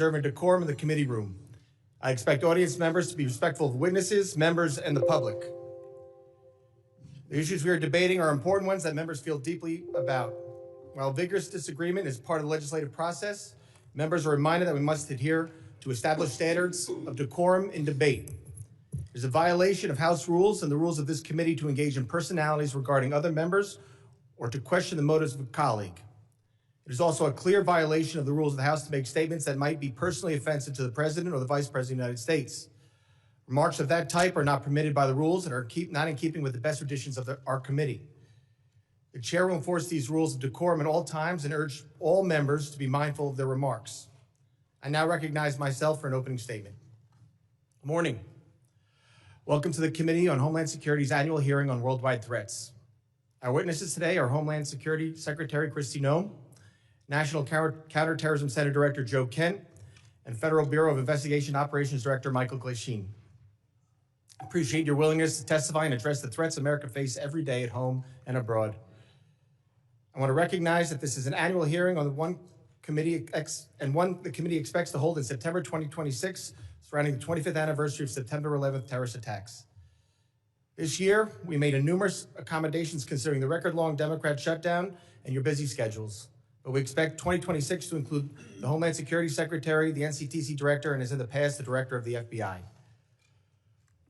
observing decorum in the committee room. I expect audience members to be respectful of witnesses, members, and the public. The issues we are debating are important ones that members feel deeply about. While vigorous disagreement is part of the legislative process, members are reminded that we must adhere to established standards of decorum in debate. It is a violation of House rules and the rules of this committee to engage in personalities regarding other members or to question the motives of a colleague. It is also a clear violation of the rules of the House to make statements that might be personally offensive to the President or the Vice President of the United States. Remarks of that type are not permitted by the rules and are not in keeping with the best traditions of our committee. The chair will enforce these rules of decorum at all times and urge all members to be mindful of their remarks. I now recognize myself for an opening statement. Good morning. Welcome to the Committee on Homeland Security's annual hearing on worldwide threats. Our witnesses today are Homeland Security Secretary Kristi Noem, National Counterterrorism Center Director Joe Kent, and Federal Bureau of Investigation Operations Director Michael Glasheen. I appreciate your willingness to testify and address the threats America faces every day at home and abroad. I want to recognize that this is an annual hearing on the one the committee expects to hold in September 2026, surrounding the 25th anniversary of September 11th terrorist attacks. This year, we made numerous accommodations considering the record-long Democrat shutdown and your busy schedules. But we expect 2026 to include the Homeland Security Secretary, the NCTC Director, and as in the past, the Director of the FBI.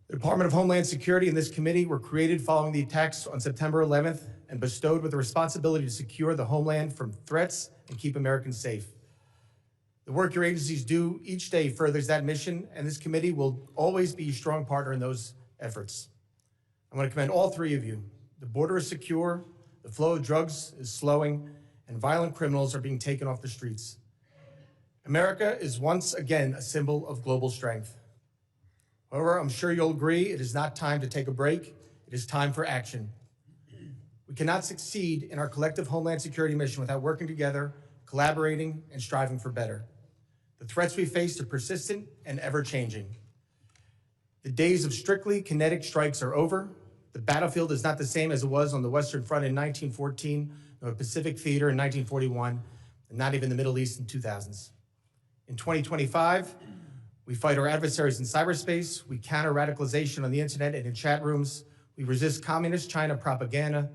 The Department of Homeland Security and this committee were created following the attacks on September 11th and bestowed with the responsibility to secure the homeland from threats and keep Americans safe. The work your agencies do each day furthers that mission, and this committee will always be a strong partner in those efforts. I want to commend all three of you. The border is secure, the flow of drugs is slowing, and violent criminals are being taken off the streets. America is once again a symbol of global strength. However, I'm sure you'll agree it is not time to take a break. It is time for action. We cannot succeed in our collective Homeland Security mission without working together, collaborating, and striving for better. The threats we face are persistent and ever-changing. The days of strictly kinetic strikes are over. The battlefield is not the same as it was on the Western Front in 1914, nor Pacific Theater in 1941, and not even the Middle East in 2000s. In 2025, we fight our adversaries in cyberspace, we counter radicalization on the internet and in chat rooms, we resist communist China propaganda,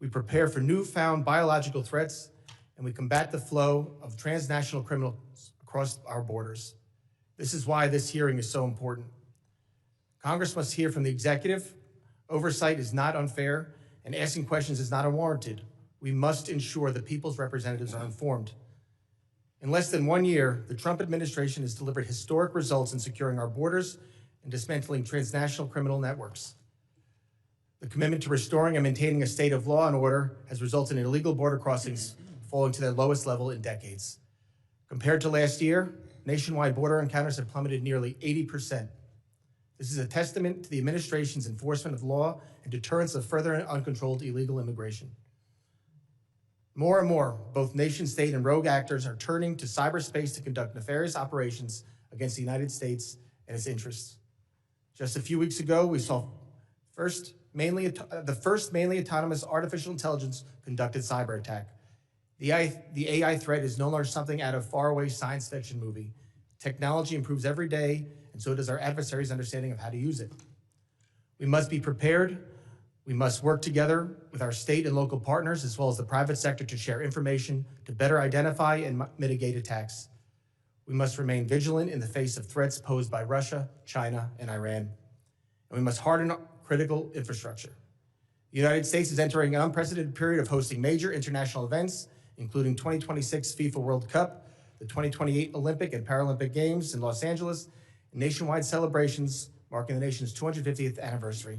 we prepare for newfound biological threats, and we combat the flow of transnational criminals across our borders. This is why this hearing is so important. Congress must hear from the executive. Oversight is not unfair, and asking questions is not unwarranted. We must ensure the people's representatives are informed. In less than 1 year, the Trump administration has delivered historic results in securing our borders and dismantling transnational criminal networks. The commitment to restoring and maintaining a state of law and order has resulted in illegal border crossings falling to their lowest level in decades. Compared to last year, nationwide border encounters have plummeted nearly 80%. This is a testament to the administration's enforcement of law and deterrence of further and uncontrolled illegal immigration. More and more, both nation state and rogue actors are turning to cyberspace to conduct nefarious operations against the United States and its interests. Just a few weeks ago, we saw the first mainly autonomous artificial intelligence conducted cyber attack. The AI threat is no longer something out of faraway science fiction movie. Technology improves every day, and so does our adversaries' understanding of how to use it. We must be prepared. We must work together with our state and local partners, as well as the private sector, to share information to better identify and mitigate attacks. We must remain vigilant in the face of threats posed by Russia, China, and Iran. And we must harden critical infrastructure. The United States is entering an unprecedented period of hosting major international events, including 2026 FIFA World Cup, the 2028 Olympic and Paralympic Games in Los Angeles, and nationwide celebrations marking the nation's 250th anniversary.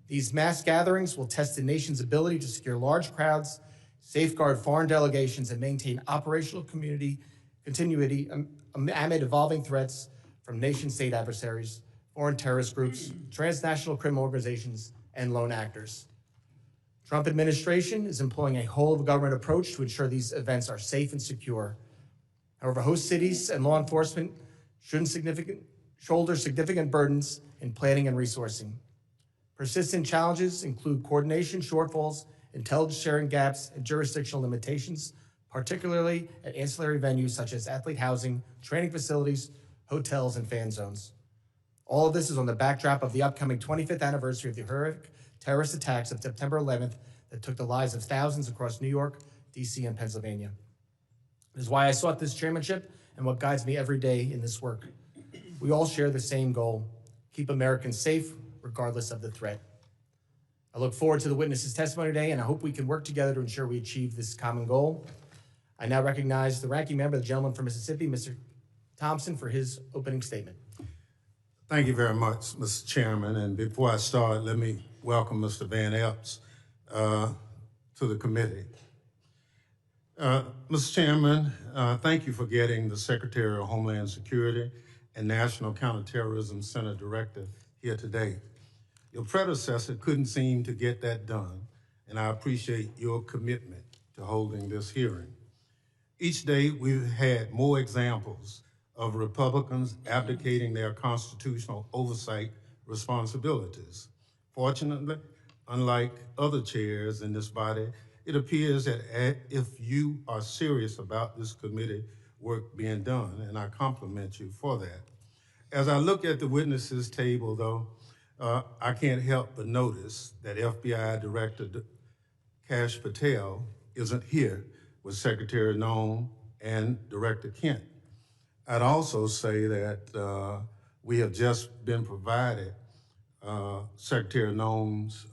These mass gatherings will test the nation's ability to secure large crowds, safeguard foreign delegations, and maintain operational continuity amid evolving threats from nation-state adversaries, foreign terrorist groups, transnational criminal organizations, and lone actors. Trump administration is employing a whole-of-government approach to ensure these events are safe and secure. However, host cities and law enforcement shouldn't shoulder significant burdens in planning and resourcing. Persistent challenges include coordination shortfalls, intelligence sharing gaps, and jurisdictional limitations, particularly at ancillary venues such as athlete housing, training facilities, hotels, and fan zones. All of this is on the backdrop of the upcoming 25th anniversary of the horrific terrorist attacks of September 11th that took the lives of thousands across New York, D.C., and Pennsylvania. It is why I sought this chairmanship and what guides me every day in this work. We all share the same goal: keep Americans safe, regardless of the threat. I look forward to the witnesses' testimony today, and I hope we can work together to ensure we achieve this common goal. I now recognize the ranking member, the gentleman from Mississippi, Mr. Thompson, for his opening statement. Thank you very much, Mr. Chairman. And before I start, let me welcome Mr. Van Epps to the committee. Mr. Chairman, thank you for getting the Secretary of Homeland Security and National Counterterrorism Center Director here today. Your predecessor couldn't seem to get that done, and I appreciate your commitment to holding this hearing. Each day, we've had more examples of Republicans abdicating their constitutional oversight responsibilities. Fortunately, unlike other chairs in this body, it appears that if you are serious about this committee work being done, and I compliment you for that. As I look at the witnesses table, though, I can't help but notice that FBI Director Kash Patel isn't here with Secretary Noem and Director Kent. I'd also say that we have just been provided Secretary Noem's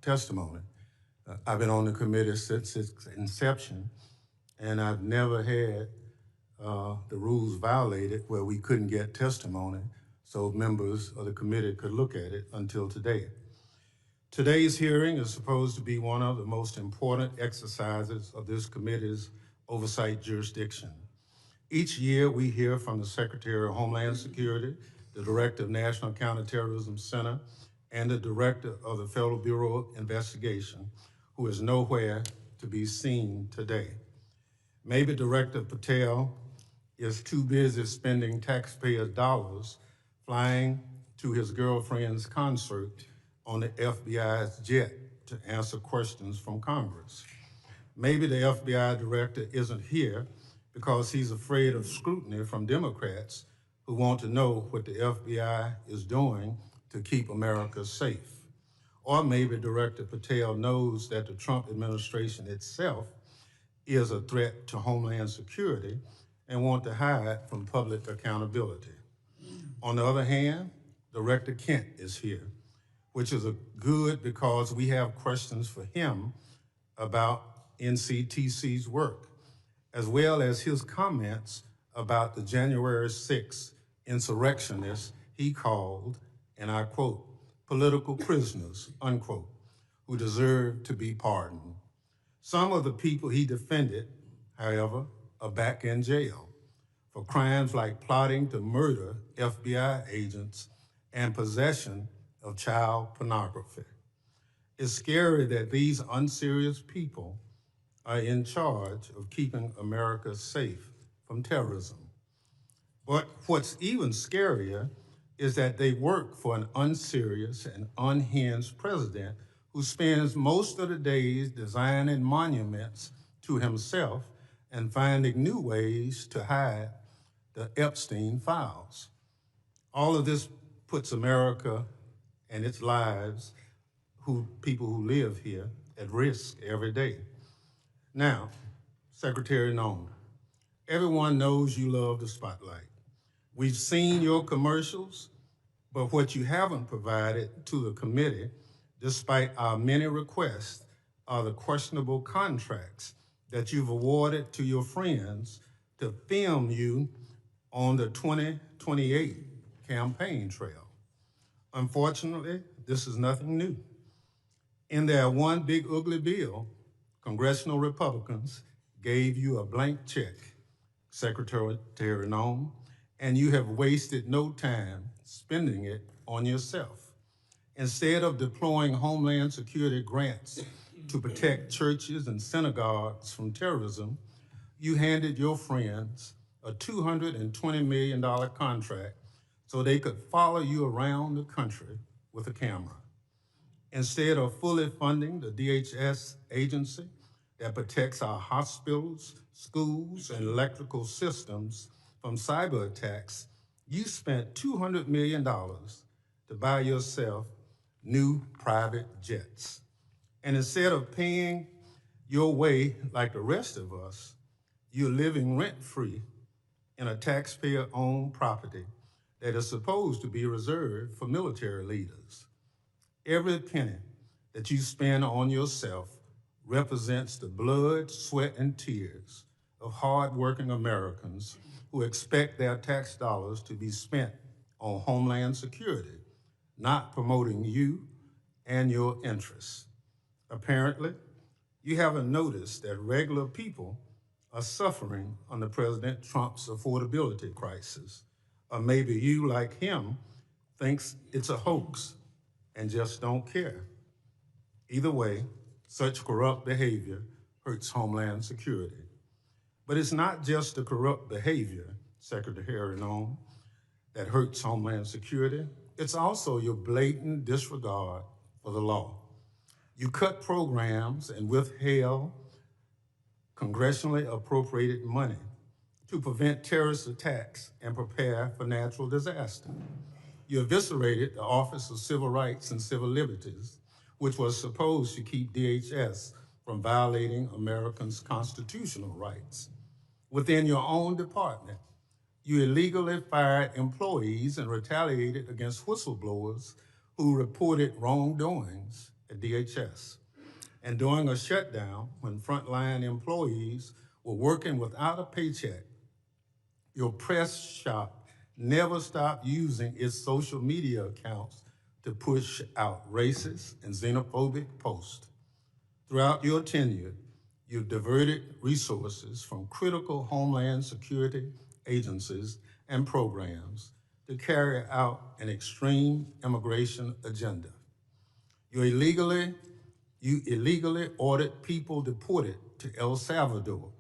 testimony. I've been on the committee since its inception, and I've never had the rules violated where we couldn't get testimony so members of the committee could look at it until today. Today's hearing is supposed to be one of the most important exercises of this committee's oversight jurisdiction. Each year, we hear from the Secretary of Homeland Security, the Director of National Counterterrorism Center, and the Director of the Federal Bureau of Investigation, who is nowhere to be seen today. Maybe Director Patel is too busy spending taxpayers' dollars flying to his girlfriend's concert on the FBI's jet to answer questions from Congress. Maybe the FBI director isn't here because he's afraid of scrutiny from Democrats who want to know what the FBI is doing to keep America safe. Or maybe Director Patel knows that the Trump administration itself is a threat to Homeland Security and want to hide from public accountability. On the other hand, Director Kent is here, which is good because we have questions for him about NCTC's work, as well as his comments about the January 6th insurrectionists he called, and I quote, political prisoners, unquote, who deserve to be pardoned. Some of the people he defended, however, are back in jail for crimes like plotting to murder FBI agents and possession of child pornography. It's scary that these unserious people are in charge of keeping America safe from terrorism. But what's even scarier is that they work for an unserious and unhinged president who spends most of the days designing monuments to himself and finding new ways to hide the Epstein files. All of this puts America and its lives, people who live here, at risk every day. Now, Secretary Noem, everyone knows you love the spotlight. We've seen your commercials, but what you haven't provided to the committee, despite our many requests, are the questionable contracts that you've awarded to your friends to film you on the 2028 campaign trail. Unfortunately, this is nothing new. In their one big ugly bill, Congressional Republicans gave you a blank check, Secretary Noem, and you have wasted no time spending it on yourself. Instead of deploying Homeland Security grants to protect churches and synagogues from terrorism, you handed your friends a $220 million contract so they could follow you around the country with a camera. Instead of fully funding the DHS agency, that protects our hospitals, schools, and electrical systems from cyber attacks, you spent $200 million to buy yourself new private jets. And instead of paying your way like the rest of us, you're living rent-free in a taxpayer-owned property that is supposed to be reserved for military leaders. Every penny that you spend on yourself represents the blood, sweat, and tears of hardworking Americans who expect their tax dollars to be spent on Homeland Security, not promoting you and your interests. Apparently, you haven't noticed that regular people are suffering under President Trump's affordability crisis. Or maybe you, like him, thinks it's a hoax and just don't care. Either way, such corrupt behavior hurts Homeland Security. But it's not just the corrupt behavior, Secretary Noem, that hurts Homeland Security. It's also your blatant disregard for the law. You cut programs and withheld congressionally appropriated money to prevent terrorist attacks and prepare for natural disaster. You eviscerated the Office of Civil Rights and Civil Liberties, which was supposed to keep DHS from violating Americans' constitutional rights. Within your own department, you illegally fired employees and retaliated against whistleblowers who reported wrongdoings at DHS. And during a shutdown, when frontline employees were working without a paycheck, your press shop never stopped using its social media accounts to push out racist and xenophobic posts. Throughout your tenure, you've diverted resources from critical Homeland Security agencies and programs to carry out an extreme immigration agenda. You illegally ordered people deported to El Salvador,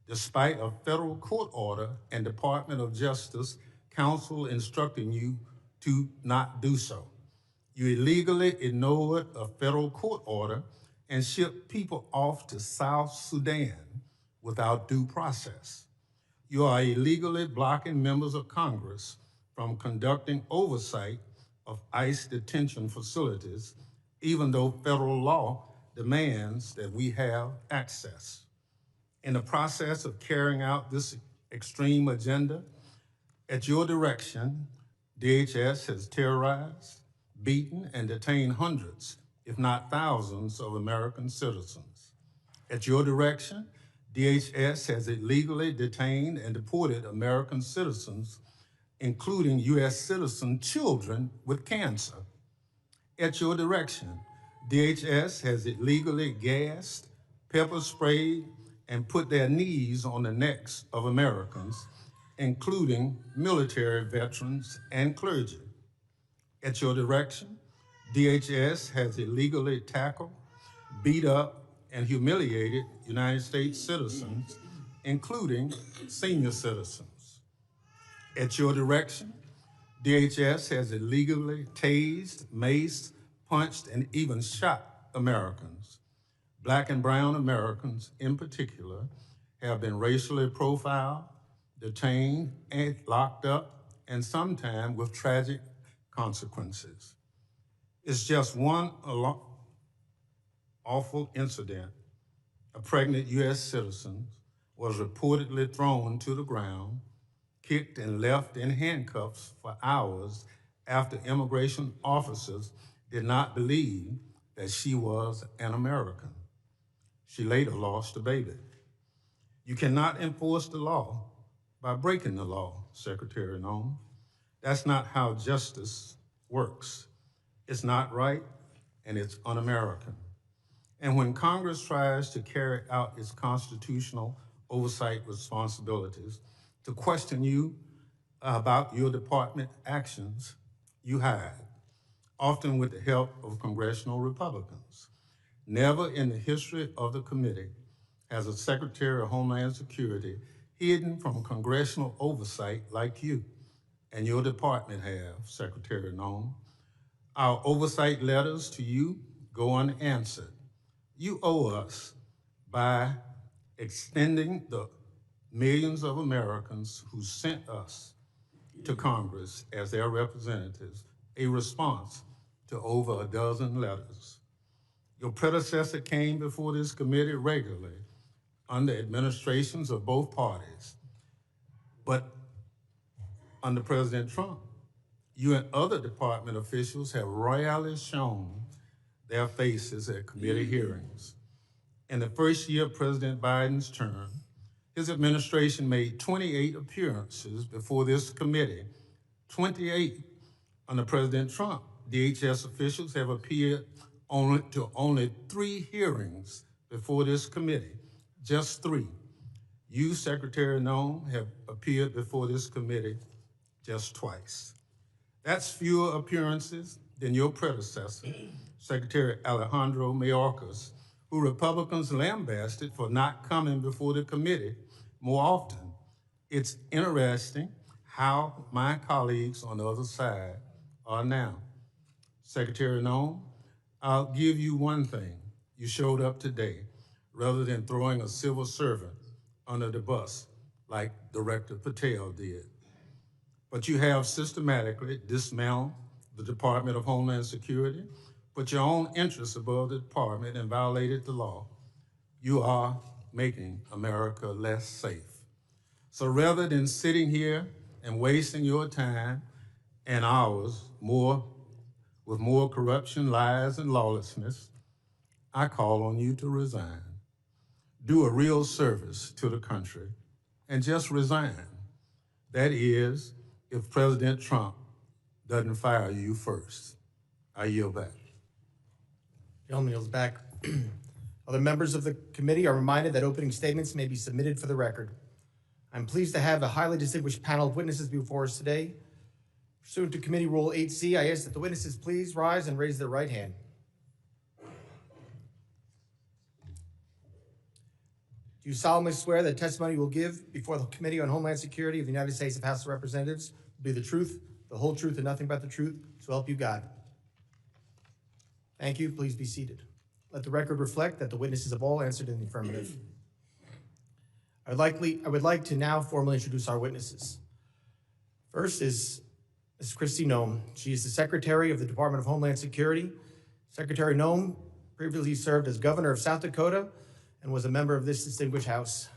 despite a federal court order and Department of Justice counsel instructing you to not do so. You illegally ignored a federal court order and shipped people off to South Sudan without due process. You are illegally blocking members of Congress from conducting oversight of ICE detention facilities, even though federal law demands that we have access. In the process of carrying out this extreme agenda, at your direction, DHS has terrorized, beaten, and detained hundreds, if not thousands, of American citizens. At your direction, DHS has illegally detained and deported American citizens, including U.S. citizen children with cancer. At your direction, DHS has illegally gassed, pepper sprayed, and put their knees on the necks of Americans, including military veterans and clergy. At your direction, DHS has illegally tackled, beat up, and humiliated United States citizens, including senior citizens. At your direction, DHS has illegally tased, maced, punched, and even shot Americans. Black and brown Americans in particular have been racially profiled, detained, and locked up, and sometimes with tragic consequences. It's just one awful incident. A pregnant U.S. citizen was reportedly thrown to the ground, kicked and left in handcuffs for hours after immigration officers did not believe that she was an American. She later lost a baby. You cannot enforce the law by breaking the law, Secretary Noem. That's not how justice works. It's not right, and it's un-American. And when Congress tries to carry out its constitutional oversight responsibilities, to question you about your department actions, you hide, often with the help of congressional Republicans. Never in the history of the committee has a Secretary of Homeland Security hidden from congressional oversight like you and your department have, Secretary Noem. Our oversight letters to you go unanswered. You owe us by extending the millions of Americans who sent us to Congress as their representatives a response to over a dozen letters. Your predecessor came before this committee regularly under administrations of both parties, but under President Trump, you and other department officials have rarely shown their faces at committee hearings. In the first year of President Biden's term, his administration made 28 appearances before this committee. 28. Under President Trump, DHS officials have appeared only 3 hearings before this committee, just 3. You, Secretary Noem, have appeared before this committee just twice. That's fewer appearances than your predecessor, Secretary Alejandro Mayorkas, who Republicans lambasted for not coming before the committee more often. It's interesting how my colleagues on the other side are now. Secretary Noem, I'll give you one thing. You showed up today rather than throwing a civil servant under the bus like Director Patel did. But you have systematically dismantled the Department of Homeland Security, put your own interests above the department, and violated the law. You are making America less safe. So rather than sitting here and wasting your time and ours with more corruption, lies, and lawlessness, I call on you to resign. Do a real service to the country and just resign. That is, if President Trump doesn't fire you first. I yield back. Gentleman yields back. Other members of the committee are reminded that opening statements may be submitted for the record. I'm pleased to have a highly distinguished panel of witnesses before us today. Pursuant to Committee Rule 8C, I ask that the witnesses please rise and raise their right hand. Do you solemnly swear that testimony you will give before the Committee on Homeland Security of the United States House of Representatives will be the truth, the whole truth, and nothing but the truth, so help you God? Thank you. Please be seated. Let the record reflect that the witnesses have all answered in the affirmative. I would like to now formally introduce our witnesses. First is Ms. Kristi Noem. She is the Secretary of the Department of Homeland Security. Secretary Noem previously served as Governor of South Dakota and was a member of this distinguished House.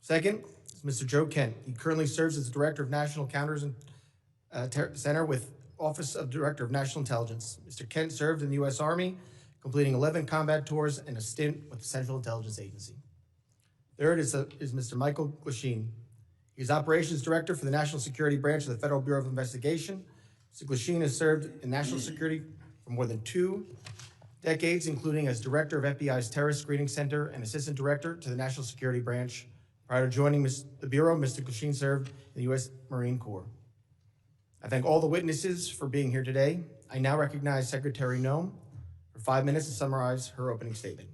Second is Mr. Joe Kent. He currently serves as Director of National Counterterrorism Center with Office of Director of National Intelligence. Mr. Kent served in the U.S. Army, completing 11 combat tours and a stint with the Central Intelligence Agency. Third is Mr. Michael Glasheen. He's Operations Director for the National Security Branch of the Federal Bureau of Investigation. Mr. Glasheen has served in national security for more than 2 decades, including as Director of FBI's Terrorist Screening Center and Assistant Director to the National Security Branch. Prior to joining the Bureau, Mr. Glasheen served in the U.S. Marine Corps. I thank all the witnesses for being here today. I now recognize Secretary Noem for 5 minutes to summarize her opening statement.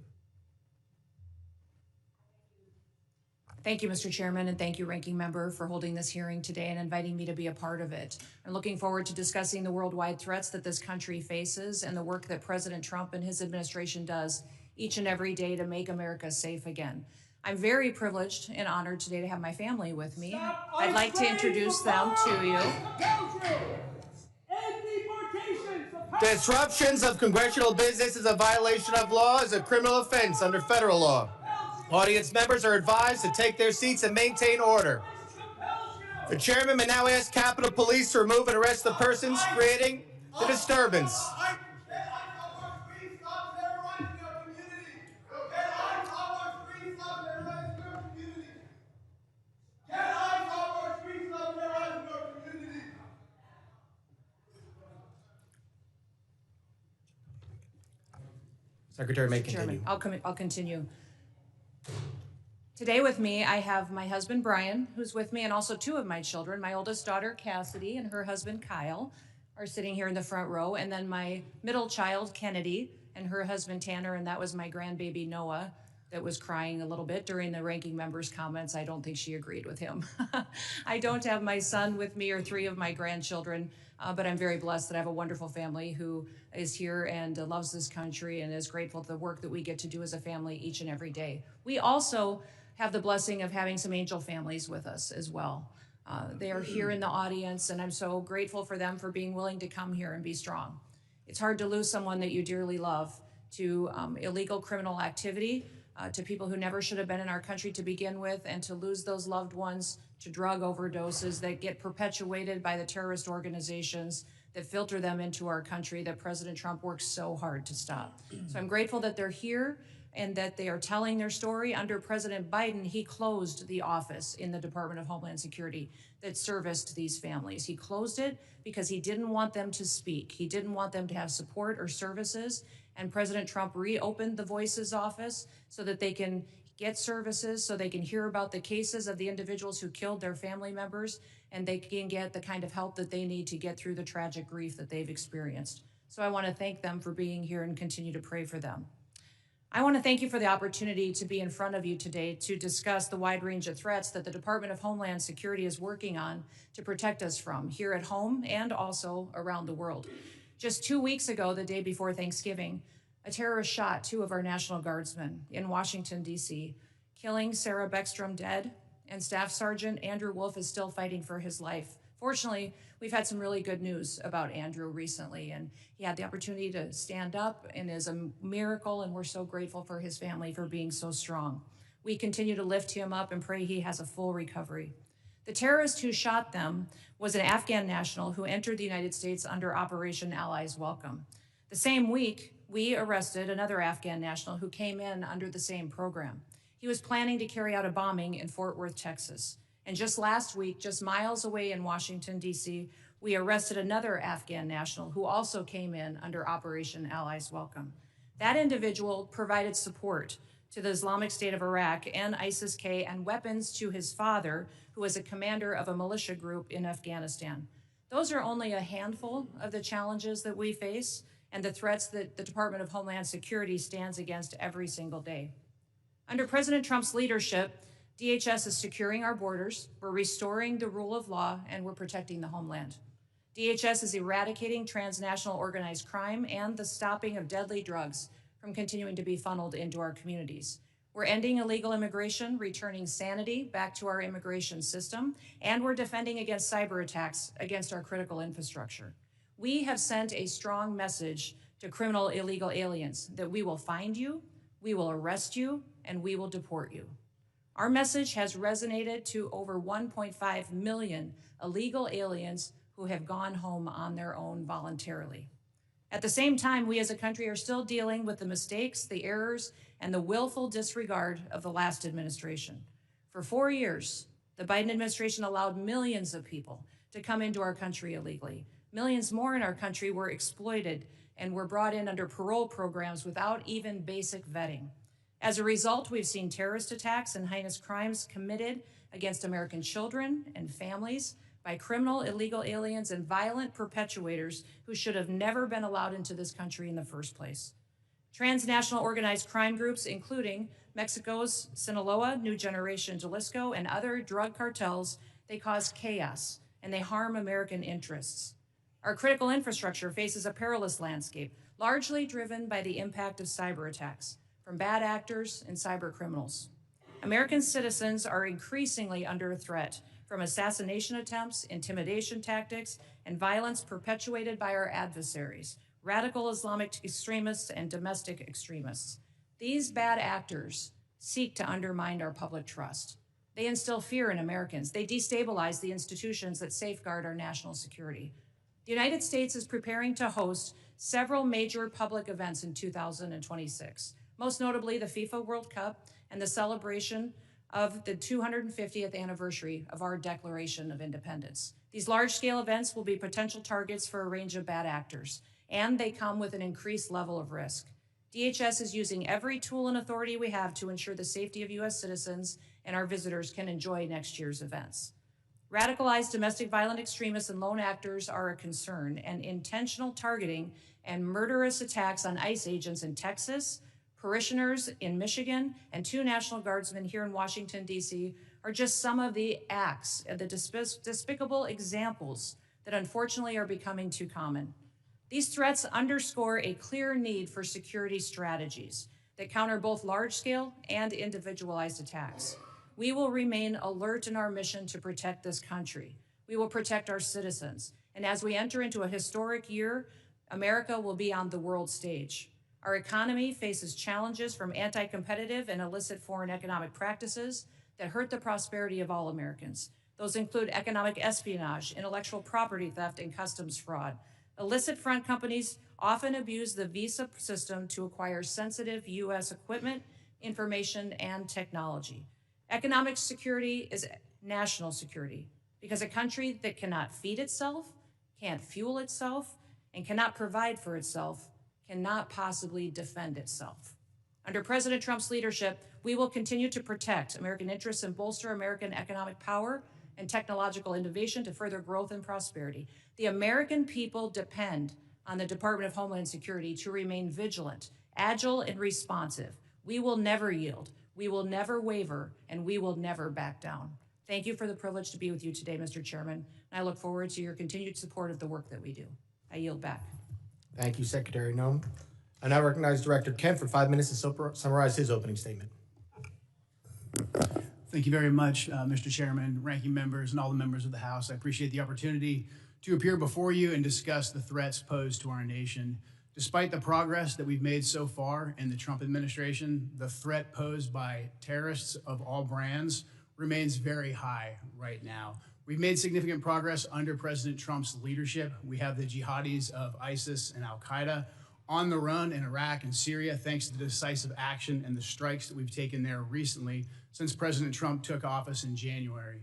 Thank you, Mr. Chairman, and thank you, Ranking Member, for holding this hearing today and inviting me to be a part of it. I'm looking forward to discussing the worldwide threats that this country faces and the work that President Trump and his administration does each and every day to make America safe again. I'm very privileged and honored today to have my family with me. I'd like to introduce them to you. Disruptions of congressional business is a violation of law, is a criminal offense under federal law. Audience members are advised to take their seats and maintain order. The chairman may now ask Capitol Police to remove and arrest the persons creating the disturbance. Secretary may continue. Chairman, I'll continue. Today with me, I have my husband, Brian, who's with me, and also 2 of my children. My oldest daughter, Cassidy, and her husband, Kyle, are sitting here in the front row. And then my middle child, Kennedy, and her husband, Tanner, and that was my grandbaby, Noah, that was crying a little bit during the ranking member's comments. I don't think she agreed with him. I don't have my son with me or 3 of my grandchildren, but I'm very blessed that I have a wonderful family who is here and loves this country and is grateful for the work that we get to do as a family each and every day. We also have the blessing of having some angel families with us as well. They are here in the audience, and I'm so grateful for them for being willing to come here and be strong. It's hard to lose someone that you dearly love to illegal criminal activity, to people who never should have been in our country to begin with, and to lose those loved ones to drug overdoses that get perpetuated by the terrorist organizations that filter them into our country that President Trump works so hard to stop. So I'm grateful that they're here and that they are telling their story. Under President Biden, he closed the office in the Department of Homeland Security that serviced these families. He closed it because he didn't want them to speak. He didn't want them to have support or services. And President Trump reopened the Voices office so that they can get services, so they can hear about the cases of the individuals who killed their family members, and they can get the kind of help that they need to get through the tragic grief that they've experienced. So I want to thank them for being here and continue to pray for them. I want to thank you for the opportunity to be in front of you today to discuss the wide range of threats that the Department of Homeland Security is working on to protect us from here at home and also around the world. Just 2 weeks ago, the day before Thanksgiving, a terrorist shot 2 of our National Guardsmen in Washington, D.C., killing Sarah Beckstrom dead, and Staff Sergeant Andrew Wolf is still fighting for his life. Fortunately, we've had some really good news about Andrew recently, and he had the opportunity to stand up and is a miracle, and we're so grateful for his family for being so strong. We continue to lift him up and pray he has a full recovery. The terrorist who shot them was an Afghan national who entered the United States under Operation Allies Welcome. The same week, we arrested another Afghan national who came in under the same program. He was planning to carry out a bombing in Fort Worth, Texas. And just last week, just miles away in Washington, D.C., we arrested another Afghan national who also came in under Operation Allies Welcome. That individual provided support to the Islamic State of Iraq and ISIS-K and weapons to his father, who was a commander of a militia group in Afghanistan. Those are only a handful of the challenges that we face and the threats that the Department of Homeland Security stands against every single day. Under President Trump's leadership, DHS is securing our borders, we're restoring the rule of law, and we're protecting the homeland. DHS is eradicating transnational organized crime and the stopping of deadly drugs from continuing to be funneled into our communities. We're ending illegal immigration, returning sanity back to our immigration system, and we're defending against cyber attacks against our critical infrastructure. We have sent a strong message to criminal illegal aliens that we will find you, we will arrest you, and we will deport you. Our message has resonated to over 1.5 million illegal aliens who have gone home on their own voluntarily. At the same time, we as a country are still dealing with the mistakes, the errors, and the willful disregard of the last administration. For 4 years, the Biden administration allowed millions of people to come into our country illegally. Millions more in our country were exploited and were brought in under parole programs without even basic vetting. As a result, we've seen terrorist attacks and heinous crimes committed against American children and families by criminal illegal aliens and violent perpetuators who should have never been allowed into this country in the first place. Transnational organized crime groups, including Mexico's Sinaloa, New Generation Jalisco, and other drug cartels, they cause chaos and they harm American interests. Our critical infrastructure faces a perilous landscape, largely driven by the impact of cyber attacks from bad actors and cyber criminals. American citizens are increasingly under threat from assassination attempts, intimidation tactics, and violence perpetuated by our adversaries, radical Islamic extremists and domestic extremists. These bad actors seek to undermine our public trust. They instill fear in Americans. They destabilize the institutions that safeguard our national security. The United States is preparing to host several major public events in 2026, most notably the FIFA World Cup and the celebration of the 250th anniversary of our Declaration of Independence. These large-scale events will be potential targets for a range of bad actors, and they come with an increased level of risk. DHS is using every tool and authority we have to ensure the safety of U.S. citizens and our visitors can enjoy next year's events. Radicalized domestic violent extremists and lone actors are a concern, and intentional targeting and murderous attacks on ICE agents in Texas, parishioners in Michigan, and 2 National Guardsmen here in Washington, D.C. are just some of the acts and the despicable examples that unfortunately are becoming too common. These threats underscore a clear need for security strategies that counter both large-scale and individualized attacks. We will remain alert in our mission to protect this country. We will protect our citizens. And as we enter into a historic year, America will be on the world stage. Our economy faces challenges from anti-competitive and illicit foreign economic practices that hurt the prosperity of all Americans. Those include economic espionage, intellectual property theft, and customs fraud. Illicit front companies often abuse the visa system to acquire sensitive U.S. equipment, information, and technology. Economic security is national security because a country that cannot feed itself, can't fuel itself, and cannot provide for itself cannot possibly defend itself. Under President Trump's leadership, we will continue to protect American interests and bolster American economic power and technological innovation to further growth and prosperity. The American people depend on the Department of Homeland Security to remain vigilant, agile, and responsive. We will never yield, we will never waver, and we will never back down. Thank you for the privilege to be with you today, Mr. Chairman. And I look forward to your continued support of the work that we do. I yield back. Thank you, Secretary Noem. I now recognize Director Kent for 5 minutes to summarize his opening statement. Thank you very much, Mr. Chairman, ranking members, and all the members of the House. I appreciate the opportunity to appear before you and discuss the threats posed to our nation. Despite the progress that we've made so far in the Trump administration, the threat posed by terrorists of all brands remains very high right now. We've made significant progress under President Trump's leadership. We have the jihadis of ISIS and Al-Qaeda on the run in Iraq and Syria, thanks to the decisive action and the strikes that we've taken there recently since President Trump took office in January.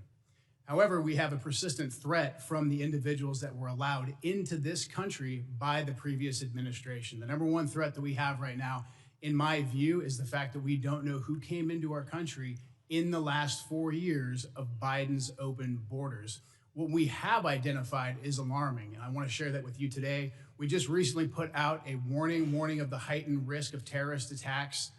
However, we have a persistent threat from the individuals that were allowed into this country by the previous administration. The number one threat that we have right now, in my view, is the fact that we don't know who came into our country in the last 4 years of Biden's open borders. What we have identified is alarming, and I want to share that with you today. We just recently put out a warning of the heightened risk of terrorist attacks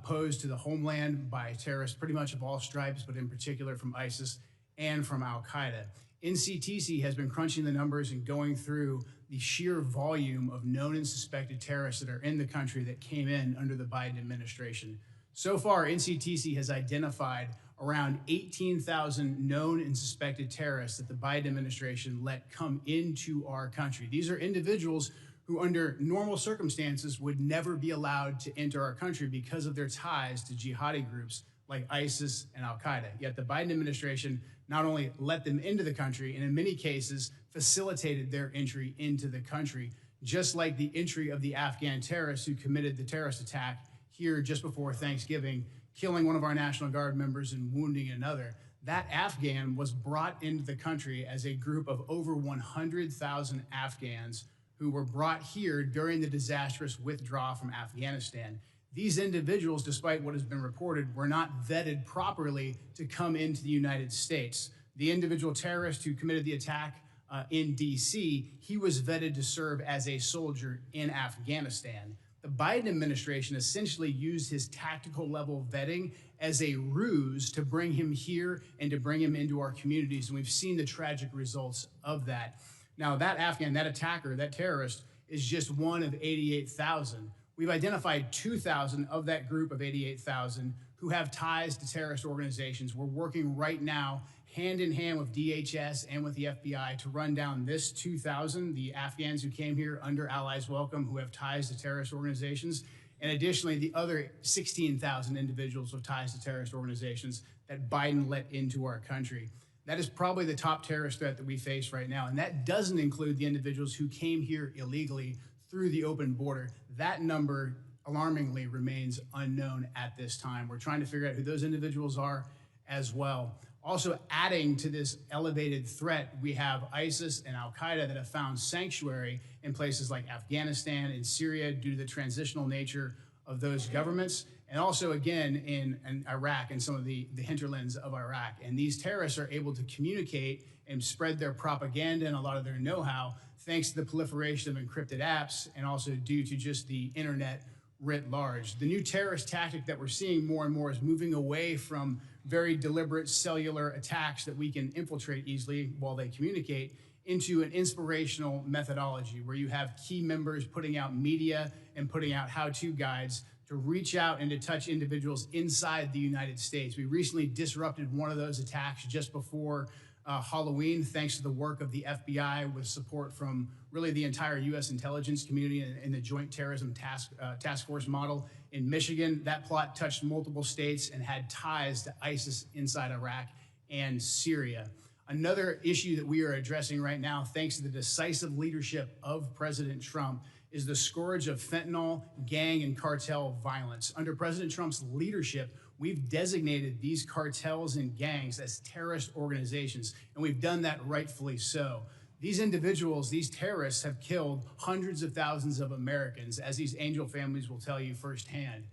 posed to the homeland by terrorists pretty much of all stripes, but in particular from ISIS and from Al-Qaeda. NCTC has been crunching the numbers and going through the sheer volume of known and suspected terrorists that are in the country that came in under the Biden administration. So far, NCTC has identified around 18,000 known and suspected terrorists that the Biden administration let come into our country. These are individuals who under normal circumstances would never be allowed to enter our country because of their ties to jihadi groups like ISIS and Al-Qaeda. Yet the Biden administration not only let them into the country, and in many cases facilitated their entry into the country, just like the entry of the Afghan terrorists who committed the terrorist attack here just before Thanksgiving, killing one of our National Guard members and wounding another. That Afghan was brought into the country as a group of over 100,000 Afghans who were brought here during the disastrous withdrawal from Afghanistan. These individuals, despite what has been reported, were not vetted properly to come into the United States. The individual terrorist who committed the attack in DC, he was vetted to serve as a soldier in Afghanistan. The Biden administration essentially used his tactical level vetting as a ruse to bring him here and to bring him into our communities. And we've seen the tragic results of that. Now, that Afghan, that attacker, that terrorist is just one of 88,000. We've identified 2,000 of that group of 88,000 who have ties to terrorist organizations. We're working right now hand in hand with DHS and with the FBI to run down this 2,000, the Afghans who came here under Allies Welcome who have ties to terrorist organizations, and additionally the other 16,000 individuals with ties to terrorist organizations that Biden let into our country. That is probably the top terrorist threat that we face right now, and that doesn't include the individuals who came here illegally through the open border. That number, alarmingly, remains unknown at this time. We're trying to figure out who those individuals are as well. Also adding to this elevated threat, we have ISIS and Al-Qaeda that have found sanctuary in places like Afghanistan and Syria due to the transitional nature of those governments, and also again in Iraq and some of the hinterlands of Iraq. And these terrorists are able to communicate and spread their propaganda and a lot of their know-how thanks to the proliferation of encrypted apps and also due to just the internet writ large. The new terrorist tactic that we're seeing more and more is moving away from very deliberate cellular attacks that we can infiltrate easily while they communicate into an inspirational methodology where you have key members putting out media and putting out how-to guides to reach out and to touch individuals inside the United States. We recently disrupted one of those attacks just before Halloween, thanks to the work of the FBI with support from really the entire U.S. intelligence community and the Joint Terrorism Task Force model in Michigan. That plot touched multiple states and had ties to ISIS inside Iraq and Syria. Another issue that we are addressing right now, thanks to the decisive leadership of President Trump, is the scourge of fentanyl, gang, and cartel violence. Under President Trump's leadership, we've designated these cartels and gangs as terrorist organizations, and we've done that rightfully so. These individuals, these terrorists, have killed hundreds of thousands of Americans, as these angel families will tell you firsthand.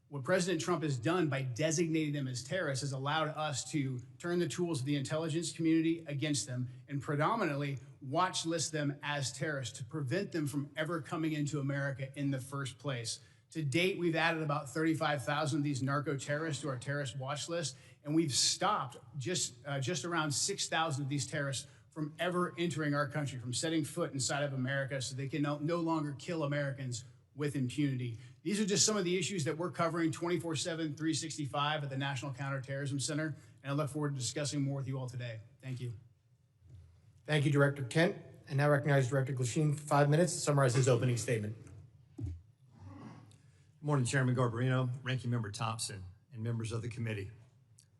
What President Trump has done by designating them as terrorists has allowed us to turn the tools of the intelligence community against them and predominantly watch list them as terrorists to prevent them from ever coming into America in the first place. To date, we've added about 35,000 of these narco-terrorists to our terrorist watch list, and we've stopped just around 6,000 of these terrorists from ever entering our country, from setting foot inside of America, so they can no longer kill Americans with impunity. These are just some of the issues that we're covering 24/7, 365 at the National Counterterrorism Center, and I look forward to discussing more with you all today. Thank you. Thank you, Director Kent. And now recognize Director Glasheen for 5 minutes to summarize his opening statement. Good morning, Chairman Garbarino, Ranking Member Thompson, and members of the committee.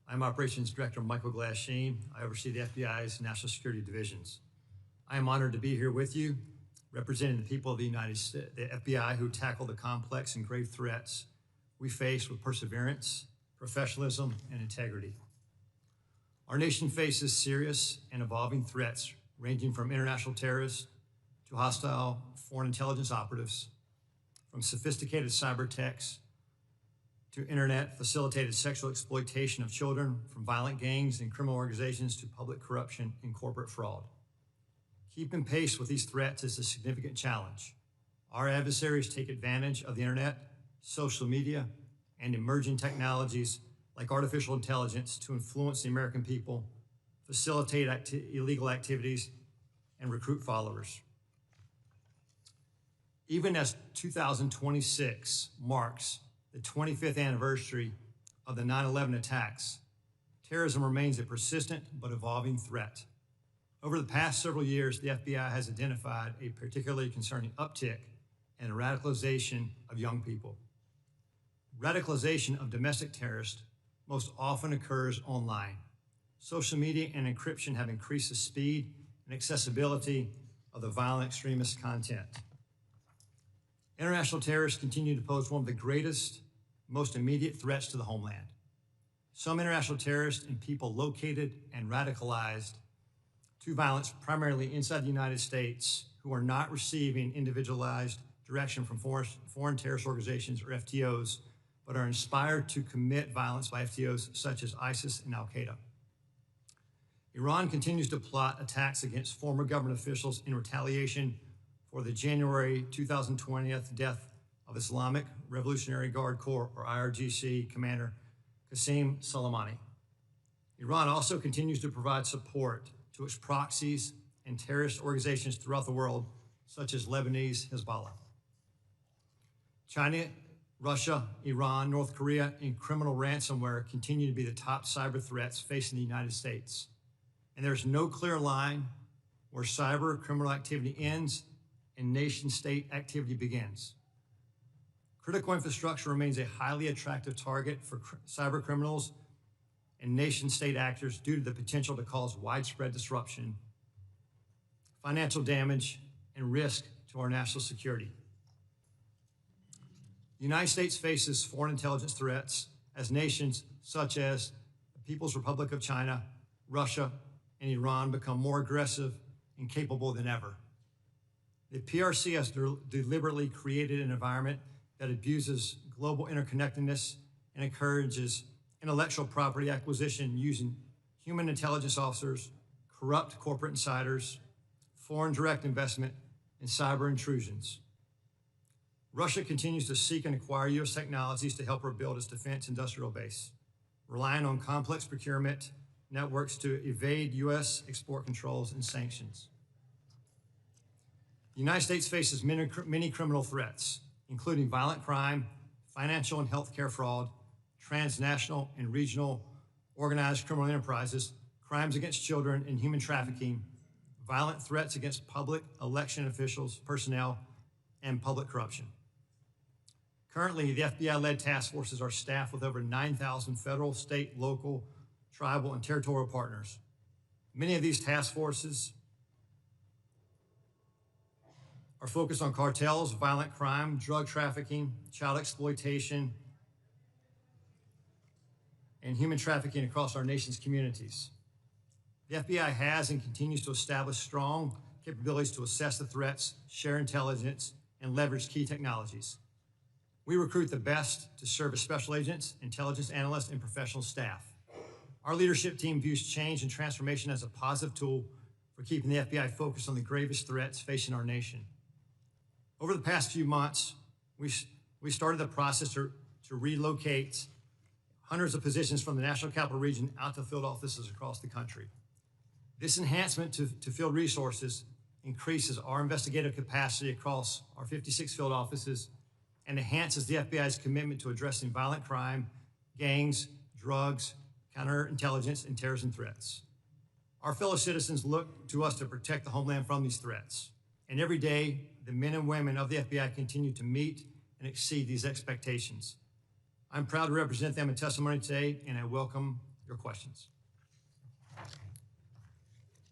I'm Operations Director Michael Glasheen. I oversee the FBI's National Security Divisions. I am honored to be here with you, representing the people of the United States, the FBI, who tackle the complex and grave threats we face with perseverance, professionalism, and integrity. Our nation faces serious and evolving threats ranging from international terrorists to hostile foreign intelligence operatives, from sophisticated cyber attacks to internet-facilitated sexual exploitation of children, from violent gangs and criminal organizations to public corruption and corporate fraud. Keeping pace with these threats is a significant challenge. Our adversaries take advantage of the internet, social media, and emerging technologies like artificial intelligence to influence the American people, facilitate illegal activities, and recruit followers. Even as 2026 marks the 25th anniversary of the 9/11 attacks, terrorism remains a persistent but evolving threat. Over the past several years, the FBI has identified a particularly concerning uptick in the radicalization of young people. Radicalization of domestic terrorists most often occurs online. Social media and encryption have increased the speed and accessibility of the violent extremist content. International terrorists continue to pose one of the greatest, most immediate threats to the homeland. Some international terrorists and people located and radicalized to violence primarily inside the United States who are not receiving individualized direction from foreign terrorist organizations or FTOs, but are inspired to commit violence by FTOs such as ISIS and Al-Qaeda. Iran continues to plot attacks against former government officials in retaliation for the January 2020 death of Islamic Revolutionary Guard Corps, or IRGC, Commander Qasem Soleimani. Iran also continues to provide support to its proxies and terrorist organizations throughout the world, such as Lebanese Hezbollah. China, Russia, Iran, North Korea, and criminal ransomware continue to be the top cyber threats facing the United States. And there's no clear line where cyber criminal activity ends and nation-state activity begins. Critical infrastructure remains a highly attractive target for cyber criminals and nation-state actors due to the potential to cause widespread disruption, financial damage, and risk to our national security. The United States faces foreign intelligence threats as nations such as the People's Republic of China, Russia, and Iran become more aggressive and capable than ever. The PRC has deliberately created an environment that abuses global interconnectedness and encourages intellectual property acquisition using human intelligence officers, corrupt corporate insiders, foreign direct investment, and cyber intrusions. Russia continues to seek and acquire U.S. technologies to help her build its defense industrial base, relying on complex procurement networks to evade U.S. export controls and sanctions. The United States faces many criminal threats, including violent crime, financial and healthcare fraud, transnational and regional organized criminal enterprises, crimes against children, and human trafficking, violent threats against public election officials, personnel, and public corruption. Currently, the FBI-led task forces are staffed with over 9,000 federal, state, local, tribal, and territorial partners. Many of these task forces are focused on cartels, violent crime, drug trafficking, child exploitation, and human trafficking across our nation's communities. The FBI has and continues to establish strong capabilities to assess the threats, share intelligence, and leverage key technologies. We recruit the best to serve as special agents, intelligence analysts, and professional staff. Our leadership team views change and transformation as a positive tool for keeping the FBI focused on the gravest threats facing our nation. Over the past few months, we started the process to relocate hundreds of positions from the National Capital Region out to field offices across the country. This enhancement to field resources increases our investigative capacity across our 56 field offices and enhances the FBI's commitment to addressing violent crime, gangs, drugs, counterintelligence, and terrorism threats. Our fellow citizens look to us to protect the homeland from these threats. And every day, the men and women of the FBI continue to meet and exceed these expectations. I'm proud to represent them in testimony today, and I welcome your questions.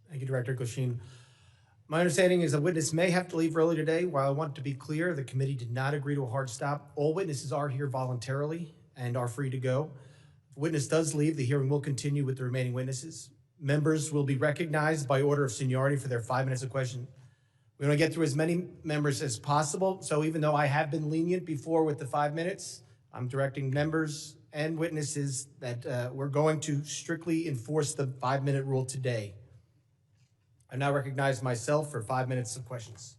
Thank you, Director Glasheen. My understanding is a witness may have to leave early today. While I want to be clear, the committee did not agree to a hard stop. All witnesses are here voluntarily and are free to go. If a witness does leave, the hearing will continue with the remaining witnesses. Members will be recognized by order of seniority for their 5 minutes of question. We want to get through as many members as possible. So even though I have been lenient before with the 5 minutes, I'm directing members and witnesses that we're going to strictly enforce the 5-minute rule today. I now recognize myself for 5 minutes of questions.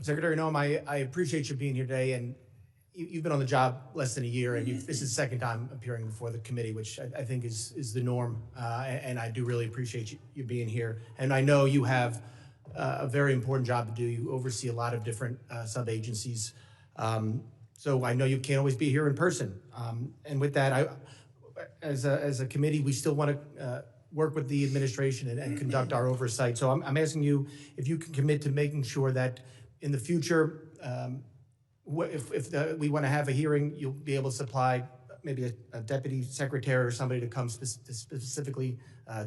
Secretary Noem, I appreciate you being here today, and you've been on the job less than a year, and this is the second time appearing before the committee, which I think is the norm, and I do really appreciate you being here. And I know you have a very important job to do. You oversee a lot of different sub-agencies, so I know you can't always be here in person. And with that, as a committee, we still want to work with the administration and conduct our oversight. So I'm asking you if you can commit to making sure that in the future, if we want to have a hearing, you'll be able to supply maybe a deputy secretary or somebody to come specifically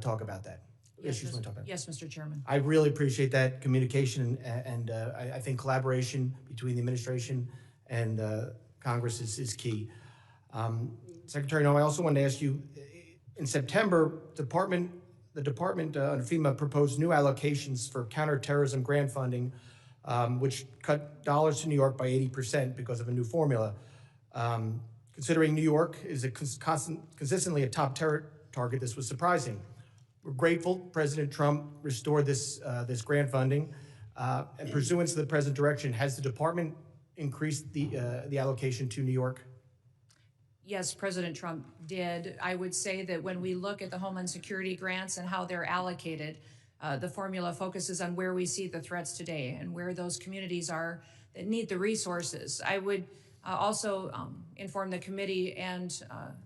talk about that. Yes, Mr. Chairman. I really appreciate that communication, and I think collaboration between the administration and Congress is key. Secretary Noem, I also wanted to ask you, in September, the department under FEMA proposed new allocations for counterterrorism grant funding, which cut dollars to New York by 80% because of a new formula. Considering New York is consistently a top terror target, this was surprising. We're grateful President Trump restored this grant funding. And pursuant to the present direction, has the department increased the allocation to New York? Yes, President Trump did. I would say that when we look at the Homeland Security grants and how they're allocated, the formula focuses on where we see the threats today and where those communities are that need the resources. I would also inform the committee and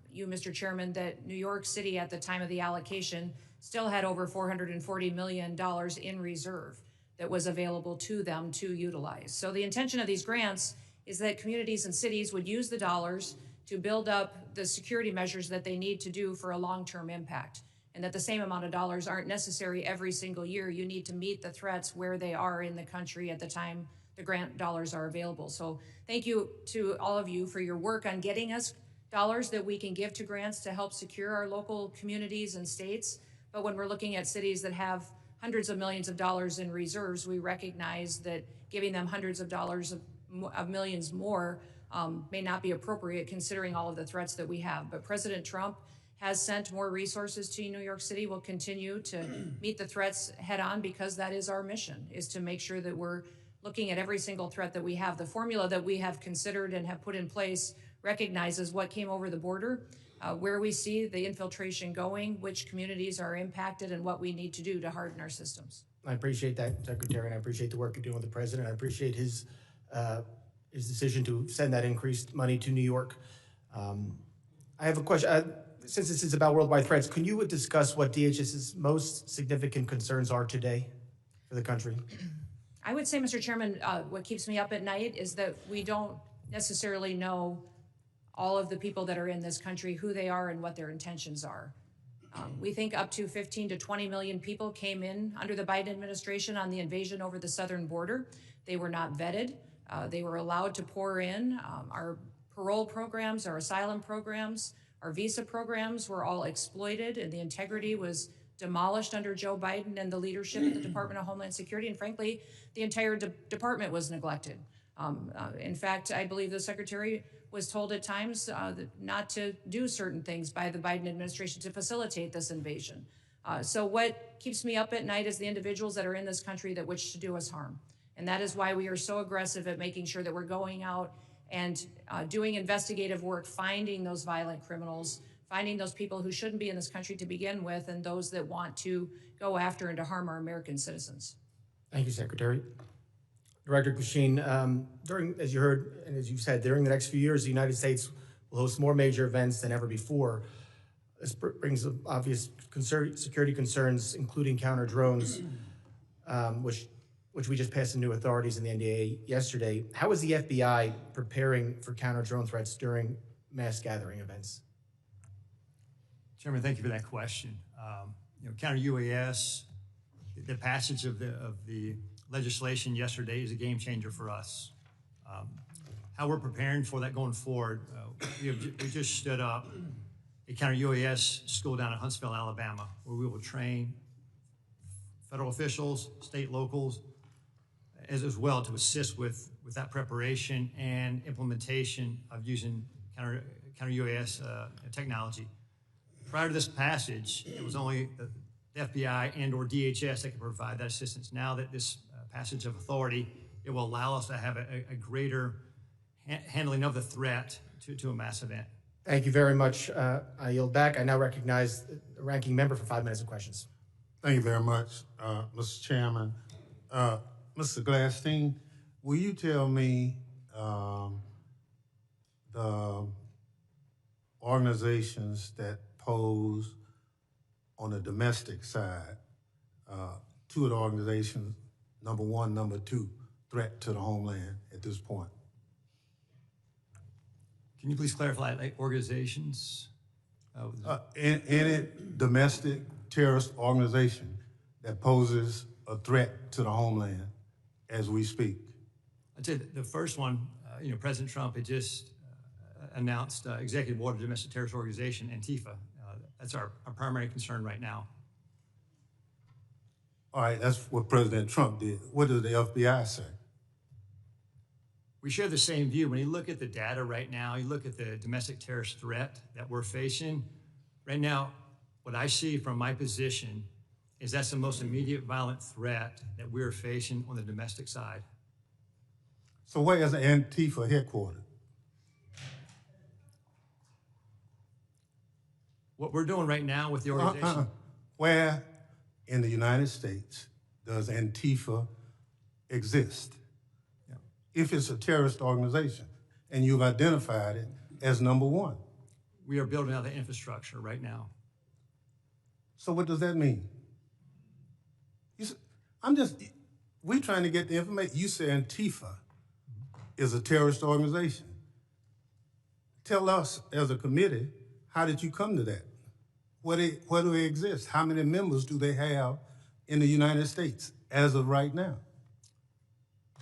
you, Mr. Chairman, that New York City at the time of the allocation still had over $440 million in reserve that was available to them to utilize. So the intention of these grants is that communities and cities would use the dollars to build up the security measures that they need to do for a long-term impact, and that the same amount of dollars aren't necessary every single year. You need to meet the threats where they are in the country at the time the grant dollars are available. So thank you to all of you for your work on getting us dollars that we can give to grants to help secure our local communities and states. But when we're looking at cities that have hundreds of millions of dollars in reserves, we recognize that giving them hundreds of dollars of millions more may not be appropriate considering all of the threats that we have. But President Trump has sent more resources to New York City. We'll continue to meet the threats head on because that is our mission, is to make sure that we're looking at every single threat that we have. The formula that we have considered and have put in place recognizes what came over the border, where we see the infiltration going, which communities are impacted, and what we need to do to harden our systems. I appreciate that, Secretary, and I appreciate the work you're doing with the president. I appreciate his decision to send that increased money to New York. I have a question. Since this is about worldwide threats, can you discuss what DHS's most significant concerns are today for the country? I would say, Mr. Chairman, what keeps me up at night is that we don't necessarily know all of the people that are in this country, who they are and what their intentions are. We think up to 15 to 20 million people came in under the Biden administration on the invasion over the southern border. They were not vetted. They were allowed to pour in. Our parole programs, our asylum programs, our visa programs were all exploited, and the integrity was demolished under Joe Biden and the leadership of the Department of Homeland Security. And frankly, the entire department was neglected. In fact, I believe the Secretary was told at times not to do certain things by the Biden administration to facilitate this invasion. So what keeps me up at night is the individuals that are in this country that wish to do us harm. And that is why we are so aggressive at making sure that we're going out and doing investigative work, finding those violent criminals, finding those people who shouldn't be in this country to begin with, and those that want to go after and to harm our American citizens. Thank you, Secretary. Director Glasheen, as you heard and as you said, during the next few years, the United States will host more major events than ever before. This brings up obvious security concerns, including counter drones, which we just passed into authorities in the NDA yesterday. How is the FBI preparing for counter drone threats during mass gathering events? Chairman, thank you for that question. Counter UAS, the passage of the legislation yesterday is a game changer for us. How we're preparing for that going forward, we just stood up a counter UAS school down in Huntsville, Alabama, where we will train federal officials, state locals, as well to assist with that preparation and implementation of using counter UAS technology. Prior to this passage, it was only the FBI and or DHS that could provide that assistance. Now that this passage of authority, it will allow us to have a greater handling of the threat to a mass event. Thank you very much. I yield back. I now recognize the ranking member for 5 minutes of questions. Thank you very much, Mr. Chairman. Mr. Glasstein, will you tell me the organizations that pose on the domestic side, two of the organizations, number one, number two, threat to the homeland at this point? Can you please clarify, like organizations? Any domestic terrorist organization that poses a threat to the homeland as we speak? I'd say the first one, President Trump had just announced executive order domestic terrorist organization, Antifa. That's our primary concern right now. All right, that's what President Trump did. What does the FBI say? We share the same view. When you look at the data right now, you look at the domestic terrorist threat that we're facing, right now, what I see from my position is that's the most immediate violent threat that we're facing on the domestic side. So where is Antifa headquartered? What we're doing right now with the organization. Where in the United States does Antifa exist? Yeah. If it's a terrorist organization and you've identified it as number one. We are building out the infrastructure right now. So what does that mean? We're trying to get the information. You say Antifa is a terrorist organization. Tell us as a committee, how did you come to that? Where do they exist? How many members do they have in the United States as of right now?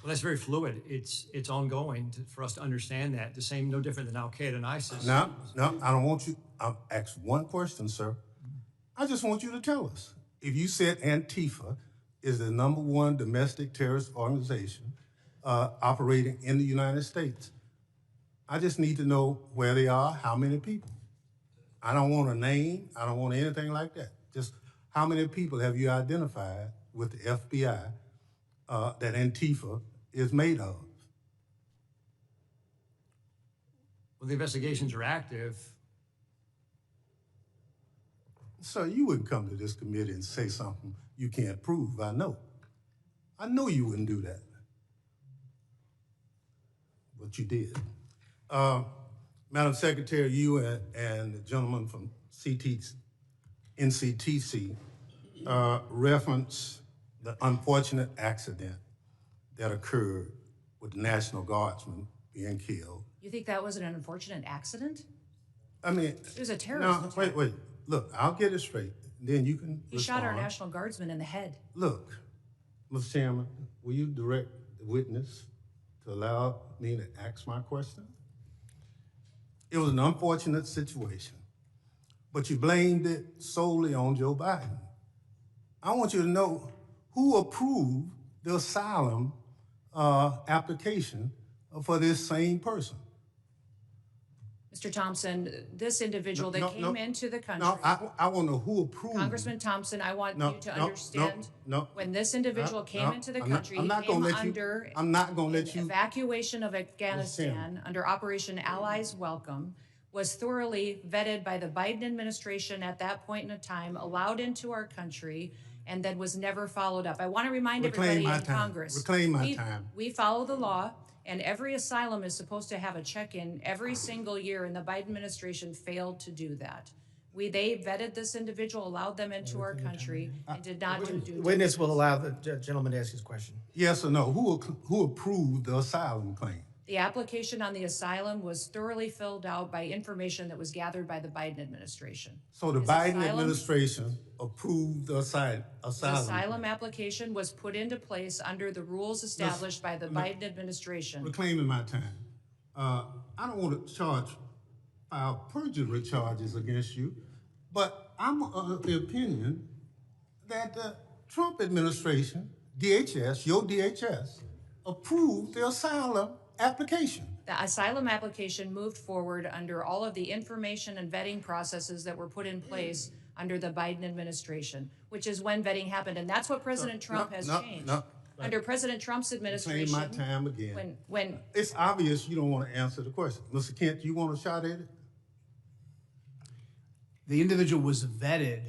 Well, that's very fluid. It's ongoing for us to understand that. The same, no different than Al-Qaeda and ISIS. No, I don't want you. I'll ask one question, sir. I just want you to tell us. If you said Antifa is the number one domestic terrorist organization operating in the United States, I just need to know where they are, how many people. I don't want a name. I don't want anything like that. Just how many people have you identified with the FBI that Antifa is made of. Well, the investigations are active. So you wouldn't come to this committee and say something you can't prove, I know. I know you wouldn't do that. But you did. Madam Secretary, you and the gentleman from NCTC referenced the unfortunate accident that occurred with the National Guardsman being killed. You think that was an unfortunate accident? I mean, It was a terrorist attack. wait. Look, I'll get it straight. Then you can He shot our respond. National Guardsman in the head. Look, Mr. Chairman, will you direct the witness to allow me to ask my question? It was an unfortunate situation, but you blamed it solely on Joe Biden. I want you to know who approved the asylum application for this same person. Mr. Thompson, this individual that came into the country. No, I want to know who approved. Congressman Thompson, I want you to understand. No. When this individual came into the country, he came under I'm not going to let you. evacuation of Afghanistan under Operation Allies Welcome, was thoroughly vetted by the Biden administration at that point in time, allowed into our country, and then was never followed up. I want to remind everybody in Congress. Reclaim my time. We follow the law. And every asylum is supposed to have a check-in every single year, and the Biden administration failed to do that. They vetted this individual, allowed them into our country, and did not do due diligence. Witness will allow the gentleman to ask his question. Yes or no? Who approved the asylum claim? The application on the asylum was thoroughly filled out by information that was gathered by the Biden administration. So the Biden administration approved the asylum. The asylum application was put into place under the rules established by the Biden administration. Reclaiming my time. I don't want to file perjury charges against you, but I'm of the opinion that the Trump administration, DHS, your DHS, approved the asylum application. The asylum application moved forward under all of the information and vetting processes that were put in place under the Biden administration, which is when vetting happened. And that's what President Trump has changed. Under President Trump's administration. Reclaim my time again. When it's obvious you don't want to answer the question. Mr. Kent, you want a shot at it? The individual was vetted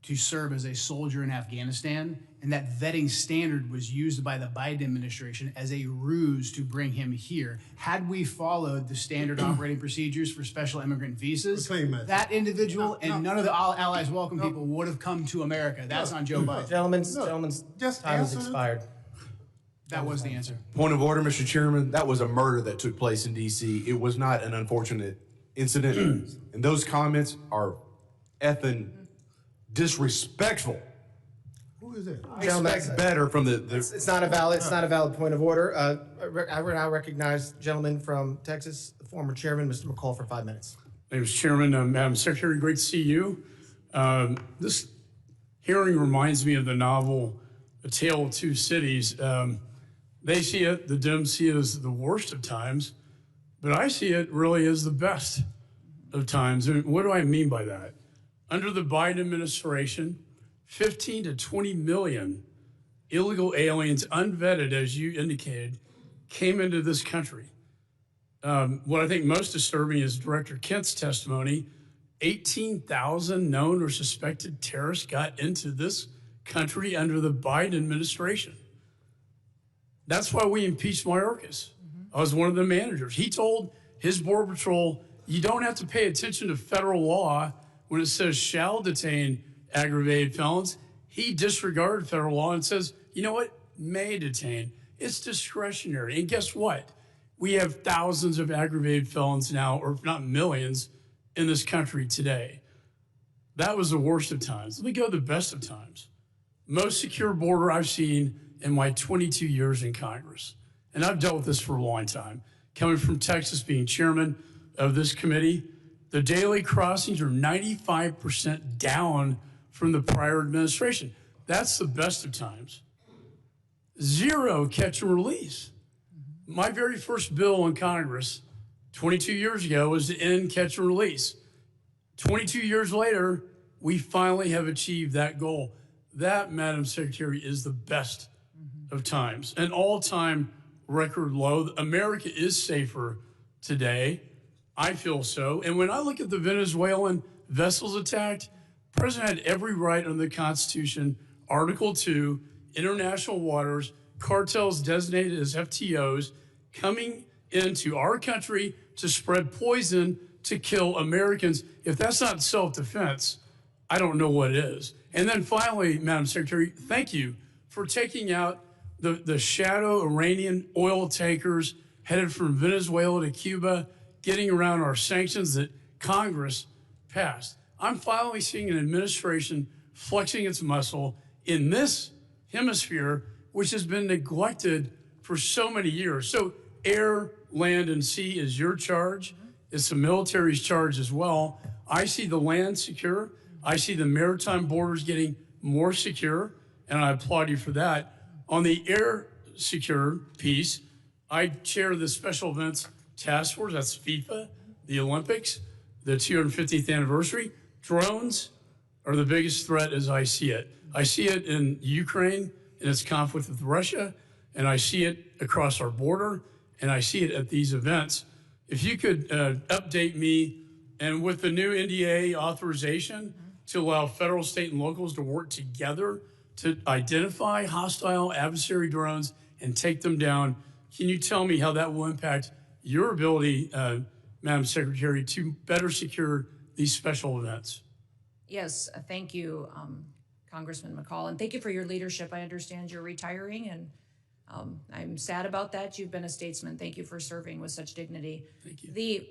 to serve as a soldier in Afghanistan, and that vetting standard was used by the Biden administration as a ruse to bring him here. Had we followed the standard operating procedures for special immigrant visas, that individual and none of the Allies Welcome people would have come to America. That's on Joe Biden. Gentleman's time has expired. That was the answer. Point of order, Mr. Chairman. That was a murder that took place in D.C. It was not an unfortunate incident. And those comments are effing disrespectful. Who is it? I expect better from the It's not a valid point of order. I will now recognize the gentleman from Texas, the former chairman, Mr. McCall, for 5 minutes. Thank you, Mr. Chairman. Madam Secretary, great to see you. This hearing reminds me of the novel A Tale of Two Cities. They see it, the Dems see it as the worst of times, but I see it really as the best of times. And what do I mean by that? Under the Biden administration, 15 to 20 million illegal aliens, unvetted, as you indicated, came into this country. What I think most disturbing is Director Kent's testimony. 18,000 known or suspected terrorists got into this country under the Biden administration. That's why we impeached Mayorkas. I was one of the managers. He told his Border Patrol, you don't have to pay attention to federal law when it says shall detain aggravated felons. He disregarded federal law and says, you know what, may detain. It's discretionary. And guess what? We have thousands of aggravated felons now, or if not millions, in this country today. That was the worst of times. Let me go to the best of times. Most secure border I've seen in my 22 years in Congress. And I've dealt with this for a long time. Coming from Texas, being chairman of this committee, the daily crossings are 95% down from the prior administration. That's the best of times. Zero catch and release. My very first bill in Congress 22 years ago was to end catch and release. 22 years later, we finally have achieved that goal. That, Madam Secretary, is the best of times, an all-time record low. America is safer today. I feel so. And when I look at the Venezuelan vessels attacked, the president had every right under the Constitution, Article 2, international waters, cartels designated as FTOs, coming into our country to spread poison to kill Americans. If that's not self-defense, I don't know what is. And then finally, Madam Secretary, thank you for taking out the shadow Iranian oil tankers headed from Venezuela to Cuba, getting around our sanctions that Congress passed. I'm finally seeing an administration flexing its muscle in this hemisphere, which has been neglected for so many years. So air, land, and sea is your charge. It's the military's charge as well. I see the land secure. I see the maritime borders getting more secure, and I applaud you for that. On the air secure piece, I chair the Special Events Task Force. That's FIFA, the Olympics, the 250th anniversary. Drones are the biggest threat as I see it. I see it in Ukraine in its conflict with Russia, and I see it across our border, and I see it at these events. If you could update me, and with the new NDA authorization to allow federal, state, and locals to work together to identify hostile adversary drones and take them down, can you tell me how that will impact your ability, Madam Secretary, to better secure these special events? Yes, thank you, Congressman McCall, and thank you for your leadership. I understand you're retiring, and I'm sad about that. You've been a statesman. Thank you for serving with such dignity. Thank you. The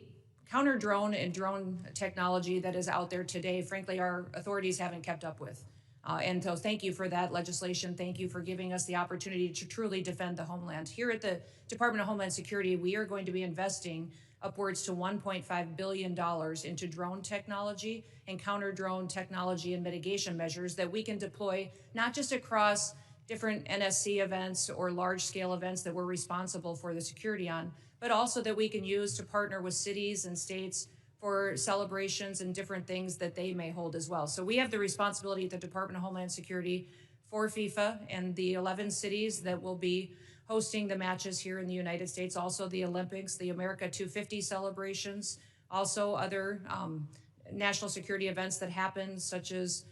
counter drone and drone technology that is out there today, frankly, our authorities haven't kept up with. And so thank you for that legislation. Thank you for giving us the opportunity to truly defend the homeland. Here at the Department of Homeland Security, we are going to be investing upwards to $1.5 billion into drone technology and counter drone technology and mitigation measures that we can deploy not just across different NSC events or large scale events that we're responsible for the security on, but also that we can use to partner with cities and states for celebrations and different things that they may hold as well. So we have the responsibility at the Department of Homeland Security for FIFA and the 11 cities that will be hosting the matches here in the United States, also the Olympics, the America 250 celebrations, also other national security events that happen, such as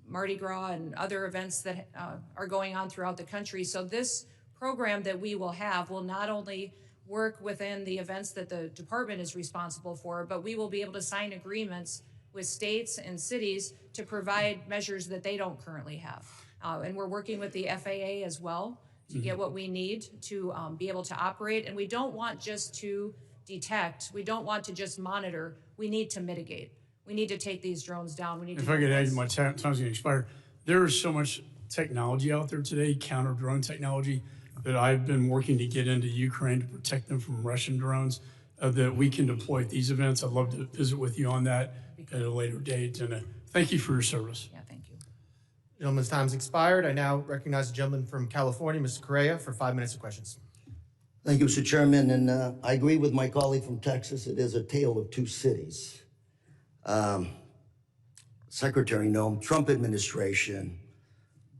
Mardi Gras and other events that are going on throughout the country. So this program that we will have will not only work within the events that the department is responsible for, but we will be able to sign agreements with states and cities to provide measures that they don't currently have. And we're working with the FAA as well to get what we need to be able to operate. And we don't want just to detect. We don't want to just monitor. We need to mitigate. We need to take these drones down. We need If to I could add, my time's going to expire. There is so much technology out there today, counter drone technology, that I've been working to get into Ukraine to protect them from Russian drones that we can deploy at these events. I'd love to visit with you on that at a later date. And thank you for your service. Yeah, thank you. Gentleman's time's expired. I now recognize the gentleman from California, Mr. Correa, for 5 minutes of questions. Thank you, Mr. Chairman. And I agree with my colleague from Texas. It is a tale of two cities. Secretary Noem, Trump administration,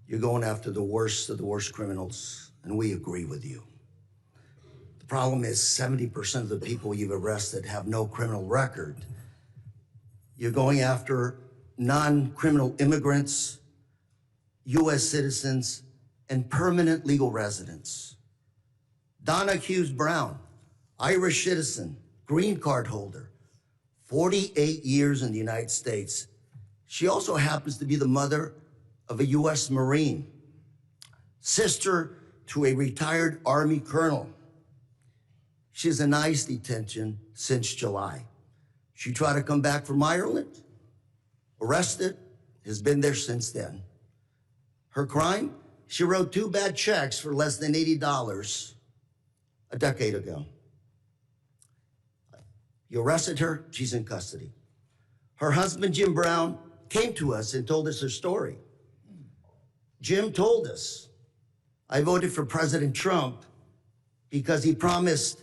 you're going after the worst of the worst criminals, and we agree with you. The problem is 70% of the people you've arrested have no criminal record. You're going after non-criminal immigrants, U.S. citizens, and permanent legal residents. Donna Hughes Brown, Irish citizen, green card holder, 48 years in the United States. She also happens to be the mother of a U.S. Marine, sister to a retired Army colonel. She's in ICE detention since July. She tried to come back from Ireland, arrested, has been there since then. Her crime? She wrote 2 bad checks for less than $80 a decade ago. You arrested her, she's in custody. Her husband, Jim Brown, came to us and told us her story. Jim told us, I voted for President Trump because he promised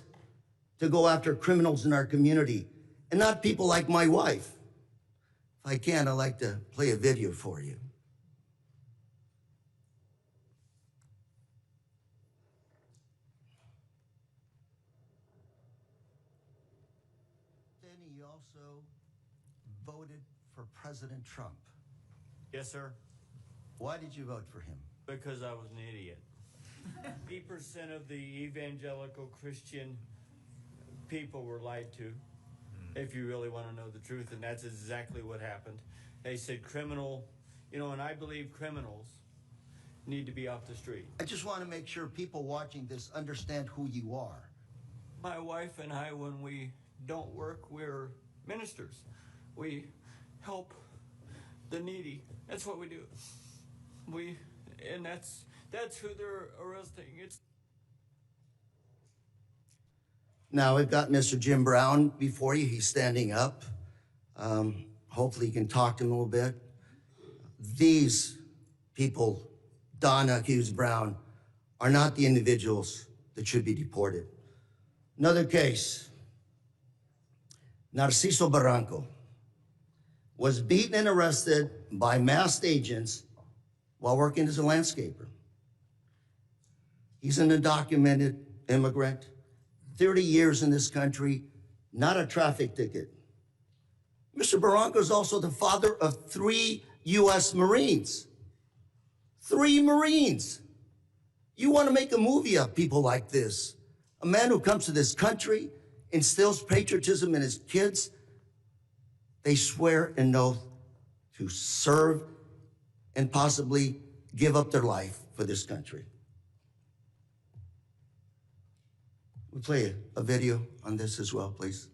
to go after criminals in our community and not people like my wife. If I can, I'd like to play a video for you. understanding you also voted for President Trump. Yes, sir. Why did you vote for him? Because I was an idiot. 80% of the evangelical Christian people were lied to, if you really want to know the truth, and that's exactly what happened. They said criminal, and I believe criminals need to be off the street. I just want to make sure people watching this understand who you are. My wife and I, when we don't work, we're ministers. We help the needy. That's what we do. And that's who they're arresting. Now, we've got Mr. Jim Brown before you. He's standing up. Hopefully you can talk to him a little bit. These people, Donna Hughes Brown, are not the individuals that should be deported. Another case, Narciso Barranco was beaten and arrested by masked agents while working as a landscaper. He's an undocumented immigrant, 30 years in this country, not a traffic ticket. Mr. Barranco is also the father of 3 U.S. Marines. 3 Marines. You want to make a movie of people like this. A man who comes to this country, instills patriotism in his kids. They swear an oath to serve and possibly give up their life for this country. We'll play a video on this as well, please.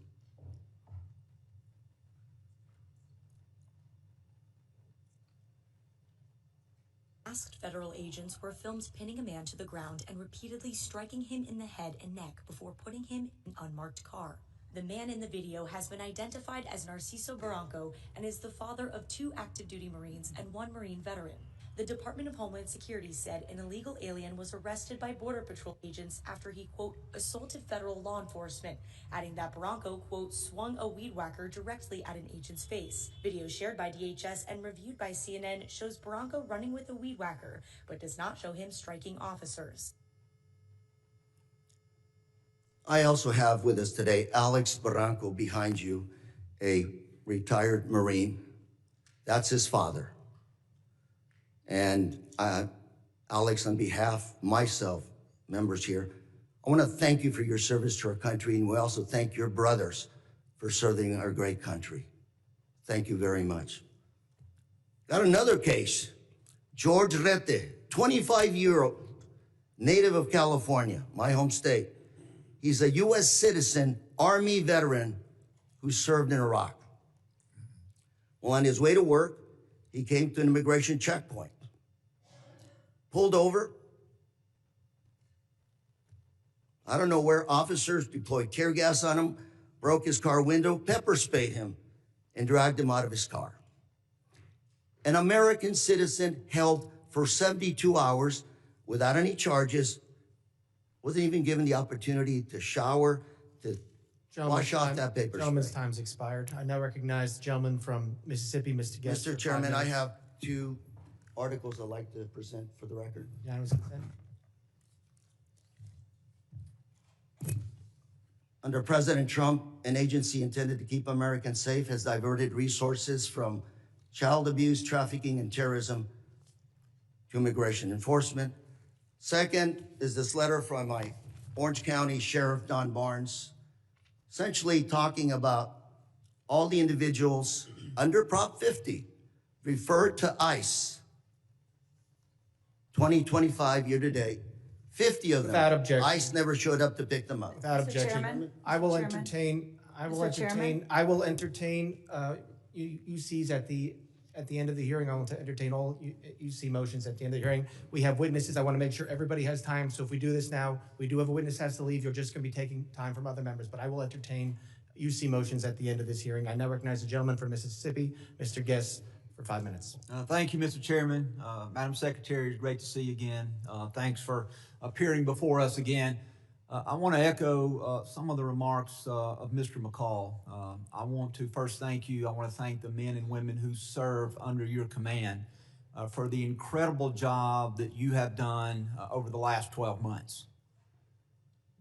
Masked federal agents were filmed pinning a man to the ground and repeatedly striking him in the head and neck before putting him in an unmarked car. The man in the video has been identified as Narciso Barranco and is the father of 2 active duty Marines and 1 Marine veteran. The Department of Homeland Security said an illegal alien was arrested by Border Patrol agents after he, quote, assaulted federal law enforcement, adding that Barranco, quote, swung a weed whacker directly at an agent's face. Video shared by DHS and reviewed by CNN shows Barranco running with a weed whacker, but does not show him striking officers. I also have with us today Alex Barranco behind you, a retired Marine. That's his father. And Alex, on behalf of myself, members here, I want to thank you for your service to our country, and we also thank your brothers for serving our great country. Thank you very much. Got another case, George Rete, 25-year-old, native of California, my home state. He's a U.S. citizen, Army veteran who served in Iraq. Well, on his way to work, he came to an immigration checkpoint. Pulled over. I don't know where officers deployed tear gas on him, broke his car window, pepper sprayed him, and dragged him out of his car. An American citizen held for 72 hours without any charges, wasn't even given the opportunity to shower, to wash off that paper spray. Gentleman's time's expired. I now recognize the gentleman from Mississippi, Mr. Guest. Mr. Chairman, I have 2 articles I'd like to present for the record. Unanimous consent. Under President Trump, an agency intended to keep Americans safe has diverted resources from child abuse, trafficking, and terrorism to immigration enforcement. Second is this letter from my Orange County Sheriff, Don Barnes, essentially talking about all the individuals under Prop 50 referred to ICE. 2025 year to date, 50 of them. Without objection. ICE never showed up to pick them up. Without Mr. objection. Chairman? I will Mr. Chairman? entertain, Chairman? I will entertain UCs at the end of the hearing. I want to entertain all UC motions at the end of the hearing. We have witnesses. I want to make sure everybody has time. So if we do this now, we do have a witness has to leave. You're just going to be taking time from other members, but I will entertain UC motions at the end of this hearing. I now recognize the gentleman from Mississippi, Mr. Guest, for 5 minutes. Thank you, Mr. Chairman. Madam Secretary, it's great to see you again. Thanks for appearing before us again. I want to echo some of the remarks of Mr. McCall. I want to first thank you. I want to thank the men and women who serve under your command for the incredible job that you have done over the last 12 months.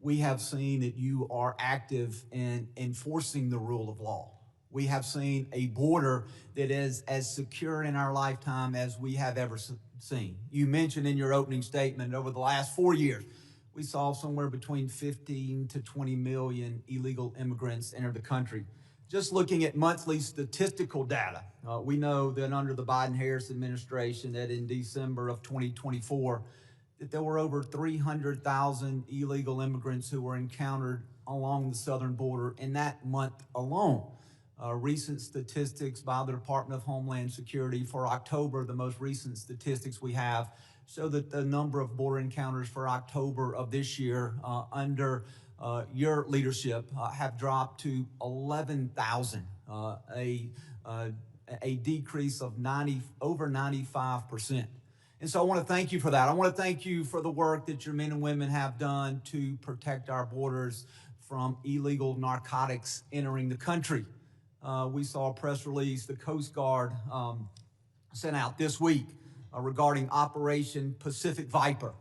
we have seen that you are active in enforcing the rule of law. We have seen a border that is as secure in our lifetime as we have ever seen. You mentioned in your opening statement over the last 4 years, we saw somewhere between 15 to 20 million illegal immigrants enter the country. Just looking at monthly statistical data, we know that under the Biden-Harris administration that in December of 2024, that there were over 300,000 illegal immigrants who were encountered along the southern border in that month alone. Recent statistics by the Department of Homeland Security for October, the most recent statistics we have, show that the number of border encounters for October of this year under your leadership have dropped to 11,000, a decrease of over 95%. And so I want to thank you for that. I want to thank you for the work that your men and women have done to protect our borders from illegal narcotics entering the country. We saw a press release the Coast Guard sent out this week regarding Operation Pacific Viper.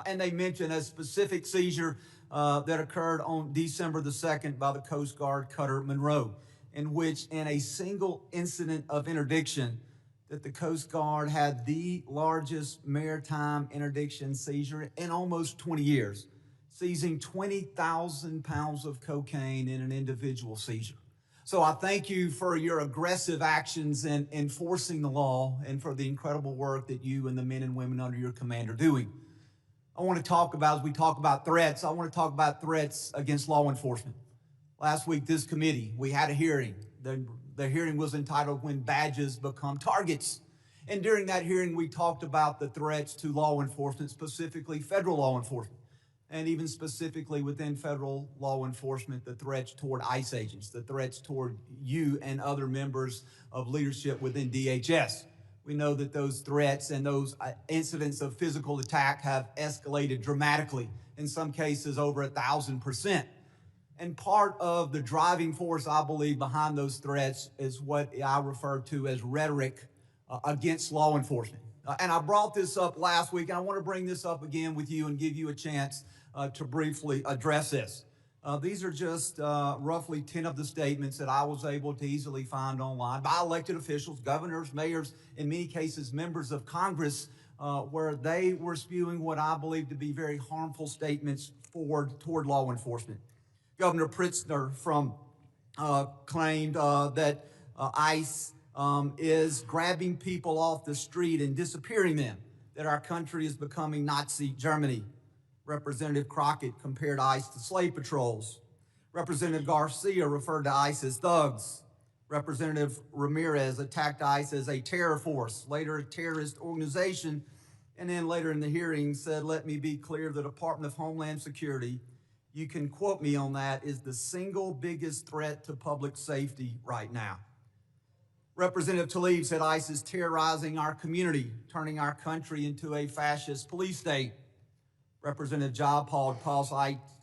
And they mentioned a specific seizure that occurred on December the 2nd by the Coast Guard cutter Monroe, in which in a single incident of interdiction that the Coast Guard had the largest maritime interdiction seizure in almost 20 years, seizing 20,000 pounds of cocaine in an individual seizure. So I thank you for your aggressive actions in enforcing the law and for the incredible work that you and the men and women under your command are doing. I want to talk about, as we talk about threats, I want to talk about threats against law enforcement. Last week, this committee, we had a hearing. The hearing was entitled When Badges Become Targets. And during that hearing, we talked about the threats to law enforcement, specifically federal law enforcement. And even specifically within federal law enforcement, the threats toward ICE agents, the threats toward you and other members of leadership within DHS. We know that those threats and those incidents of physical attack have escalated dramatically, in some cases over 1,000%. And part of the driving force, I believe, behind those threats is what I refer to as rhetoric against law enforcement. And I brought this up last week, and I want to bring this up again with you and give you a chance to briefly address this. These are just roughly 10 of the statements that I was able to easily find online by elected officials, governors, mayors, in many cases members of Congress, where they were spewing what I believe to be very harmful statements toward law enforcement. Governor Pritzker claimed that ICE is grabbing people off the street and disappearing them, that our country is becoming Nazi Germany. Representative Crockett compared ICE to slave patrols. Representative Garcia referred to ICE as thugs. Representative Ramirez attacked ICE as a terror force, later a terrorist organization, and then later in the hearing said, let me be clear, the Department of Homeland Security, you can quote me on that, is the single biggest threat to public safety right now. Representative Tlaib said ICE is terrorizing our community, turning our country into a fascist police state. Representative Jayapal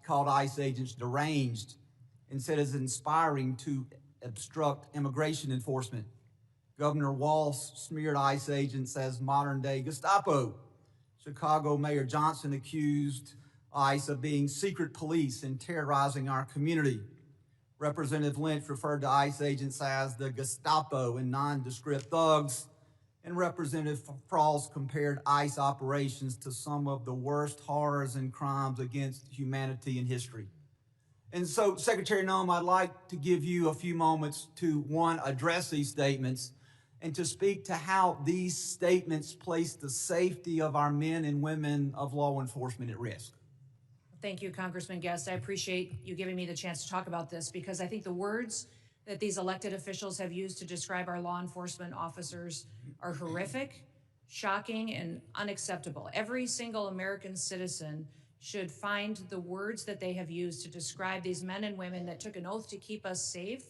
called ICE agents deranged and said it's inspiring to obstruct immigration enforcement. Governor Walz smeared ICE agents as modern-day Gestapo. Chicago Mayor Johnson accused ICE of being secret police and terrorizing our community. Representative Lynch referred to ICE agents as the Gestapo and nondescript thugs. And Representative Frost compared ICE operations to some of the worst horrors and crimes against humanity in history. And so, Secretary Noem, I'd like to give you a few moments to, one, address these statements and to speak to how these statements place the safety of our men and women of law enforcement at risk. Thank you, Congressman Guest. I appreciate you giving me the chance to talk about this because I think the words that these elected officials have used to describe our law enforcement officers are horrific, shocking, and unacceptable. Every single American citizen should find the words that they have used to describe these men and women that took an oath to keep us safe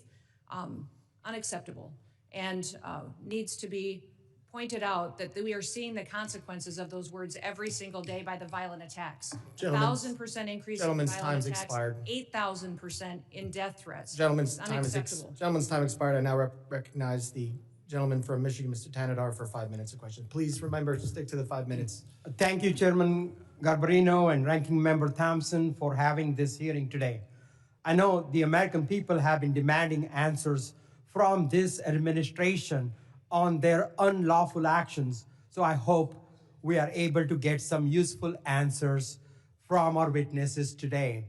unacceptable and needs to be pointed out that we are seeing the consequences of those words every single day by the violent attacks. 1,000% increase in violent attacks, 8,000% in death threats. Gentleman's time expired. I now recognize the gentleman from Michigan, Mr. Tanadar, for 5 minutes of question. Please remember to stick to the 5 minutes. Thank you, Chairman Garbarino and Ranking Member Thompson for having this hearing today. I know the American people have been demanding answers from this administration on their unlawful actions, so I hope we are able to get some useful answers from our witnesses today.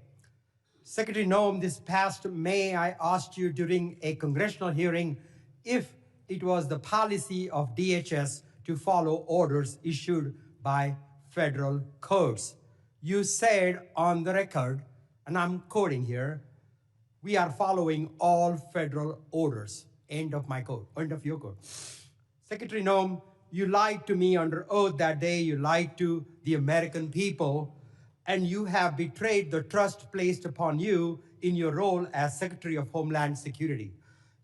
Secretary Noem, this past May, I asked you during a congressional hearing if it was the policy of DHS to follow orders issued by federal courts. You said on the record, and I'm quoting here, "We are following all federal orders." End of my quote, end of your quote. Secretary Noem, you lied to me under oath that day. You lied to the American people, and you have betrayed the trust placed upon you in your role as Secretary of Homeland Security.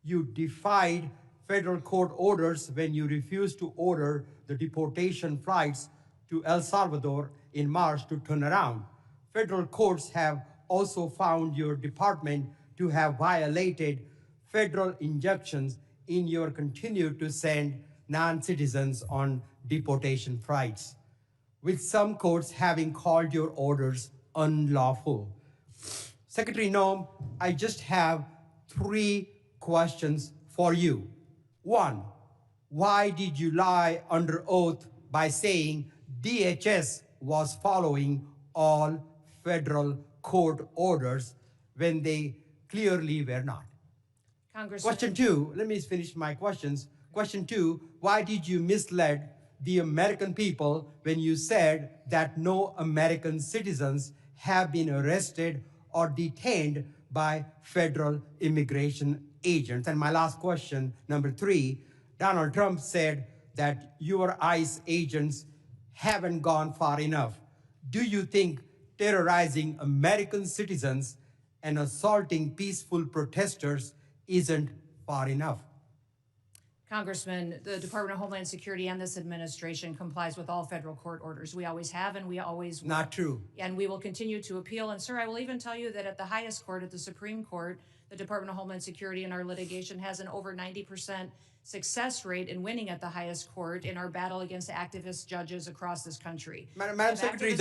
You defied federal court orders when you refused to order the deportation flights to El Salvador in March to turn around. Federal courts have also found your department to have violated federal injunctions in your continue to send non-citizens on deportation flights, with some courts having called your orders unlawful. Secretary Noem, I just have 3 questions for you. 1, why did you lie under oath by saying DHS was following all federal court orders when they clearly were not? Congressman. Question 2, let me finish my questions. Question 2, why did you mislead the American people when you said that no American citizens have been arrested or detained by federal immigration agents? And my last question, number 3, Donald Trump said that your ICE agents haven't gone far enough. Do you think terrorizing American citizens and assaulting peaceful protesters isn't far enough? Congressman, the Department of Homeland Security and this administration complies with all federal court orders. We always have and we always will. Not true. And we will continue to appeal. And sir, I will even tell you that at the highest court, at the Supreme Court, the Department of Homeland Security in our litigation has an over 90% success rate in winning at the highest court in our battle against activist judges across this country. Madam Secretary,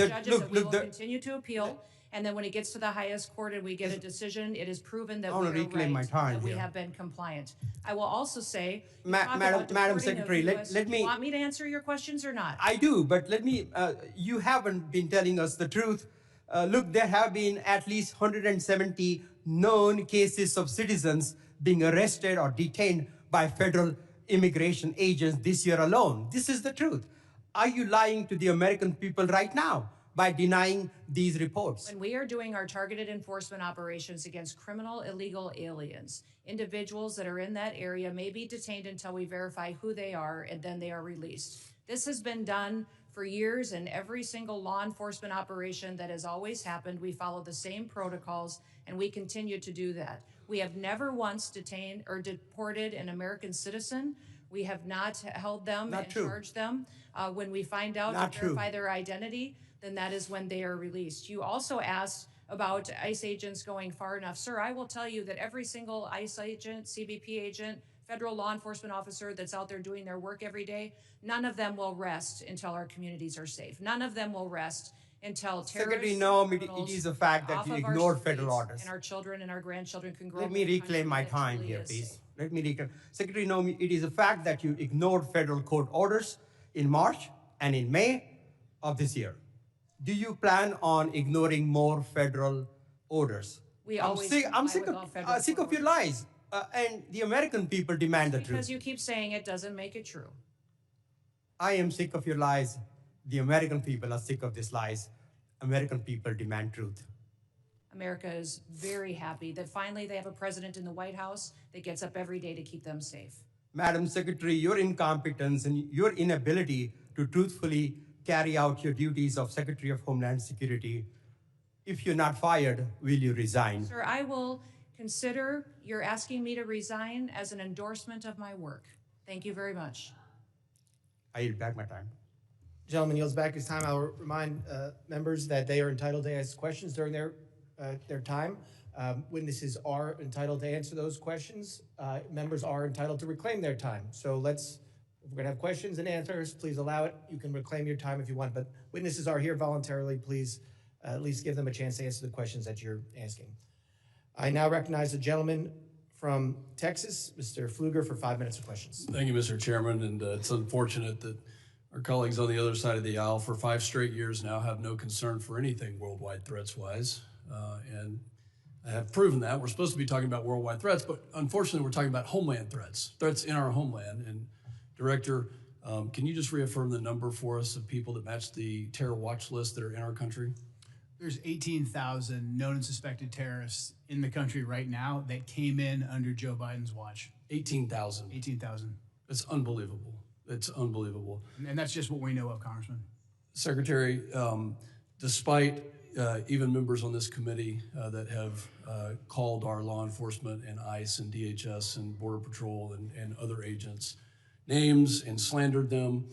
we will continue to appeal. And then when it gets to the highest court and we get a decision, it is proven that we are right, that we have been compliant. I will also say, Madam Secretary, let me. You want me to answer your questions or not? I do, but let me. You haven't been telling us the truth. Look, there have been at least 170 known cases of citizens being arrested or detained by federal immigration agents this year alone. This is the truth. Are you lying to the American people right now by denying these reports? When we are doing our targeted enforcement operations against criminal illegal aliens, individuals that are in that area may be detained until we verify who they are, and then they are released. This has been done for years, and every single law enforcement operation that has always happened, we follow the same protocols, and we continue to do that. We have never once detained or deported an American citizen. We have not held them and charged them. When we find out and verify their identity, then that is when they are released. You also asked about ICE agents going far enough. Sir, I will tell you that every single ICE agent, CBP agent, federal law enforcement officer that's out there doing their work every day, none of them will rest until our communities are safe. None of them will rest until Secretary Noem, it is a fact that you ignored federal orders. And our children and our grandchildren can grow up. Let me reclaim my time here, please. Let me reclaim. Secretary Noem, it is a fact that you ignored federal court orders in March and in May of this year. Do you plan on ignoring more federal orders? I'm sick of your lies. And the American people demand the truth. Because you keep saying it doesn't make it true. I am sick of your lies. The American people are sick of these lies. American people demand truth. America is very happy that finally they have a president in the White House that gets up every day to keep them safe. Madam Secretary, your incompetence and your inability to truthfully carry out your duties of Secretary of Homeland Security, if you're not fired, will you resign? Sir, I will consider your asking me to resign as an endorsement of my work. Thank you very much. I yield back my time. Gentleman yields back his time. I'll remind members that they are entitled to ask questions during their time. Witnesses are entitled to answer those questions. Members are entitled to reclaim their time. So let's If we're going to have questions and answers, please allow it. You can reclaim your time if you want, but witnesses are here voluntarily. Please at least give them a chance to answer the questions that you're asking. I now recognize the gentleman from Texas, Mr. Pfluger, for 5 minutes of questions. Thank you, Mr. Chairman, and it's unfortunate that our colleagues on the other side of the aisle for 5 straight years now have no concern for anything worldwide threats-wise, and I have proven that. We're supposed to be talking about worldwide threats, but unfortunately we're talking about homeland threats in our homeland. And Director, can you just reaffirm the number for us of people that match the terror watch list that are in our country? There's 18,000 known and suspected terrorists in the country right now that came in under Joe Biden's watch. 18,000. 18,000. It's unbelievable. It's unbelievable. And that's just what we know of, Congressman. Secretary, despite even members on this committee that have called our law enforcement and ICE and DHS and Border Patrol and other agents names and slandered them,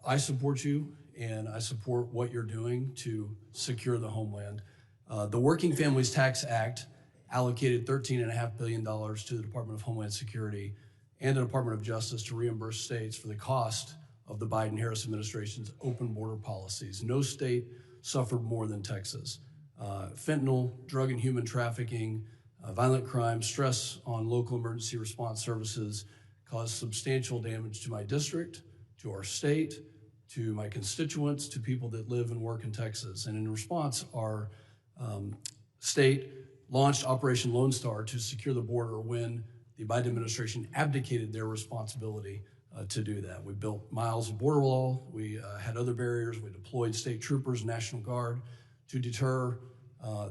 I support you and I support what you're doing to secure the homeland. The Working Families Tax Act allocated $13.5 billion to the Department of Homeland Security and the Department of Justice to reimburse states for the cost of the Biden-Harris administration's open border policies. No state suffered more than Texas. Fentanyl, drug and human trafficking, violent crime, stress on local emergency response services caused substantial damage to my district, to our state, to my constituents, to people that live and work in Texas. And in response, our state launched Operation Lone Star to secure the border when the Biden administration abdicated their responsibility to do that. We built miles of border wall, we had other barriers, we deployed state troopers, National Guard to deter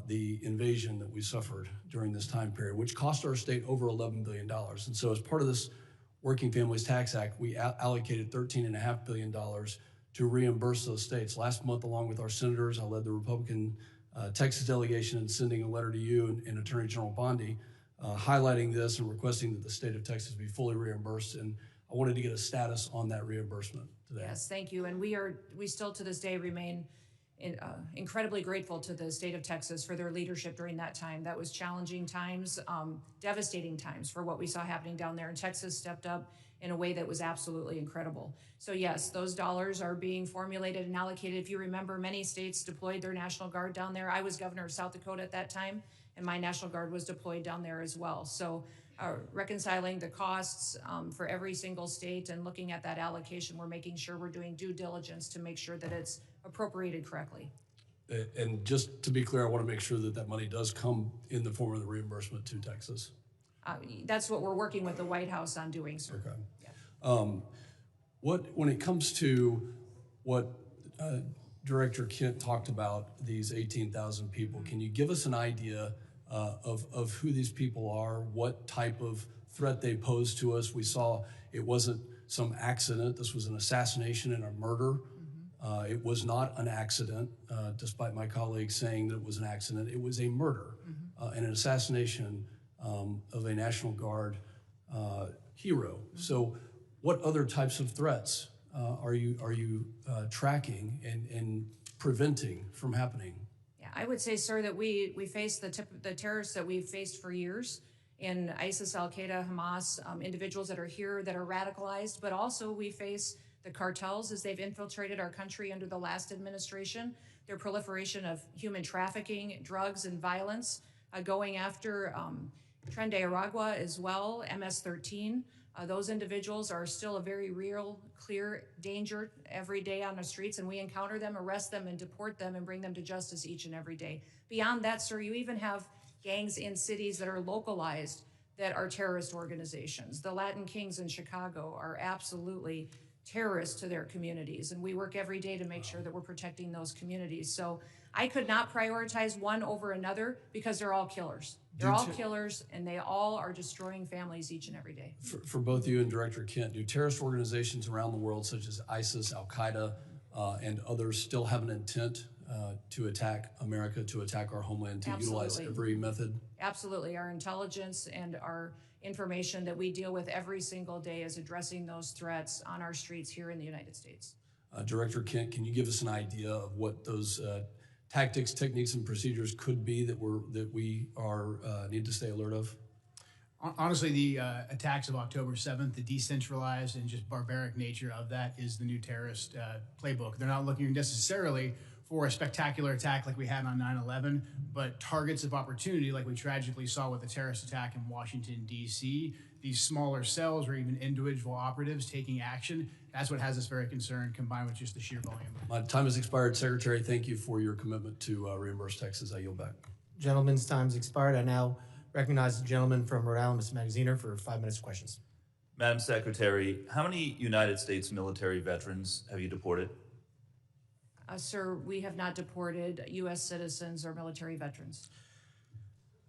the invasion that we suffered during this time period, which cost our state over $11 billion. And so as part of this Working Families Tax Act, we allocated $13.5 billion to reimburse those states. Last month, along with our senators, I led the Republican Texas delegation in sending a letter to you and Attorney General Bondi highlighting this and requesting that the state of Texas be fully reimbursed. And I wanted to get a status on that reimbursement today. Yes, thank you. And we still to this day remain incredibly grateful to the state of Texas for their leadership during that time. That was challenging times, devastating times for what we saw happening down there. And Texas stepped up in a way that was absolutely incredible. So yes, those dollars are being formulated and allocated. If you remember, many states deployed their National Guard down there. I was governor of South Dakota at that time, and my National Guard was deployed down there as well. So reconciling the costs for every single state and looking at that allocation, we're making sure we're doing due diligence to make sure that it's appropriated correctly. And just to be clear, I want to make sure that that money does come in the form of the reimbursement to Texas. That's what we're working with the White House on doing, sir. Okay. Yeah. When it comes to what Director Kent talked about, these 18,000 people, can you give us an idea of who these people are, what type of threat they pose to us? We saw it wasn't some accident. This was an assassination and a murder. It was not an accident, despite my colleagues saying that it was an accident. It was a murder and an assassination of a National Guard hero. So what other types of threats are you tracking and preventing from happening? Yeah, I would say, sir, that we face the terrorists that we've faced for years in ISIS, Al-Qaeda, Hamas, individuals that are here that are radicalized, but also we face the cartels as they've infiltrated our country under the last administration, their proliferation of human trafficking, drugs, and violence, going after Tren de Aragua as well, MS-13. Those individuals are still a very real, clear danger every day on the streets, and we encounter them, arrest them, and deport them and bring them to justice each and every day. Beyond that, sir, you even have gangs in cities that are localized that are terrorist organizations. The Latin Kings in Chicago are absolutely terrorists to their communities, and we work every day to make sure that we're protecting those communities. So I could not prioritize one over another because they're all killers. They're all killers, and they all are destroying families each and every day. For both you and Director Kent, do terrorist organizations around the world, such as ISIS, Al-Qaeda, and others, still have an intent to attack America, to attack our homeland, to utilize every method? Absolutely. Our intelligence and our information that we deal with every single day is addressing those threats on our streets here in the United States. Director Kent, can you give us an idea of what those tactics, techniques, and procedures could be that we need to stay alert of? Honestly, the attacks of October 7th, the decentralized and just barbaric nature of that is the new terrorist playbook. They're not looking necessarily for a spectacular attack like we had on 9/11, but targets of opportunity like we tragically saw with the terrorist attack in Washington, D.C., these smaller cells or even individual operatives taking action. That's what has us very concerned, combined with just the sheer volume. My time has expired. Secretary, thank you for your commitment to reimburse taxes. I yield back. Gentleman's time's expired. I now recognize the gentleman from Rhode Island, Mr. Magaziner, for 5 minutes of questions. Madam Secretary, how many United States military veterans have you deported? Sir, we have not deported U.S. citizens or military veterans.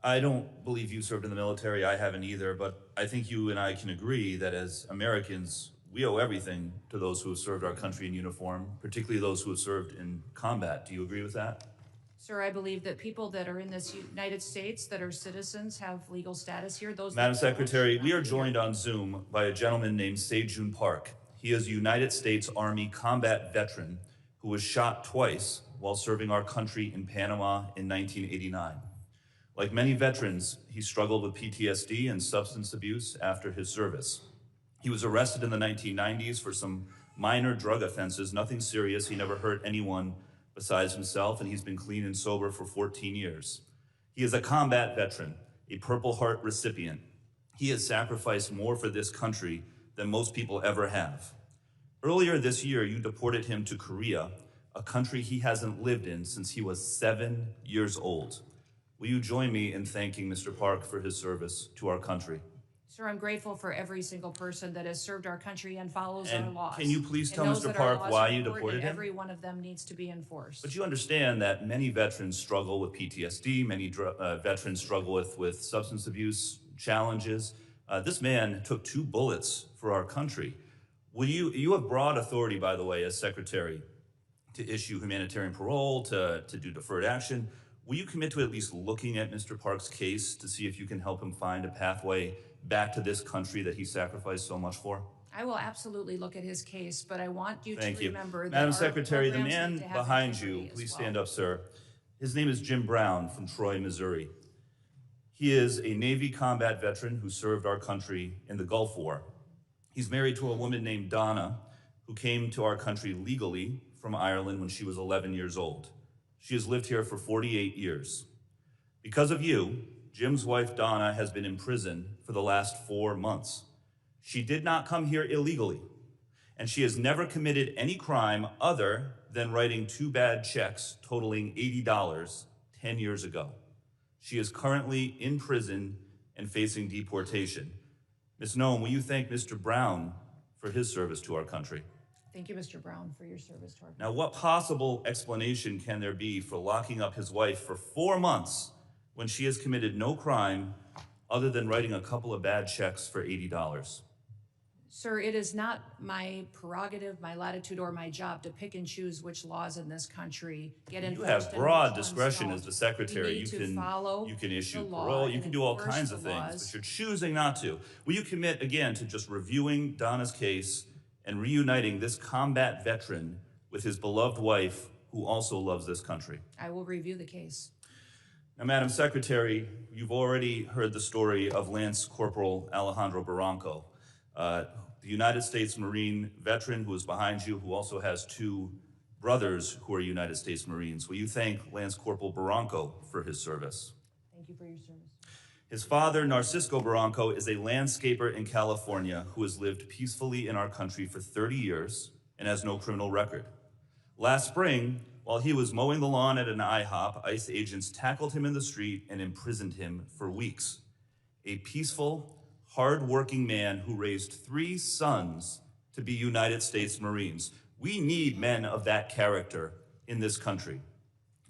I don't believe you served in the military. I haven't either, but I think you and I can agree that as Americans, we owe everything to those who have served our country in uniform, particularly those who have served in combat. Do you agree with that? Sir, I believe that people that are in this United States that are citizens have legal status here. Madam Secretary, we are joined on Zoom by a gentleman named Se-Jun Park. He is a United States Army combat veteran who was shot twice while serving our country in Panama in 1989. Like many veterans, he struggled with PTSD and substance abuse after his service. He was arrested in the 1990s for some minor drug offenses, nothing serious. He never hurt anyone besides himself, and he's been clean and sober for 14 years. He is a combat veteran, a Purple Heart recipient. He has sacrificed more for this country than most people ever have. Earlier this year, you deported him to Korea, a country he hasn't lived in since he was 7 years old. Will you join me in thanking Mr. Park for his service to our country? Sir, I'm grateful for every single person that has served our country and follows our laws. Can you please tell knows Mr. that our Park laws why are you important deported and him? Every one of them needs to be enforced. But you understand that many veterans struggle with PTSD, many veterans struggle with substance abuse challenges. This man took 2 bullets for our country. You have broad authority, by the way, as Secretary, to issue humanitarian parole, to do deferred action. Will you commit to at least looking at Mr. Park's case to see if you can help him find a pathway back to this country that he sacrificed so much for? I will absolutely look at his case, but I want you Thank to you. remember that Madam our Secretary, the programs man need to have behind you, integrity as please well. stand up, sir. His name is Jim Brown from Troy, Missouri. He is a Navy combat veteran who served our country in the Gulf War. He's married to a woman named Donna, who came to our country legally from Ireland when she was 11 years old. She has lived here for 48 years. Because of you, Jim's wife, Donna, has been in prison for the last 4 months. She did not come here illegally, and she has never committed any crime other than writing 2 bad checks totaling $80 10 years ago. She is currently in prison and facing deportation. Ms. Noem, will you thank Mr. Brown for his service to our country? Thank you, Mr. Brown, for your service to our Now, what possible explanation can there be for locking up his wife for 4 months when she has committed no crime other than writing a couple of bad checks for $80? Sir, it is not my prerogative, my latitude, or my job to pick and choose which laws in this country get enforced. You have and broad which ones discretion don't. as the Secretary. We need to follow You can issue the law parole, you and can do all enforce kinds the of things, laws. but you're choosing not to. Will you commit, again, to just reviewing Donna's case and reuniting this combat veteran with his beloved wife, who also loves this country? I will review the case. Now, Madam Secretary, you've already heard the story of Lance Corporal Alejandro Barranco, the United States Marine veteran who is behind you, who also has 2 brothers who are United States Marines. Will you thank Lance Corporal Barranco for his service? Thank you for your service. His father, Narcisco Barranco, is a landscaper in California who has lived peacefully in our country for 30 years and has no criminal record. Last spring, while he was mowing the lawn at an IHOP, ICE agents tackled him in the street and imprisoned him for weeks. A peaceful, hard-working man who raised 3 sons to be United States Marines. We need men of that character in this country.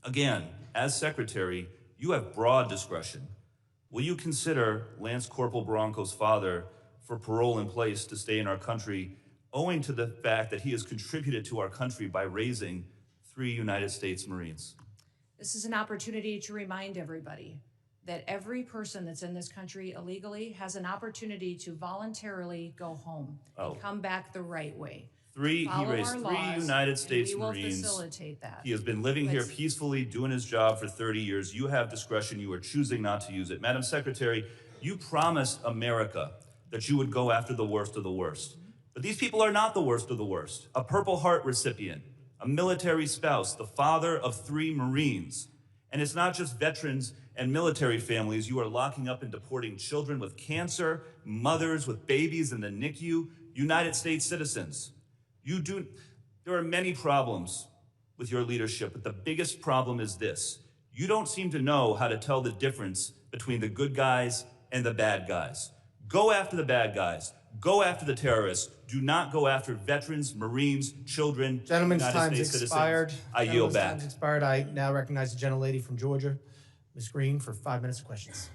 Again, as Secretary, you have broad discretion. Will you consider Lance Corporal Barranco's father for parole in place to stay in our country, owing to the fact that he has contributed to our country by raising 3 United States Marines? This is an opportunity to remind everybody that every person that's in this country illegally has an opportunity to voluntarily go home and come back the right way. He raised 3 United States we will Marines. Facilitate that. He has been living here peacefully, doing his job for 30 years. You have discretion. You are choosing not to use it. Madam Secretary, you promised America that you would go after the worst of the worst. But these people are not the worst of the worst. A Purple Heart recipient, a military spouse, the father of 3 Marines. And it's not just veterans and military families. You are locking up and deporting children with cancer, mothers with babies in the NICU, United States citizens. There are many problems with your leadership, but the biggest problem is this. You don't seem to know how to tell the difference between the good guys and the bad guys. Go after the bad guys. Go after the terrorists. Do not go after veterans, Marines, children, Gentleman's United time's States expired. citizens. I yield back. Time's expired. I now recognize the gentlelady from Georgia, Ms. Green, for 5 minutes of questions.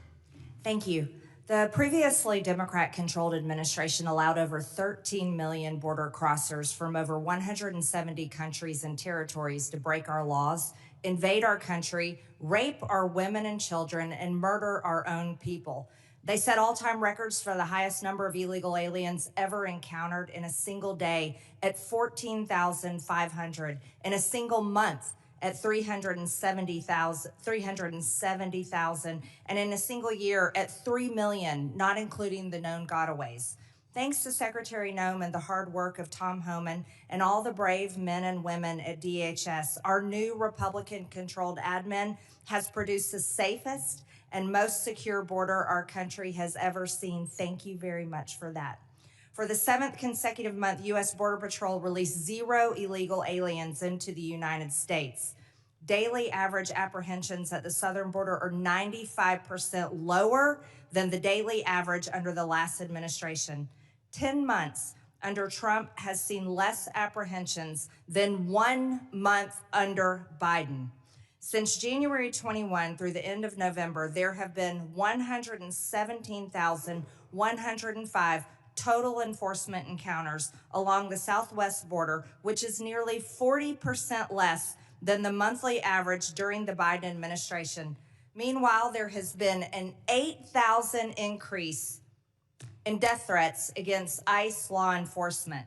Thank you. The previously Democrat-controlled administration allowed over 13 million border crossers from over 170 countries and territories to break our laws, invade our country, rape our women and children, and murder our own people. They set all-time records for the highest number of illegal aliens ever encountered in a single day at 14,500, in a single month at 370,000, and in a single year at 3 million, not including the known gotaways. Thanks to Secretary Noem and the hard work of Tom Homan and all the brave men and women at DHS, our new Republican-controlled admin has produced the safest and most secure border our country has ever seen. Thank you very much for that. For the 7th consecutive month, U.S. Border Patrol released 0 illegal aliens into the United States. Daily average apprehensions at the southern border are 95% lower than the daily average under the last administration. 10 months under Trump has seen less apprehensions than 1 month under Biden. Since January 21 through the end of November, there have been 117,105 total enforcement encounters along the southwest border, which is nearly 40% less than the monthly average during the Biden administration. Meanwhile, there has been an 8,000 increase in death threats against ICE law enforcement.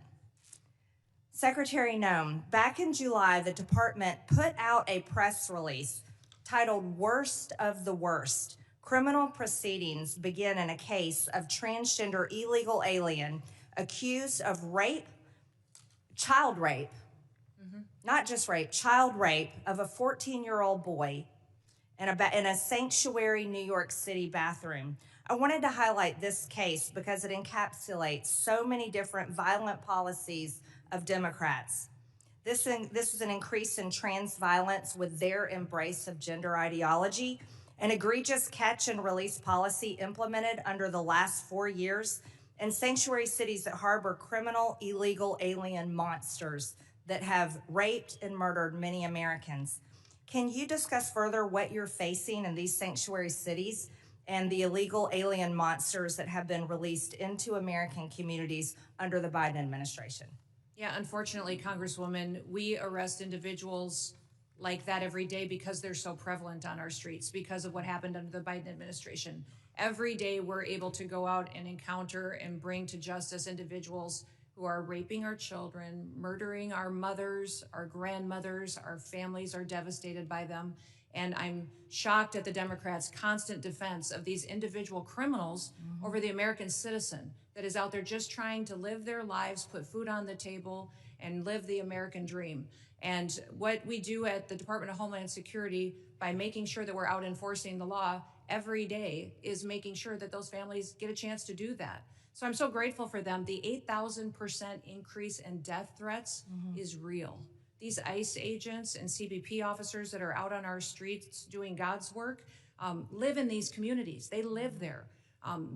Secretary Noem, back in July, the department put out a press release titled "Worst of the Worst." Criminal proceedings begin in a case of transgender illegal alien accused of rape, child rape, not just rape, child rape of a 14-year-old boy in a sanctuary New York City bathroom. I wanted to highlight this case because it encapsulates so many different violent policies of Democrats. This is an increase in trans violence with their embrace of gender ideology, an egregious catch and release policy implemented under the last 4 years, and sanctuary cities that harbor criminal illegal alien monsters that have raped and murdered many Americans. Can you discuss further what you're facing in these sanctuary cities and the illegal alien monsters that have been released into American communities under the Biden administration? Yeah, unfortunately, Congresswoman, we arrest individuals like that every day because they're so prevalent on our streets because of what happened under the Biden administration. Every day we're able to go out and encounter and bring to justice individuals who are raping our children, murdering our mothers, our grandmothers, our families are devastated by them. And I'm shocked at the Democrats' constant defense of these individual criminals over the American citizen that is out there just trying to live their lives, put food on the table, and live the American dream. And what we do at the Department of Homeland Security by making sure that we're out enforcing the law every day is making sure that those families get a chance to do that. So I'm so grateful for them. The 8,000% increase in death threats is real. These ICE agents and CBP officers that are out on our streets doing God's work live in these communities. They live there.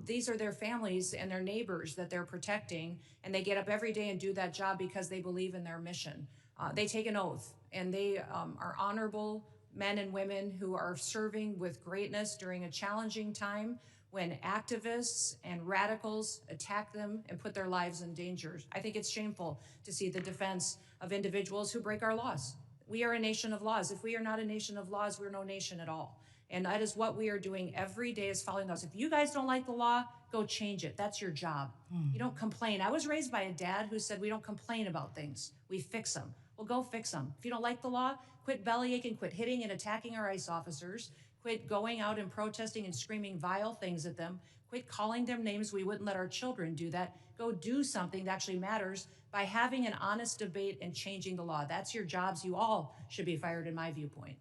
These are their families and their neighbors that they're protecting, and they get up every day and do that job because they believe in their mission. They take an oath, and they are honorable men and women who are serving with greatness during a challenging time when activists and radicals attack them and put their lives in danger. I think it's shameful to see the defense of individuals who break our laws. We are a nation of laws. If we are not a nation of laws, we're no nation at all. And that is what we are doing every day, is following those. If you guys don't like the law, go change it. That's your job. You don't complain. I was raised by a dad who said we don't complain about things. We fix them. Well, go fix them. If you don't like the law, quit bellyaching, quit hitting and attacking our ICE officers, Quit going out and protesting and screaming vile things at them. Quit calling them names. We wouldn't let our children do that. Go do something that actually matters by having an honest debate and changing the law. That's your jobs. You all should be fired, in my viewpoint.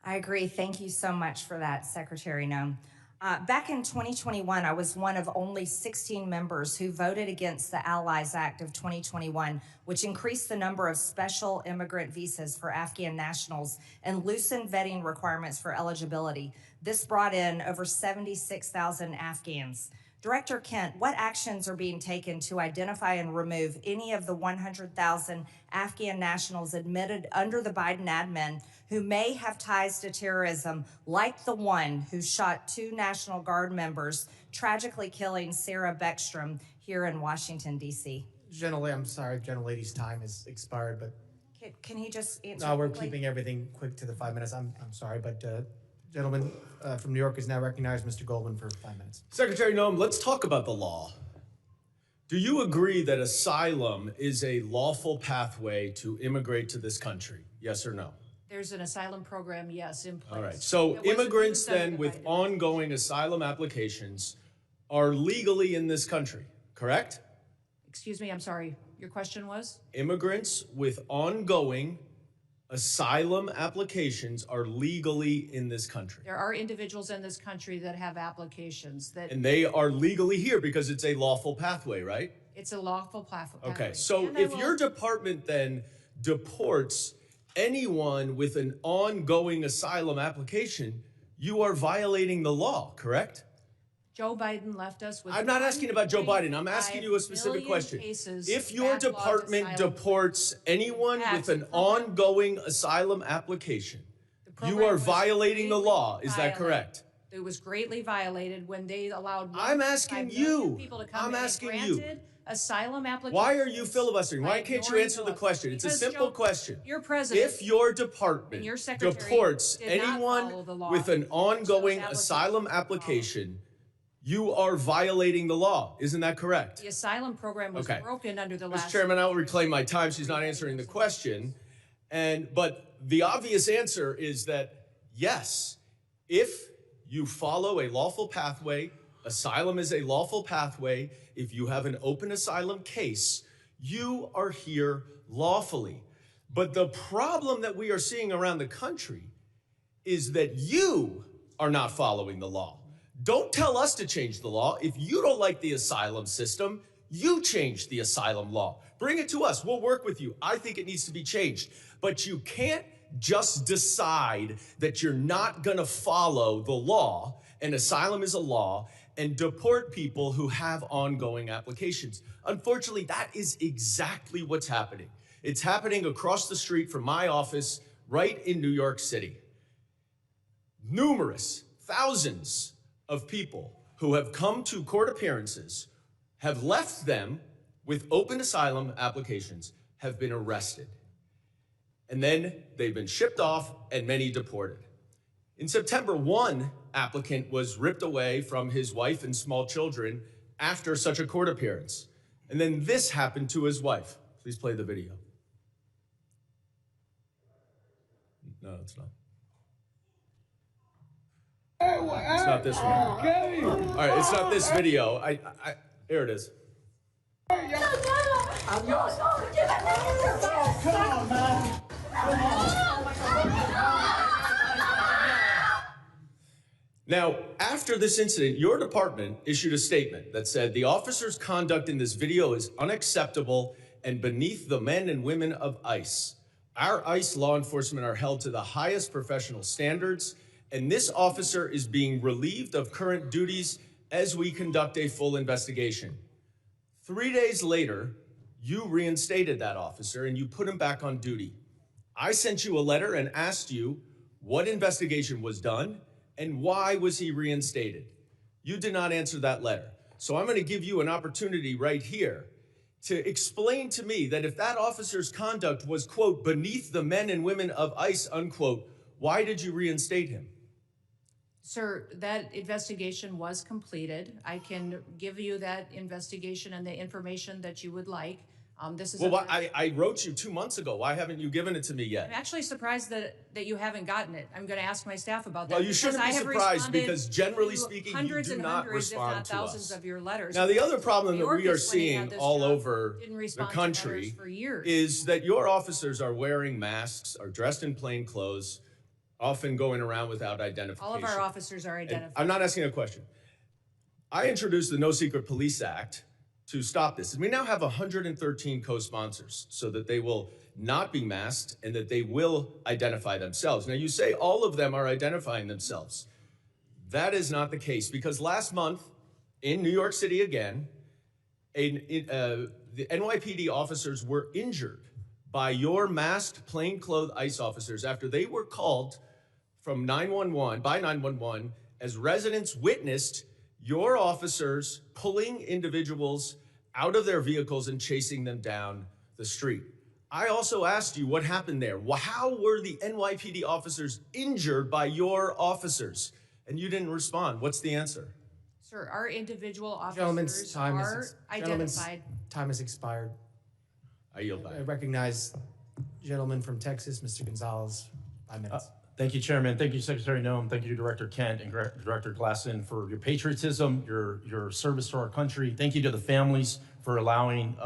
I agree. Thank you so much for that, Secretary Noem. Back in 2021, I was one of only 16 members who voted against the Allies Act of 2021, which increased the number of special immigrant visas for Afghan nationals and loosened vetting requirements for eligibility. This brought in over 76,000 Afghans. Director Kent, what actions are being taken to identify and remove any of the 100,000 Afghan nationals admitted under the Biden admin who may have ties to terrorism, like the one who shot 2 National Guard members, tragically killing Sarah Beckstrom here in Washington, D.C.? I'm sorry, gentlelady's time has expired, but Can he just answer? no, we're quickly? keeping everything quick to the 5 minutes. I'm sorry, but gentleman from New York is now recognized, Mr. Goldman, for 5 minutes. Secretary Noem, let's talk about the law. Do you agree that asylum is a lawful pathway to immigrate to this country? Yes or no? There's an asylum program, yes, in place. All right. So It wasn't immigrants used under then the with Biden. ongoing asylum applications are legally in this country, correct? Excuse me, I'm sorry. Your question was? Immigrants with ongoing asylum applications are legally in this country. There are individuals in this country that have applications that And they are legally here because it's a lawful pathway, right? it's a lawful pathway. Okay, so And I if will- your department then deports anyone with an ongoing asylum application, you are violating the law, correct? Joe Biden left us with. I'm not asking about Joe Biden. I'm asking you a 1.5 specific million question. cases If your backlogged department asylum. deports anyone with an Yes. ongoing asylum application, you program are was violating the greatly law. Is that violated. correct? It was greatly violated when they allowed. I'm 1.5 asking million you. People to come I'm in and asking you. granted asylum applications. Why are you filibustering? Why by can't you ignoring answer the the law. question? It's a Because, simple Joe, question. Your president. If your department and your secretary deports did not follow anyone the law, with an ongoing applications asylum application, you are violating the law. Isn't that correct? The asylum program was Okay. broken under the Mr. last. Chairman, I will reclaim my time. She's not answering the question. But the obvious answer is that yes, if you follow a lawful pathway, asylum is a lawful pathway. If you have an open asylum case, you are here lawfully. But the problem that we are seeing around the country is that you are not following the law. Don't tell us to change the law. If you don't like the asylum system, you change the asylum law. Bring it to us. We'll work with you. I think it needs to be changed. But you can't just decide that you're not going to follow the law, and asylum is a law, and deport people who have ongoing applications. Unfortunately, that is exactly what's happening. It's happening across the street from my office right in New York City. Numerous, thousands of people who have come to court appearances, have left them with open asylum applications, have been arrested. And then they've been shipped off and many deported. In September, one applicant was ripped away from his wife and small children after such a court appearance. And then this happened to his wife. Please play the video. No, it's not. It's not this one. All right, it's not this video. Here it is. I'm yours. Come on, man. Now, after this incident, your department issued a statement that said the officer's conduct in this video is unacceptable and beneath the men and women of ICE. Our ICE law enforcement are held to the highest professional standards, and this officer is being relieved of current duties as we conduct a full investigation. 3 days later, you reinstated that officer and you put him back on duty. I sent you a letter and asked you what investigation was done and why was he reinstated. You did not answer that letter. So I'm going to give you an opportunity right here to explain to me that if that officer's conduct was, quote, beneath the men and women of ICE, unquote, why did you reinstate him? Sir, that investigation was completed. I can give you that investigation and the information that you would like. This is Well, I wrote you 2 months ago. Why haven't you given it to me yet? I'm actually surprised that you haven't gotten it. I'm going to ask my staff about that. Well, you shouldn't be surprised because generally to speaking, you hundreds do and not hundreds, if respond not to thousands us. of your letters. Now, the other problem that we are Mayorkas, when he had seeing this all job, over didn't the respond to country letters for years. is that your officers are wearing masks, are dressed in plain clothes, often going around without identification. All of our officers are And identified. I'm not asking a question. I introduced the No Secret Police Act to stop this. And we now have 113 co-sponsors so that they will not be masked and that they will identify themselves. Now, you say all of them are identifying themselves. That is not the case because last month in New York City again, the NYPD officers were injured by your masked plainclothes ICE officers after they were called from 911 as residents witnessed your officers pulling individuals out of their vehicles and chasing them down the street. I also asked you what happened there. How were the NYPD officers injured by your officers? And you didn't respond. What's the answer? Sir, our individual Gentlemen's officers time are is identified. time has expired. I yield back. I recognize gentleman from Texas, Mr. Gonzalez, 5 minutes. Thank you, Chairman. Thank you, Secretary Noem. Thank you, Director Kent and Director Glasson, for your patriotism, your service to our country. Thank you to the families for allowing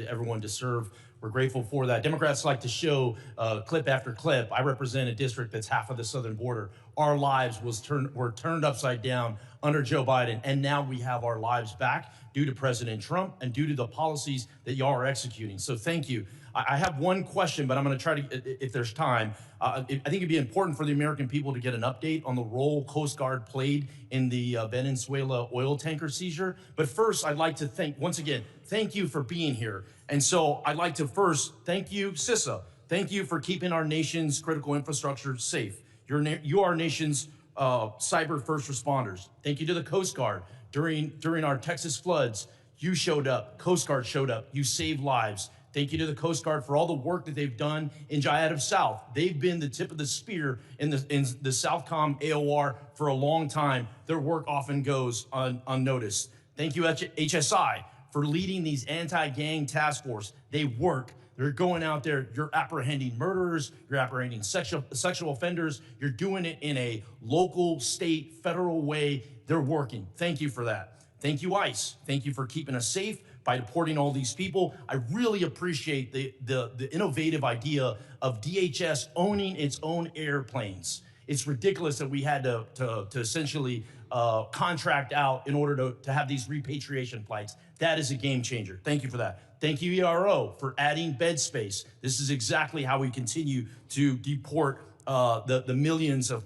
everyone to serve. We're grateful for that. Democrats like to show clip after clip. I represent a district that's half of the southern border. Our lives were turned upside down under Joe Biden, and now we have our lives back due to President Trump and due to the policies that y'all are executing. So thank you. I have one question, but I'm going to try to, if there's time. I think it'd be important for the American people to get an update on the role Coast Guard played in the Venezuela oil tanker seizure. But first, I'd like to once again, thank you for being here. And so I'd like to first thank you, CISA. Thank you for keeping our nation's critical infrastructure safe. You are our nation's cyber first responders. Thank you to the Coast Guard. During our Texas floods, you showed up, Coast Guard showed up, you saved lives. Thank you to the Coast Guard for all the work that they've done in Jayada South. They've been the tip of the spear in the Southcom AOR for a long time. Their work often goes unnoticed. Thank you, HSI, for leading these anti-gang task force. They work. They're going out there. You're apprehending murderers. You're apprehending sexual offenders. You're doing it in a local, state, federal way. They're working. Thank you for that. Thank you, ICE. Thank you for keeping us safe by deporting all these people. I really appreciate the innovative idea of DHS owning its own airplanes. It's ridiculous that we had to essentially contract out in order to have these repatriation flights. That is a game changer. Thank you for that. Thank you, ERO, for adding bed space. This is exactly how we continue to deport the millions of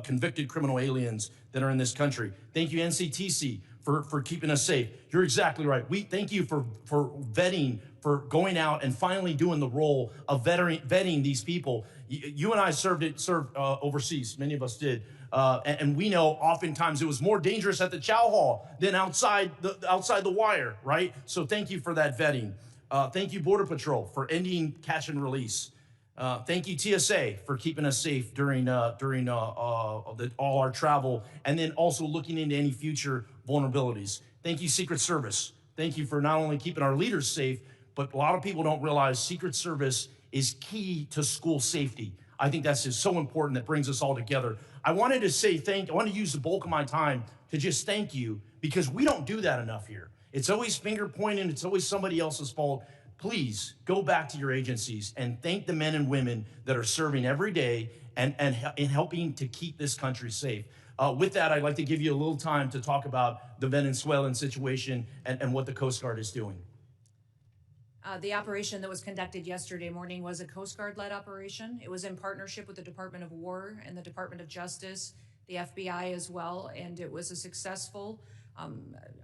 convicted criminal aliens that are in this country. Thank you, NCTC, for keeping us safe. You're exactly right. We thank you for vetting, for going out and finally doing the role of vetting these people. You and I served overseas. Many of us did. And we know oftentimes it was more dangerous at the chow hall than outside the wire, right? So thank you for that vetting. Thank you, Border Patrol, for ending catch and release. Thank you, TSA, for keeping us safe during all our travel, and then also looking into any future vulnerabilities. Thank you, Secret Service. Thank you for not only keeping our leaders safe, but a lot of people don't realize Secret Service is key to school safety. I think that's just so important. That brings us all together. I wanted to say I want to use the bulk of my time to just thank you, because we don't do that enough here. It's always finger pointing. It's always somebody else's fault. Please go back to your agencies and thank the men and women that are serving every day and helping to keep this country safe. With that, I'd like to give you a little time to talk about the Venezuelan situation and what the Coast Guard is doing. The operation that was conducted yesterday morning was a Coast Guard-led operation. It was in partnership with the Department of War and the Department of Justice, the FBI as well, and it was a successful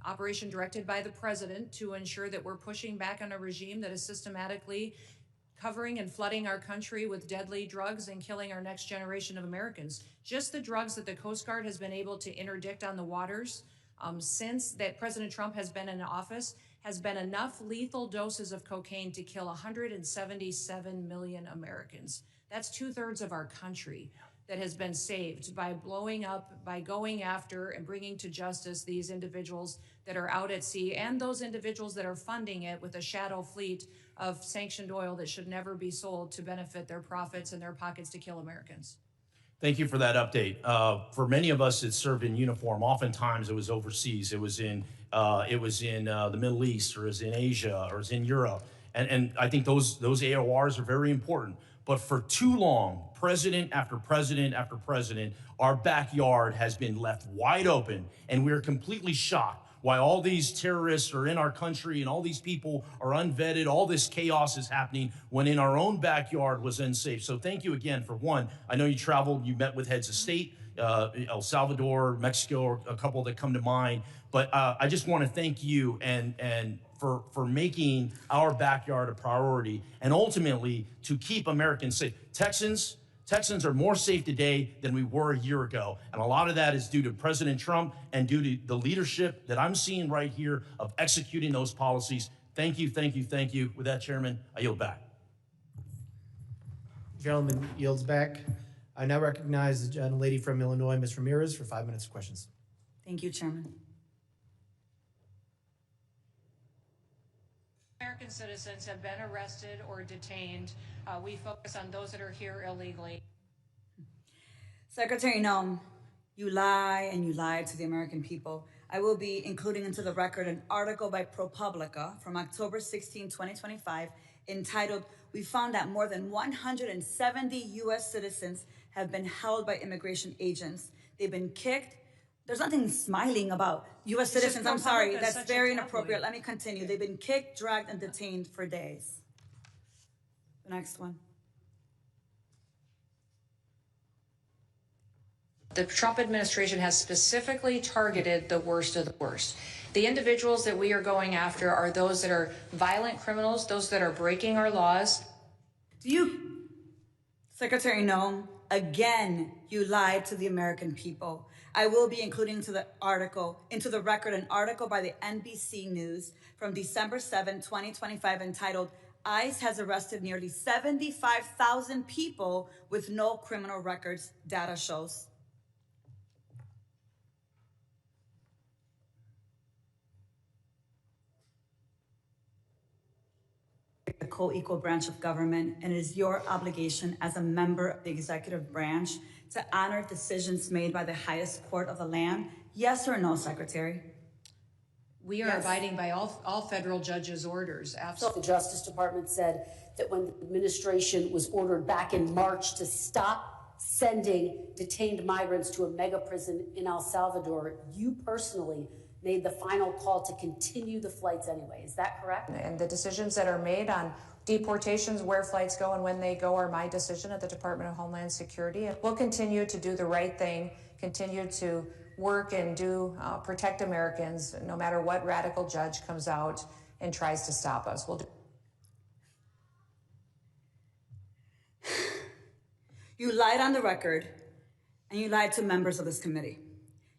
operation directed by the president to ensure that we're pushing back on a regime that is systematically covering and flooding our country with deadly drugs and killing our next generation of Americans. Just the drugs that the Coast Guard has been able to interdict on the waters since that President Trump has been in office has been enough lethal doses of cocaine to kill 177 million Americans. That's 2/3 of our country. that has been saved by blowing up, by going after and bringing to justice these individuals that are out at sea and those individuals that are funding it with a shadow fleet of sanctioned oil that should never be sold to benefit their profits and their pockets to kill Americans. Thank you for that update. For many of us that served in uniform, oftentimes it was overseas. It was in the Middle East, or it was in Asia, or it was in Europe. And I think those AORs are very important. But for too long, president after president after president, our backyard has been left wide open, and we're completely shocked why all these terrorists are in our country and all these people are unvetted. All this chaos is happening when in our own backyard was unsafe. So thank you again for one. I know you traveled, you met with heads of state, El Salvador, Mexico, a couple that come to mind. But I just want to thank you and for making our backyard a priority and ultimately to keep Americans safe. Texans are more safe today than we were a year ago. And a lot of that is due to President Trump and due to the leadership that I'm seeing right here of executing those policies. Thank you, thank you, thank you. With that, Chairman, I yield back. Gentleman yields back. I now recognize the gentlelady from Illinois, Ms. Ramirez, for 5 minutes of questions. Thank you, Chairman. American citizens have been arrested or detained. We focus on those that are here illegally. Secretary Noem, you lie and you lied to the American people. I will be including into the record an article by ProPublica from October 16, 2025, entitled, "We found that more than 170 U.S. citizens have been held by immigration agents. They've been kicked." There's nothing smiling about U.S. citizens. I'm sorry, that's very inappropriate. Let me continue. They've been kicked, dragged, and detained for days. The next one. The Trump administration has specifically targeted the worst of the worst. The individuals that we are going after are those that are violent criminals, those that are breaking our laws. Secretary Noem, again, you lied to the American people. I will be including into the record an article by the NBC News from December 7, 2025, entitled, "ICE has arrested nearly 75,000 people with no criminal records, data shows." The co-equal branch of government, and it is your obligation as a member of the executive branch to honor decisions made by the highest court of the land. Yes or no, Secretary? We are abiding by all federal judges' orders. Absolutely. The Justice Department said that when the administration was ordered back in March to stop sending detained migrants to a mega prison in El Salvador, you personally made the final call to continue the flights anyway. Is that correct? And the decisions that are made on deportations, where flights go and when they go, are my decision at the Department of Homeland Security. And we'll continue to do the right thing, continue to work and protect Americans, no matter what radical judge comes out and tries to stop us. We'll do. You lied on the record, and you lied to members of this committee.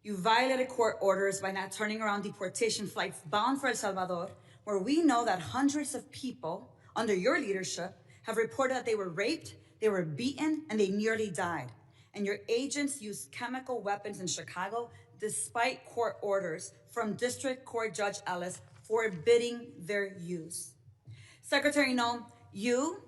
You violated court orders by not turning around deportation flights bound for El Salvador, where we know that hundreds of people under your leadership have reported that they were raped, they were beaten, and they nearly died. And your agents used chemical weapons in Chicago despite court orders from District Court Judge Ellis forbidding their use. Secretary Noem, you,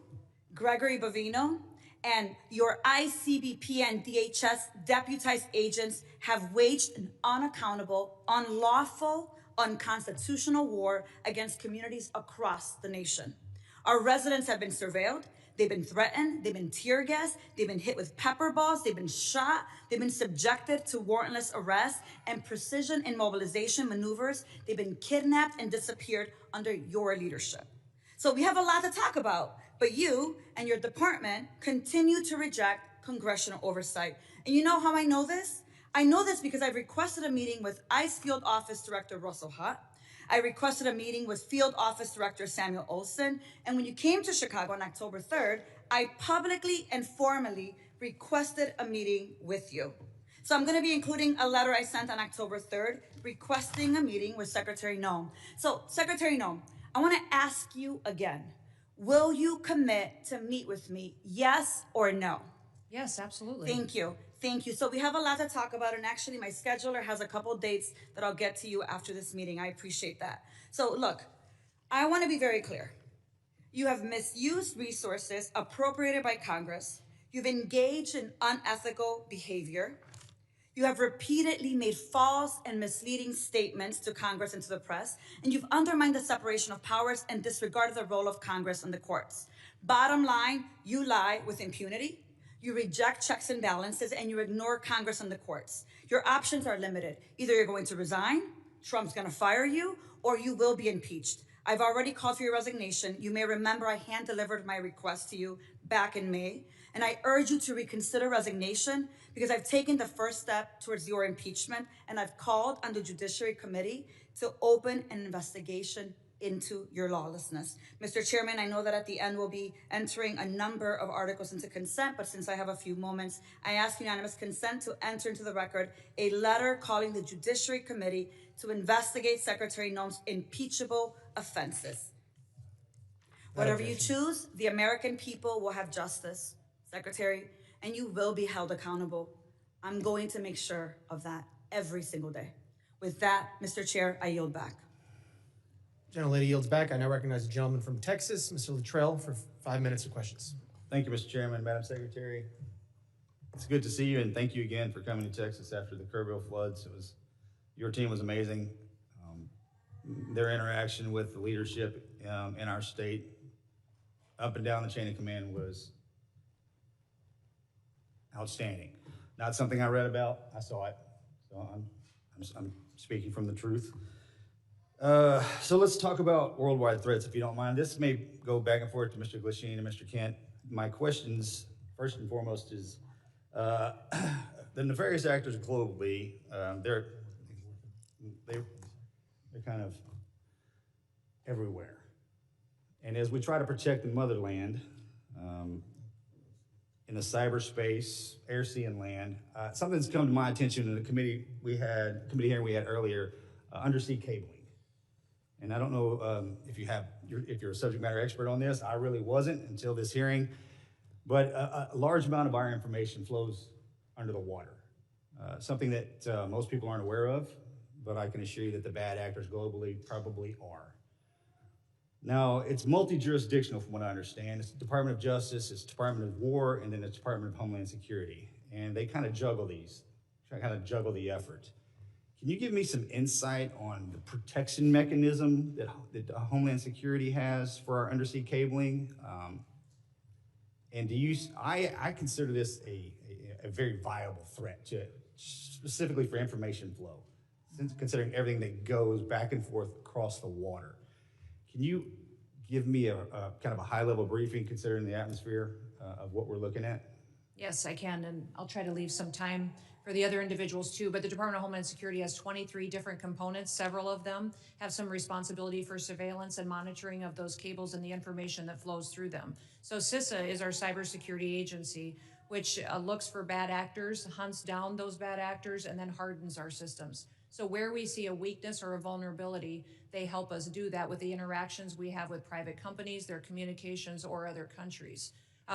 Gregory Bovino, and your ICBP and DHS deputized agents have waged an unaccountable, unlawful, unconstitutional war against communities across the nation. Our residents have been surveilled, they've been threatened, they've been tear gassed, they've been hit with pepper balls, they've been shot, they've been subjected to warrantless arrest and precision immobilization maneuvers, they've been kidnapped and disappeared under your leadership. So we have a lot to talk about, but you and your department continue to reject congressional oversight. And you know how I know this? I know this because I've requested a meeting with ICE Field Office Director Russell Hutt. I requested a meeting with Field Office Director Samuel Olson. And when you came to Chicago on October 3rd, I publicly and formally requested a meeting with you. So I'm going to be including a letter I sent on October 3rd requesting a meeting with Secretary Noem. So Secretary Noem, I want to ask you again, will you commit to meet with me, yes or no? Yes, absolutely. Thank you. Thank you. So we have a lot to talk about, and actually my scheduler has a couple dates that I'll get to you after this meeting. I appreciate that. So look, I want to be very clear. You have misused resources appropriated by Congress. You've engaged in unethical behavior. You have repeatedly made false and misleading statements to Congress and to the press, and you've undermined the separation of powers and disregarded the role of Congress and the courts. Bottom line, you lie with impunity. You reject checks and balances, and you ignore Congress and the courts. Your options are limited. Either you're going to resign, Trump's going to fire you, or you will be impeached. I've already called for your resignation. You may remember I hand-delivered my request to you back in May, and I urge you to reconsider resignation because I've taken the first step towards your impeachment, and I've called on the Judiciary Committee to open an investigation into your lawlessness. Mr. Chairman, I know that at the end we'll be entering a number of articles into consent, but since I have a few moments, I ask unanimous consent to enter into the record a letter calling the Judiciary Committee to investigate Secretary Noem's impeachable offenses. Whatever you choose, the American people will have justice, Secretary, and you will be held accountable. I'm going to make sure of that every single day. With that, Mr. Chair, I yield back. Gentlelady yields back. I now recognize the gentleman from Texas, Mr. Luttrell, for 5 minutes of questions. Thank you, Mr. Chairman, Madam Secretary. It's good to see you, and thank you again for coming to Texas after the Kerrville floods. Your team was amazing. Their interaction with the leadership in our state, up and down the chain of command, was outstanding. Not something I read about, I saw it. So I'm speaking from the truth. So let's talk about worldwide threats, if you don't mind. This may go back and forth to Mr. Glasheen and Mr. Kent. My questions, first and foremost, is the nefarious actors globally, they're kind of everywhere. And as we try to protect the motherland, in the cyberspace, air, sea, and land, something that's come to my attention in the committee hearing we had earlier, undersea cabling. And I don't know if you're a subject matter expert on this. I really wasn't until this hearing. But a large amount of our information flows under the water, something that most people aren't aware of, but I can assure you that the bad actors globally probably are. Now, it's multi-jurisdictional from what I understand. It's the Department of Justice, it's Department of War, and then it's Department of Homeland Security. And they kind of juggle these, kind of juggle the effort. Can you give me some insight on the protection mechanism that Homeland Security has for our undersea cabling? And I consider this a very viable threat specifically for information flow, considering everything that goes back and forth across the water. Can you give me a kind of a high-level briefing considering the atmosphere of what we're looking at? Yes, I can, and I'll try to leave some time for the other individuals too, but the Department of Homeland Security has 23 different components. Several of them have some responsibility for surveillance and monitoring of those cables and the information that flows through them. So CISA is our cybersecurity agency, which looks for bad actors, hunts down those bad actors, and then hardens our systems. So where we see a weakness or a vulnerability, they help us do that with the interactions we have with private companies, their communications, or other countries.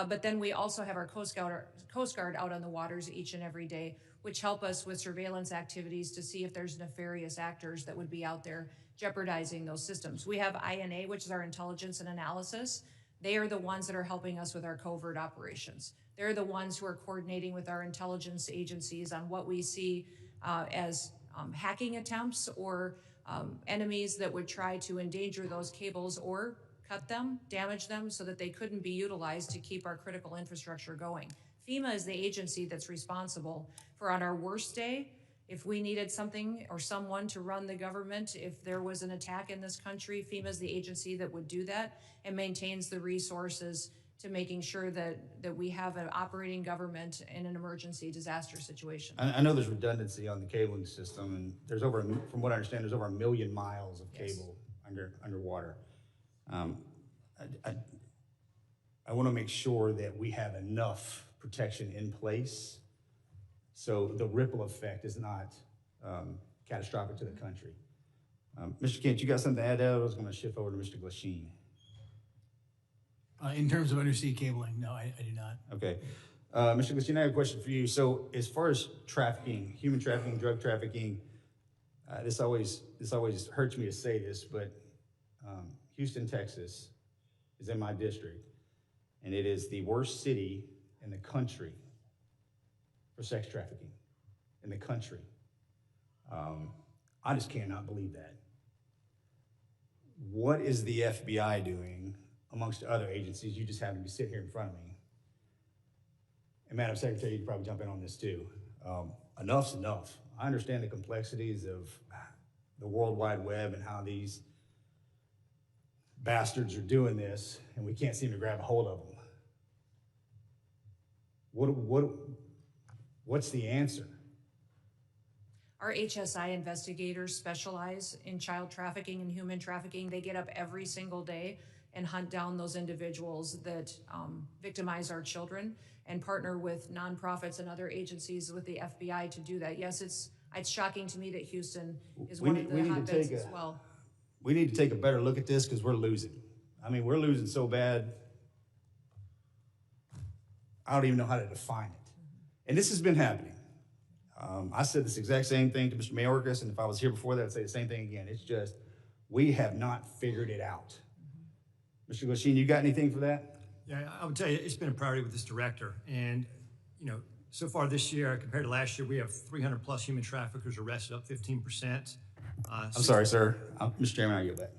But then we also have our Coast Guard out on the waters each and every day, which help us with surveillance activities to see if there's nefarious actors that would be out there jeopardizing those systems. We have INA, which is our intelligence and analysis. They are the ones that are helping us with our covert operations. They're the ones who are coordinating with our intelligence agencies on what we see as hacking attempts or enemies that would try to endanger those cables or cut them, damage them so that they couldn't be utilized to keep our critical infrastructure going. FEMA is the agency that's responsible for, on our worst day, if we needed something or someone to run the government, if there was an attack in this country, FEMA is the agency that would do that and maintains the resources to making sure that we have an operating government in an emergency disaster situation. I know there's redundancy on the cabling system, and there's from what I understand, there's over 1 million miles of cable underwater. I want to make sure that we have enough protection in place so the ripple effect is not catastrophic to the country. Mr. Kent, you got something to add there? I was going to shift over to Mr. Glasheen. In terms of undersea cabling, no, I do not. Okay. Mr. Christina, I have a question for you. So as far as trafficking, human trafficking, drug trafficking, this always hurts me to say this, but Houston, Texas is in my district, and it is the worst city in the country for sex trafficking in the country. I just cannot believe that. What is the FBI doing amongst other agencies? You just happen to be sitting here in front of me. And Madam Secretary, you can probably jump in on this too. Enough's enough. I understand the complexities of the World Wide Web and how these bastards are doing this, and we can't seem to grab a hold of them. What's the answer? Our HSI investigators specialize in child trafficking and human trafficking. They get up every single day and hunt down those individuals that victimize our children and partner with nonprofits and other agencies with the FBI to do that. Yes, it's shocking to me that Houston is one of the hotbeds as well. We need to take a better look at this because we're losing. I mean, we're losing so bad, I don't even know how to define it. And this has been happening. I said this exact same thing to Mr. Mayorkas, and if I was here before that, I'd say the same thing again. It's just, we have not figured it out. Mr. Glasheen, you got anything for that? Yeah, I would tell you, it's been a priority with this director. And, you know, so far this year, compared to last year, we have 300 plus human traffickers arrested, up 15%. I'm sorry, sir. Mr. Chairman, I yield that.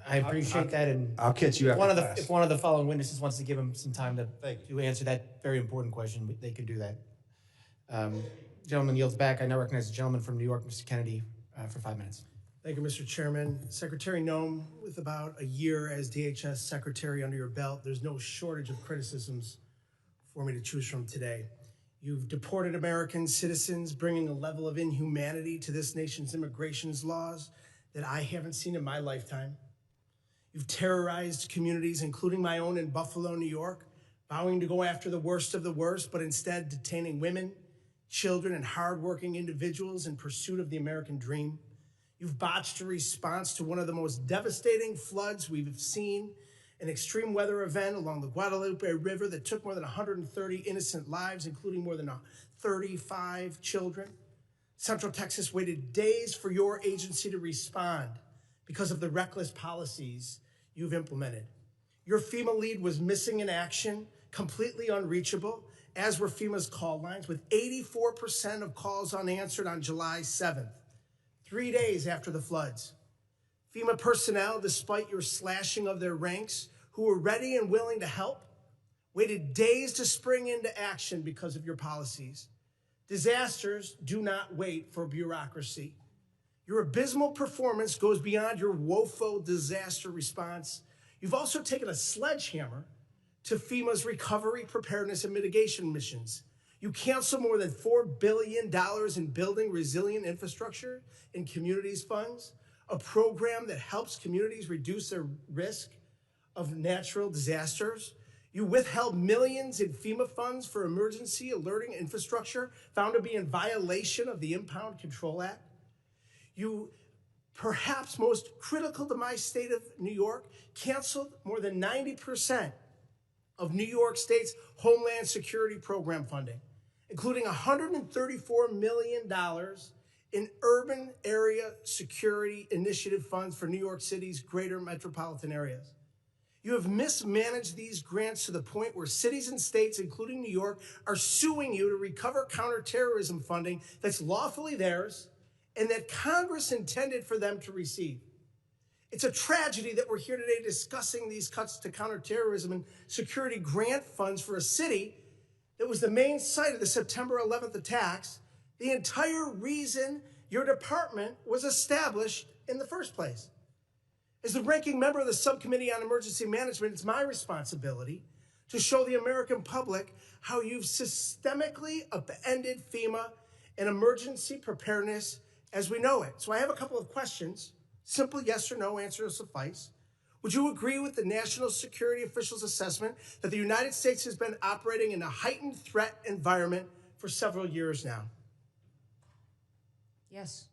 I appreciate that, and I'll catch you after class. If one of the following witnesses wants to give him some time to answer that very important question, they can do that. Gentleman yields back. I now recognize the gentleman from New York, Mr. Kennedy, for 5 minutes. Thank you, Mr. Chairman. Secretary Noem, with about a year as DHS Secretary under your belt, there's no shortage of criticisms for me to choose from today. You've deported American citizens, bringing a level of inhumanity to this nation's immigration laws that I haven't seen in my lifetime. You've terrorized communities, including my own in Buffalo, New York, vowing to go after the worst of the worst, but instead detaining women, children, and hardworking individuals in pursuit of the American dream. You've botched a response to one of the most devastating floods we've seen, an extreme weather event along the Guadalupe River that took more than 130 innocent lives, including more than 35 children. Central Texas waited days for your agency to respond because of the reckless policies you've implemented. Your FEMA lead was missing in action, completely unreachable, as were FEMA's call lines, with 84% of calls unanswered on July 7th, 3 days after the floods. FEMA personnel, despite your slashing of their ranks, who were ready and willing to help, waited days to spring into action because of your policies. Disasters do not wait for bureaucracy. Your abysmal performance goes beyond your woeful disaster response. You've also taken a sledgehammer to FEMA's recovery, preparedness, and mitigation missions. You canceled more than $4 billion in building resilient infrastructure in communities funds, a program that helps communities reduce their risk of natural disasters. You withheld millions in FEMA funds for emergency alerting infrastructure found to be in violation of the Impound Control Act. You, perhaps most critical to my state of New York, canceled more than 90% of New York State's Homeland Security Program funding, including $134 million in urban area security initiative funds for New York City's greater metropolitan areas. You have mismanaged these grants to the point where cities and states, including New York, are suing you to recover counterterrorism funding that's lawfully theirs and that Congress intended for them to receive. It's a tragedy that we're here today discussing these cuts to counterterrorism and security grant funds for a city that was the main site of the September 11th attacks, the entire reason your department was established in the first place. As the ranking member of the Subcommittee on Emergency Management, it's my responsibility to show the American public how you've systemically upended FEMA and emergency preparedness as we know it. So I have a couple of questions. Simple yes or no answer will suffice. Would you agree with the national security officials' assessment that the United States has been operating in a heightened threat environment for several years now? Yes.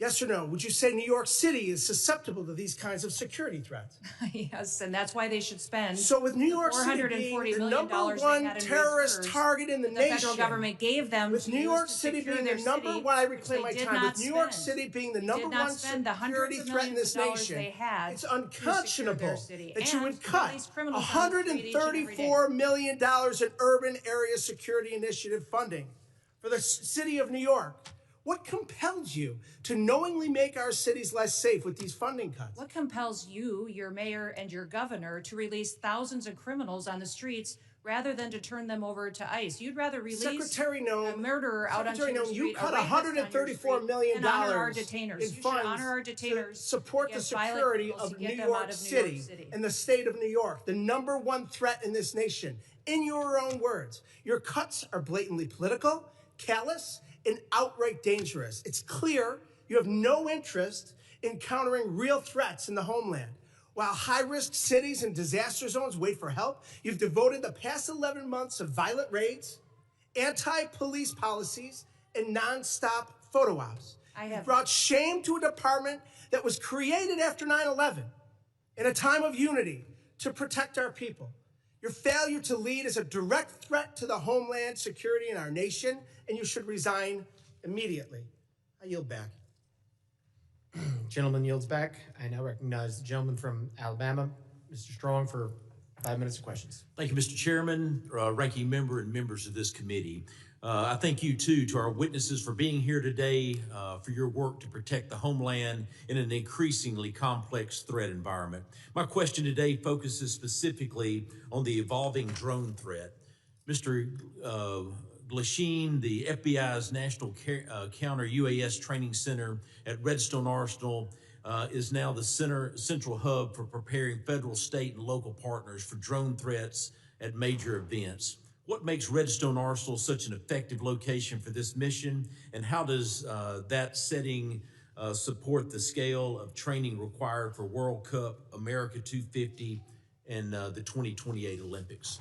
Yes or no? Would you say New York City is susceptible to these kinds of security threats? Yes, and that's why they should spend So with New York City $440 being the million number they one had in terrorist reserves target in the that nation, the federal government gave them with to New use York to City secure being their the number city, one, I which reclaim they my did time, not with New York spend. City being the They number did not one spend the security hundreds of threat in millions this of dollars nation, they had it's to secure their unconscionable city that you and would cut release criminals on the street each and every day. $134 million in urban area security initiative funding for the city of New York. What compels you to knowingly make our cities less safe with these funding cuts? What compels you, your mayor, and your governor to release thousands of criminals on the streets rather than to turn them over to ICE? You'd rather release Secretary Noem, a murderer out on Secretary your Noem, street, you cut a rapist on your $134 street, million and honor our detainers. in You should funds honor our to detainers, support the against violent security criminals, of to get New them York out of New York City City. and the state of New York, the number one threat in this nation. In your own words, your cuts are blatantly political, callous, and outright dangerous. It's clear you have no interest in countering real threats in the homeland. While high-risk cities and disaster zones wait for help, you've devoted the past 11 months of violent raids, anti-police policies, and nonstop photo ops. You've brought shame to a department that was created after 9/11 in a time of unity to protect our people. Your failure to lead is a direct threat to the homeland security in our nation, and you should resign immediately. I yield back. Gentleman yields back. I now recognize the gentleman from Alabama, Mr. Strong, for 5 minutes of questions. Thank you, Mr. Chairman, ranking member, and members of this committee. I thank you, too, to our witnesses for being here today, for your work to protect the homeland in an increasingly complex threat environment. My question today focuses specifically on the evolving drone threat. Mr. Glasheen, the FBI's National Counter-UAS Training Center at Redstone Arsenal, is now the central hub for preparing federal, state, and local partners for drone threats at major events. What makes Redstone Arsenal such an effective location for this mission, and how does that setting support the scale of training required for World Cup, America 250, and the 2028 Olympics?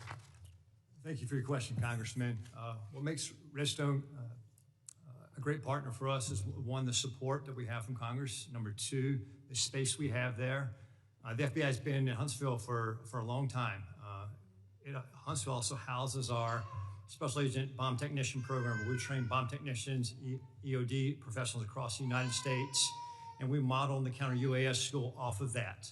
Thank you for your question, Congressman. What makes Redstone a great partner for us is, one, the support that we have from Congress. Number two, the space we have there. The FBI has been in Huntsville for a long time. Huntsville also houses our Special Agent Bomb Technician Program, where we train bomb technicians, EOD professionals across the United States, and we model the Counter-UAS school off of that.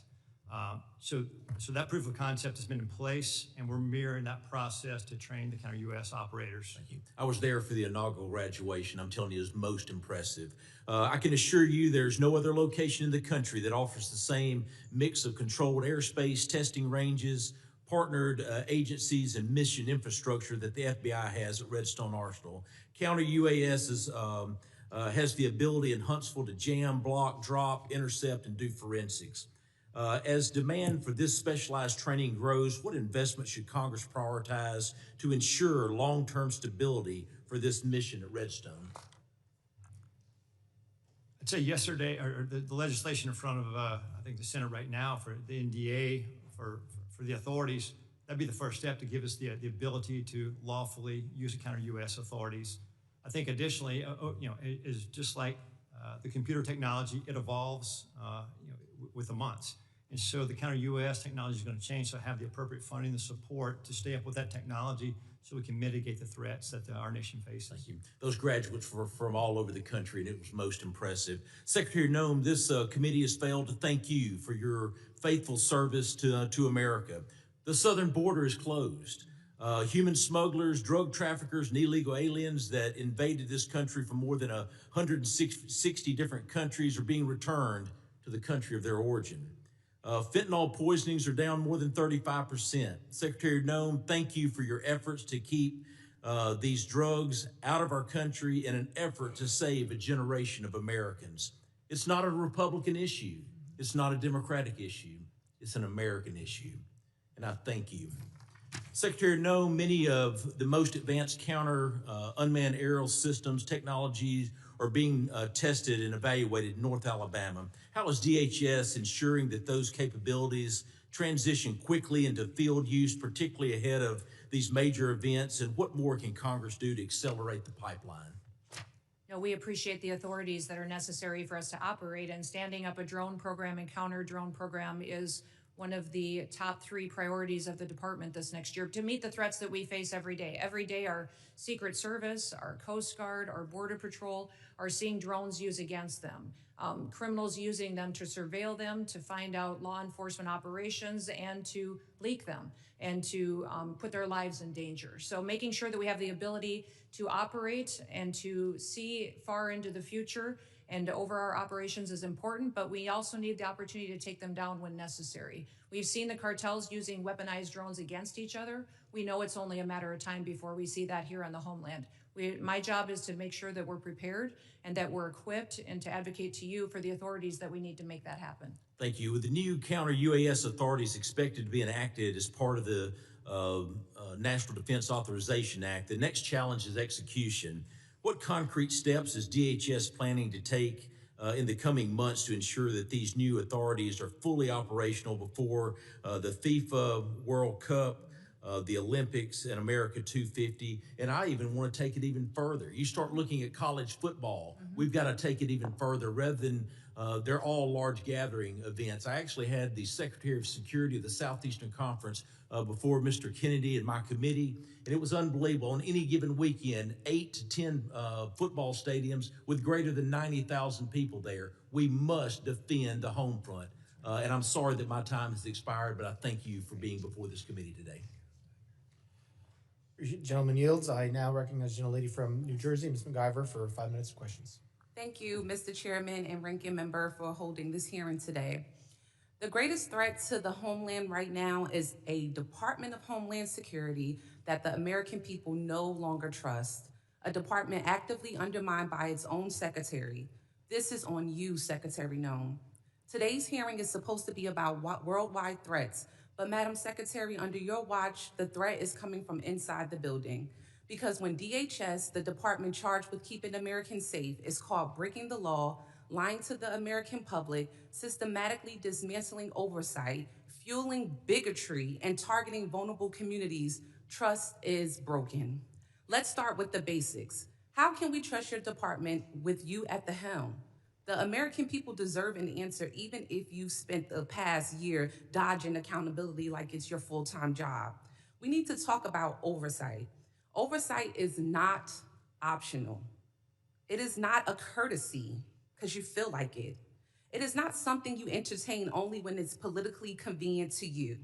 So that proof of concept has been in place, and we're mirroring that process to train the Counter-UAS operators. Thank you. I was there for the inaugural graduation. I'm telling you, it was most impressive. I can assure you there's no other location in the country that offers the same mix of controlled airspace, testing ranges, partnered agencies, and mission infrastructure that the FBI has at Redstone Arsenal. Counter-UAS has the ability in Huntsville to jam, block, drop, intercept, and do forensics. As demand for this specialized training grows, what investment should Congress prioritize to ensure long-term stability for this mission at Redstone? I'd say yesterday, or the legislation in front of, I think, the Senate right now for the NDA, for the authorities, that'd be the first step to give us the ability to lawfully use the counter-UAS authorities. I think additionally, is just like the computer technology, it evolves with the months. And so the counter-UAS technology is going to change, so have the appropriate funding and support to stay up with that technology so we can mitigate the threats that our nation faces. Thank you. Those graduates were from all over the country, and it was most impressive. Secretary Noem, this committee has failed to thank you for your faithful service to America. The southern border is closed. Human smugglers, drug traffickers, and illegal aliens that invaded this country from more than 160 different countries are being returned to the country of their origin. Fentanyl poisonings are down more than 35%. Secretary Noem, thank you for your efforts to keep these drugs out of our country in an effort to save a generation of Americans. It's not a Republican issue. It's not a Democratic issue. It's an American issue. And I thank you. Secretary Noem, many of the most advanced counter unmanned aerial systems technologies are being tested and evaluated in North Alabama. How is DHS ensuring that those capabilities transition quickly into field use, particularly ahead of these major events? And what more can Congress do to accelerate the pipeline? No, we appreciate the authorities that are necessary for us to operate, and standing up a drone program and counter drone program is one of the top 3 priorities of the department this next year to meet the threats that we face every day. Every day, our Secret Service, our Coast Guard, our Border Patrol are seeing drones used against them. Criminals using them to surveil them, to find out law enforcement operations, and to leak them, and to put their lives in danger. So making sure that we have the ability to operate and to see far into the future and over our operations is important, but we also need the opportunity to take them down when necessary. We've seen the cartels using weaponized drones against each other. We know it's only a matter of time before we see that here on the Homeland. My job is to make sure that we're prepared and that we're equipped, and to advocate to you for the authorities that we need to make that happen. Thank you. With the new counter-UAS authorities expected to be enacted as part of the National Defense Authorization Act, the next challenge is execution. What concrete steps is DHS planning to take in the coming months to ensure that these new authorities are fully operational before the FIFA World Cup, the Olympics, and America 250? And I even want to take it even further. You start looking at college football. We've got to take it even further rather than they're all large gathering events. I actually had the Secretary of Security of the Southeastern Conference before Mr. Kennedy and my committee, and it was unbelievable. On any given weekend, 8 to 10 football stadiums with greater than 90,000 people there. We must defend the home front. And I'm sorry that my time has expired, but I thank you for being before this committee today. Gentleman yields. I now recognize the gentlelady from New Jersey, Ms. McIver, for 5 minutes of questions. Thank you, Mr. Chairman and Ranking Member, for holding this hearing today. The greatest threat to the homeland right now is a Department of Homeland Security that the American people no longer trust, a department actively undermined by its own secretary. This is on you, Secretary Noem. Today's hearing is supposed to be about worldwide threats, but Madam Secretary, under your watch, the threat is coming from inside the building. Because when DHS, the department charged with keeping Americans safe, is caught breaking the law, lying to the American public, systematically dismantling oversight, fueling bigotry, and targeting vulnerable communities, trust is broken. Let's start with the basics. How can we trust your department with you at the helm? The American people deserve an answer, even if you've spent the past year dodging accountability like it's your full-time job. We need to talk about oversight. Oversight is not optional. It is not a courtesy because you feel like it. It is not something you entertain only when it's politically convenient to you.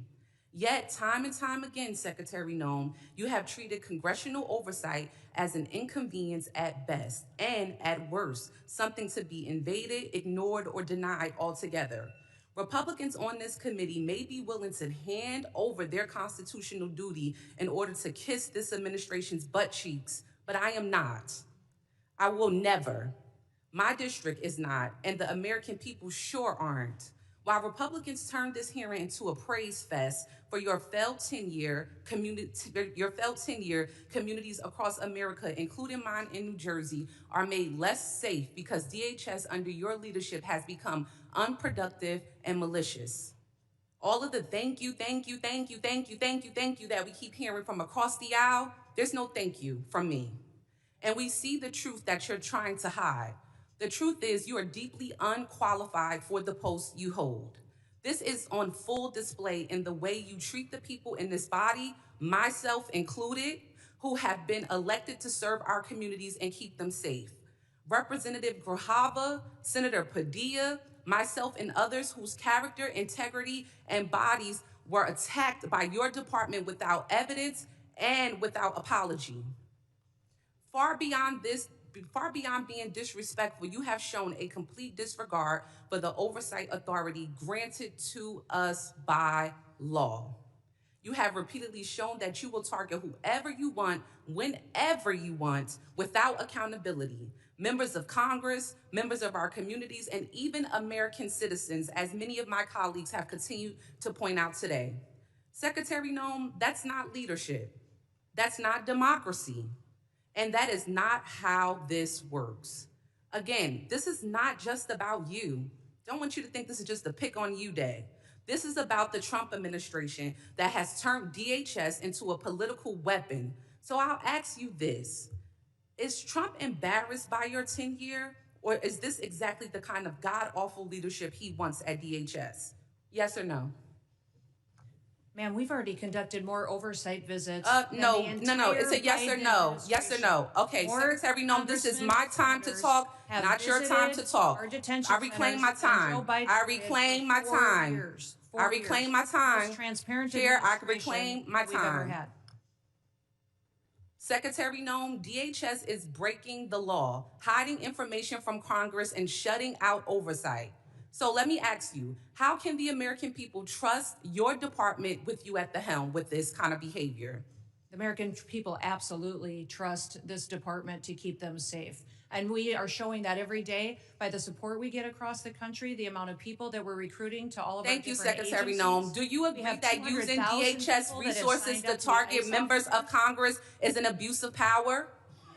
Yet, time and time again, Secretary Noem, you have treated congressional oversight as an inconvenience at best, and at worst, something to be invaded, ignored, or denied altogether. Republicans on this committee may be willing to hand over their constitutional duty in order to kiss this administration's butt cheeks, but I am not. I will never. My district is not, and the American people sure aren't. While Republicans turned this hearing into a praise fest for your failed 10-year communities across America, including mine in New Jersey, are made less safe because DHS under your leadership has become unproductive and malicious. All of the thank you that we keep hearing from across the aisle, there's no thank you from me. And we see the truth that you're trying to hide. The truth is you are deeply unqualified for the post you hold. This is on full display in the way you treat the people in this body, myself included, who have been elected to serve our communities and keep them safe. Representative Grajava, Senator Padilla, myself and others whose character, integrity, and bodies were attacked by your department without evidence and without apology. Far beyond being disrespectful, you have shown a complete disregard for the oversight authority granted to us by law. You have repeatedly shown that you will target whoever you want, whenever you want, without accountability. Members of Congress, members of our communities, and even American citizens, as many of my colleagues have continued to point out today. Secretary Noem, that's not leadership. That's not democracy. And that is not how this works. Again, this is not just about you. Don't want you to think this is just a pick on you day. This is about the Trump administration that has turned DHS into a political weapon. So I'll ask you this. Is Trump embarrassed by your tenure, or is this exactly the kind of god-awful leadership he wants at DHS? Yes or no? Ma'am, we've already conducted more oversight visits. No. It's a yes or no. Yes or no. Okay, Secretary Noem, this is my time to talk, not your time to talk. I reclaim my time. I reclaim my time. I reclaim my time. Chair, I reclaim my time. Secretary Noem, DHS is breaking the law, hiding information from Congress, and shutting out oversight. So let me ask you, how can the American people trust your department with you at the helm with this kind of behavior? The American people absolutely trust this department to keep them safe. And we are showing that every day by the support we get across the country, the amount of people that we're recruiting to all of our different agencies. Thank you, Secretary Noem. Do you agree that using DHS resources to target members of Congress is an abuse of power?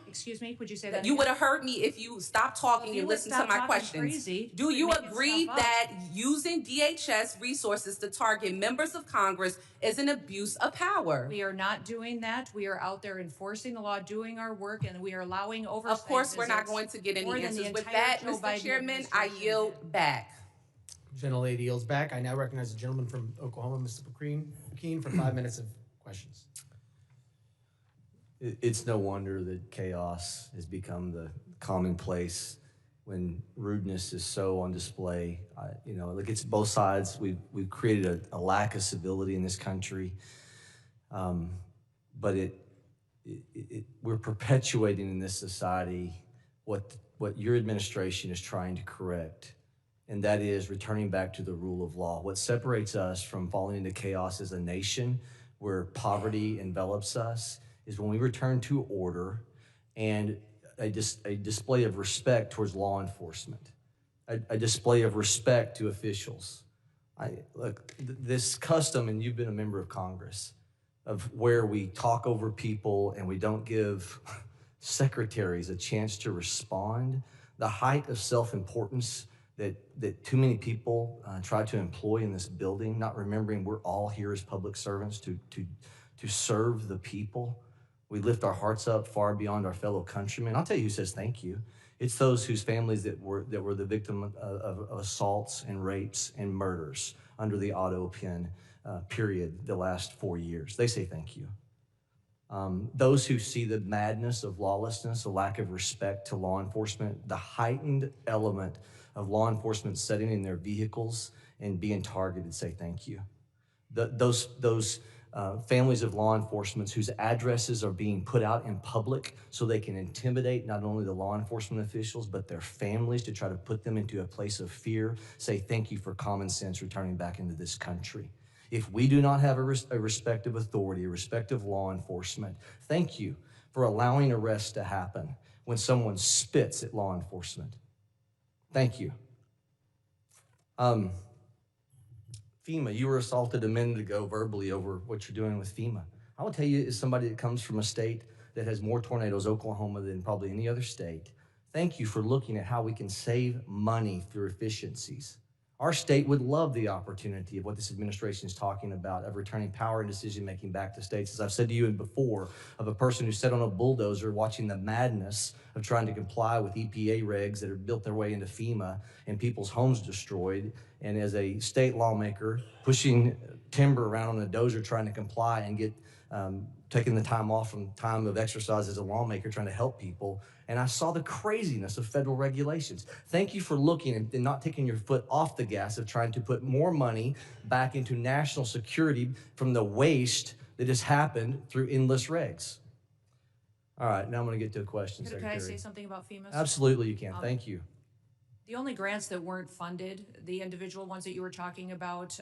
Excuse me, would you say that You again? would have heard me if you stopped talking and listened to my questions. Do you agree that using DHS resources to target members of Congress is an abuse of power? We are not doing that. We are out there enforcing the law, doing our work, and we are allowing oversight. Of course, we're not going to get any answers. With that, Mr. Chairman, I yield back. Gentlelady yields back. I now recognize the gentleman from Oklahoma, Mr. Keene, for 5 minutes of questions. It's no wonder that chaos has become the commonplace when rudeness is so on display. Look, it's both sides. We've created a lack of civility in this country, but we're perpetuating in this society what your administration is trying to correct, and that is returning back to the rule of law. What separates us from falling into chaos as a nation where poverty envelops us is when we return to order and a display of respect towards law enforcement, a display of respect to officials. This custom, and you've been a member of Congress, of where we talk over people and we don't give secretaries a chance to respond, the height of self-importance that too many people try to employ in this building, not remembering we're all here as public servants to serve the people. We lift our hearts up far beyond our fellow countrymen. I'll tell you who says thank you. It's those whose families that were the victim of assaults and rapes and murders under the auto pen period the last 4 years. They say thank you. Those who see the madness of lawlessness, the lack of respect to law enforcement, the heightened element of law enforcement sitting in their vehicles and being targeted, say thank you. Those families of law enforcement whose addresses are being put out in public so they can intimidate not only the law enforcement officials, but their families to try to put them into a place of fear, say thank you for common sense returning back into this country. If we do not have a respect of authority, a respect of law enforcement, thank you for allowing arrests to happen when someone spits at law enforcement. Thank you. FEMA, you were assaulted a minute ago verbally over what you're doing with FEMA. I will tell you, as somebody that comes from a state that has more tornadoes, Oklahoma, than probably any other state, thank you for looking at how we can save money through efficiencies. Our state would love the opportunity of what this administration is talking about, of returning power and decision-making back to states. As I've said to you before, of a person who sat on a bulldozer watching the madness of trying to comply with EPA regs that have built their way into FEMA and people's homes destroyed. And as a state lawmaker, pushing timber around on a dozer trying to comply and get taking the time off from time of exercise as a lawmaker trying to help people. And I saw the craziness of federal regulations. Thank you for looking and not taking your foot off the gas of trying to put more money back into national security from the waste that has happened through endless regs. All right, now I'm going to get to a question, Secretary. Can I say something about FEMA? Absolutely, you can. Thank you. The only grants that weren't funded, the individual ones that you were talking about,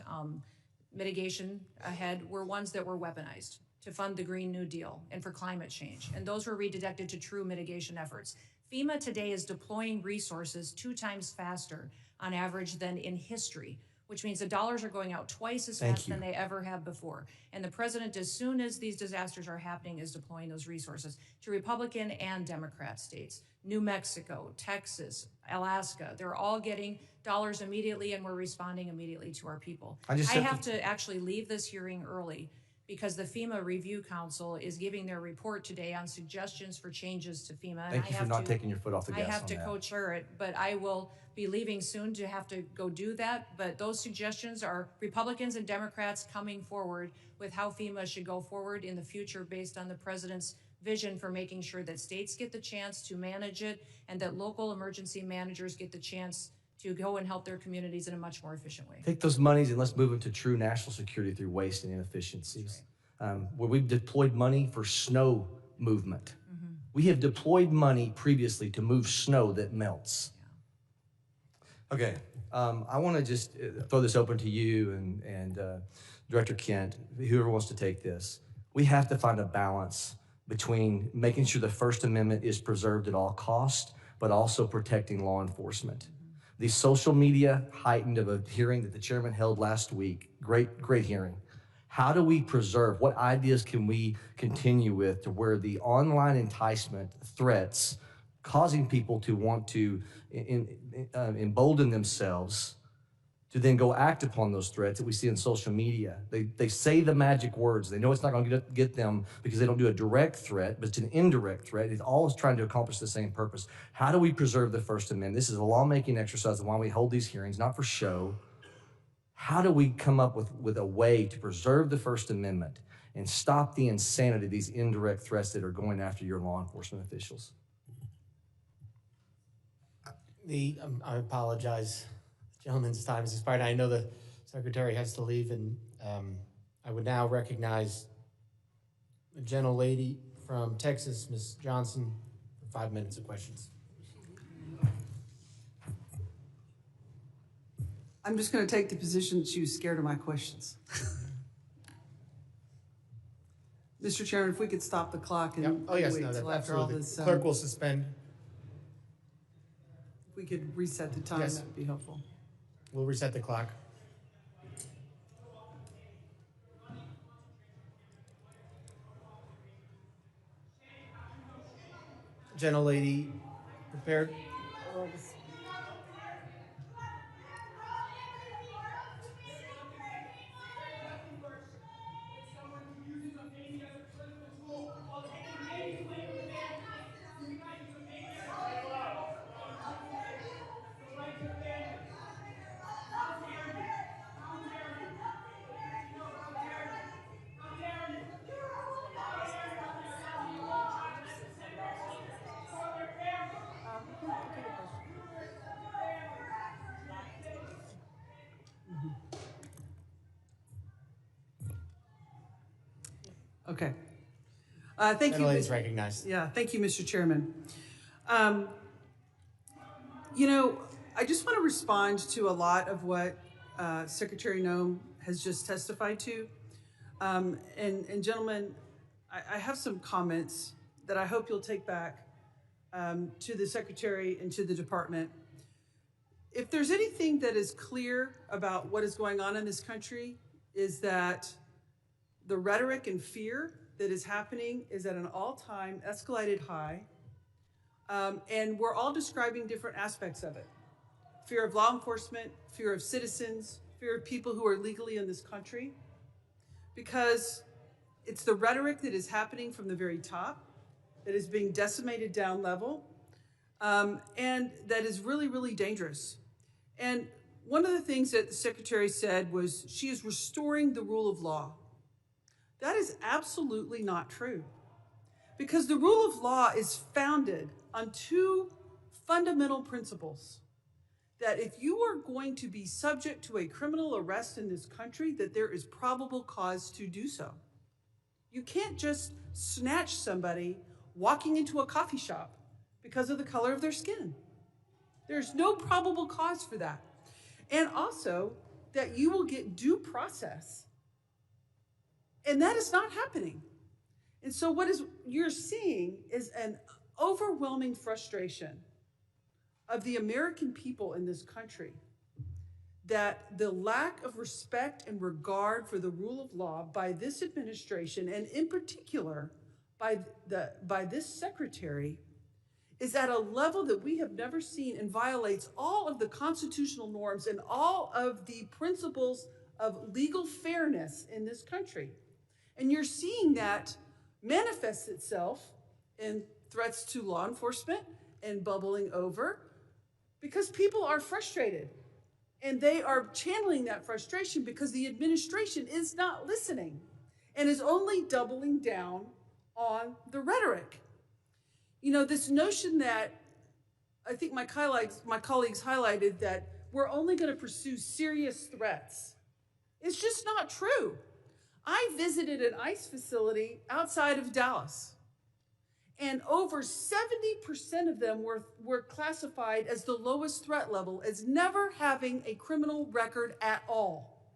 mitigation ahead, were ones that were weaponized to fund the Green New Deal and for climate change. And those were redirected to true mitigation efforts. FEMA today is deploying resources 2 times faster on average than in history, which means the dollars are going out twice as fast than they ever have before. And the president, as soon as these disasters are happening, is deploying those resources to Republican and Democrat states. New Mexico, Texas, Alaska, they're all getting dollars immediately, and we're responding immediately to our people. I have to actually leave this hearing early because the FEMA Review Council is giving their report today on suggestions for changes to FEMA. and Thank I you for have not to- taking your foot off the I gas have on to that. co-chair it, but I will be leaving soon to have to go do that. But those suggestions are Republicans and Democrats coming forward with how FEMA should go forward in the future based on the president's vision for making sure that states get the chance to manage it and that local emergency managers get the chance to go and help their communities in a much more efficient way. Take those monies and let's move them to true national security through waste and inefficiencies. Where we've deployed money for snow movement. We have deployed money previously to move snow that melts. Okay, I want to just throw this open to you and Director Kent, whoever wants to take this. We have to find a balance between making sure the First Amendment is preserved at all costs, but also protecting law enforcement. The social media heightened of a hearing that the chairman held last week, great hearing. How do we preserve, what ideas can we continue with to where the online enticement threats causing people to want to embolden themselves to then go act upon those threats that we see in social media. They say the magic words. They know it's not going to get them because they don't do a direct threat, but it's an indirect threat. It's always trying to accomplish the same purpose. How do we preserve the First Amendment? This is a lawmaking exercise and why we hold these hearings, not for show. How do we come up with a way to preserve the First Amendment and stop the insanity of these indirect threats that are going after your law enforcement officials? I apologize. The gentleman's time has expired. I know the secretary has to leave, and I would now recognize the gentlelady from Texas, Ms. Johnson, for 5 minutes of questions. I'm just going to take the position that she was scared of my questions. Mr. Chairman, if we could stop the clock and Oh, yes, wait no, till after all absolutely. this. Clerk will suspend. If we could reset the time, Yes. that would be helpful. We'll reset the clock. Gentlelady, prepared. Okay. Thank you. Gentlelady's recognized. Yeah, thank you, Mr. Chairman. You know, I just want to respond to a lot of what Secretary Noem has just testified to. And gentlemen, I have some comments that I hope you'll take back to the Secretary and to the Department. If there's anything that is clear about what is going on in this country, is that the rhetoric and fear that is happening is at an all-time escalated high. And we're all describing different aspects of it. Fear of law enforcement, fear of citizens, fear of people who are legally in this country. Because it's the rhetoric that is happening from the very top, that is being decimated down level, and that is really, really dangerous. And one of the things that the Secretary said was she is restoring the rule of law. That is absolutely not true. Because the rule of law is founded on two fundamental principles. That if you are going to be subject to a criminal arrest in this country, that there is probable cause to do so. You can't just snatch somebody walking into a coffee shop because of the color of their skin. There's no probable cause for that. And also that you will get due process. And that is not happening. And so what you're seeing is an overwhelming frustration of the American people in this country, that the lack of respect and regard for the rule of law by this administration, and in particular by this secretary, is at a level that we have never seen and violates all of the constitutional norms and all of the principles of legal fairness in this country. And you're seeing that manifest itself in threats to law enforcement and bubbling over because people are frustrated. And they are channeling that frustration because the administration is not listening and is only doubling down on the rhetoric. You know, this notion that I think my colleagues highlighted that we're only going to pursue serious threats. It's just not true. I visited an ICE facility outside of Dallas, and over 70% of them were classified as the lowest threat level, as never having a criminal record at all.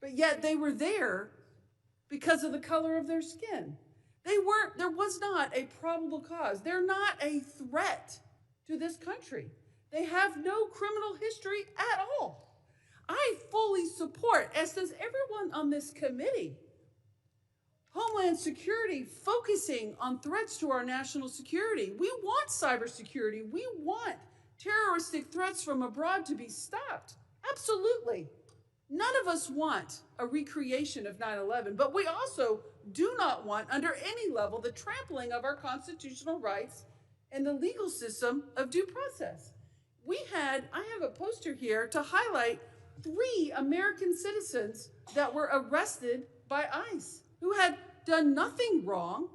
But yet they were there because of the color of their skin. There was not a probable cause. They're not a threat to this country. They have no criminal history at all. I fully support, as does everyone on this committee, Homeland Security focusing on threats to our national security. We want cybersecurity. We want terroristic threats from abroad to be stopped. Absolutely. None of us want a recreation of 9/11, but we also do not want, under any level, the trampling of our constitutional rights and the legal system of due process. I have a poster here to highlight 3 American citizens that were arrested by ICE who had done nothing wrong.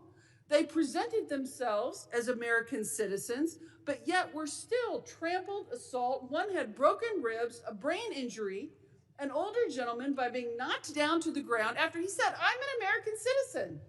They presented themselves as American citizens, but yet were still trampled, assault. One had broken ribs, a brain injury, an older gentleman by being knocked down to the ground after he said, "I'm an American citizen."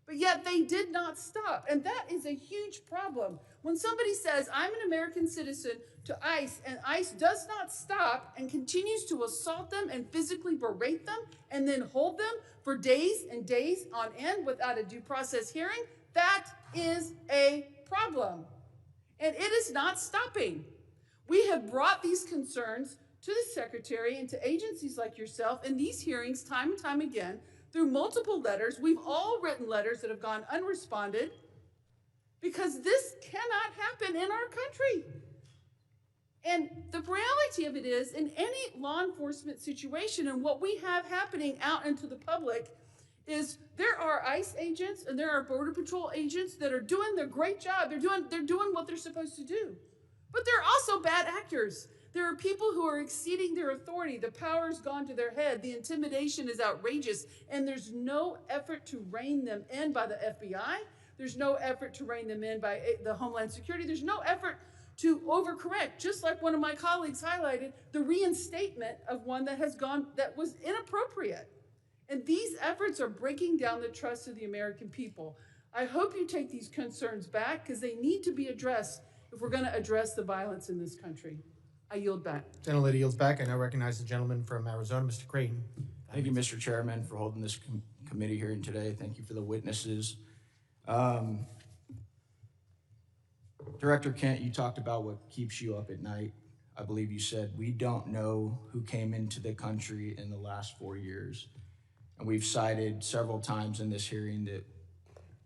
But yet they did not stop. And that is a huge problem. When somebody says, "I'm an American citizen," to ICE, and ICE does not stop and continues to assault them and physically berate them and then hold them for days and days on end without a due process hearing, that is a problem. And it is not stopping. We have brought these concerns to the Secretary and to agencies like yourself in these hearings time and time again through multiple letters. We've all written letters that have gone unresponded because this cannot happen in our country. And the reality of it is, in any law enforcement situation, and what we have happening out into the public, is there are ICE agents and there are Border Patrol agents that are doing their great job. They're doing what they're supposed to do. But they're also bad actors. There are people who are exceeding their authority. The power's gone to their head. The intimidation is outrageous. And there's no effort to rein them in by the FBI. There's no effort to rein them in by the Homeland Security. There's no effort to overcorrect, just like one of my colleagues highlighted, the reinstatement of one that was inappropriate. And these efforts are breaking down the trust of the American people. I hope you take these concerns back because they need to be addressed if we're going to address the violence in this country. I yield back. Gentlelady yields back. I now recognize the gentleman from Arizona, Mr. Creighton. Thank you, Mr. Chairman, for holding this committee hearing today. Thank you for the witnesses. Director Kent, you talked about what keeps you up at night. I believe you said, we don't know who came into the country in the last 4 years. And we've cited several times in this hearing that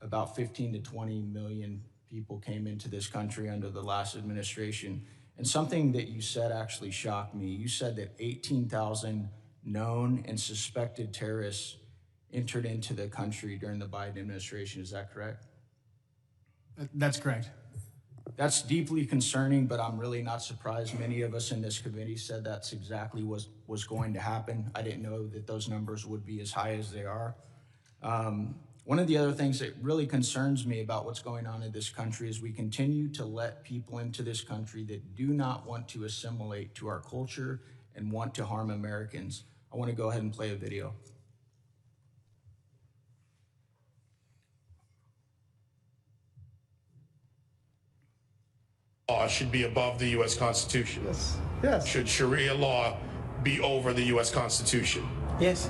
about 15 to 20 million people came into this country under the last administration. And something that you said actually shocked me. You said that 18,000 known and suspected terrorists entered into the country during the Biden administration. Is that correct? That's correct. That's deeply concerning, but I'm really not surprised. Many of us in this committee said that's exactly what was going to happen. I didn't know that those numbers would be as high as they are. One of the other things that really concerns me about what's going on in this country is we continue to let people into this country that do not want to assimilate to our culture and want to harm Americans. I want to go ahead and play a video. Law should be above the U.S. Constitution. Yes. Should Sharia law be over the U.S. Constitution? Yes.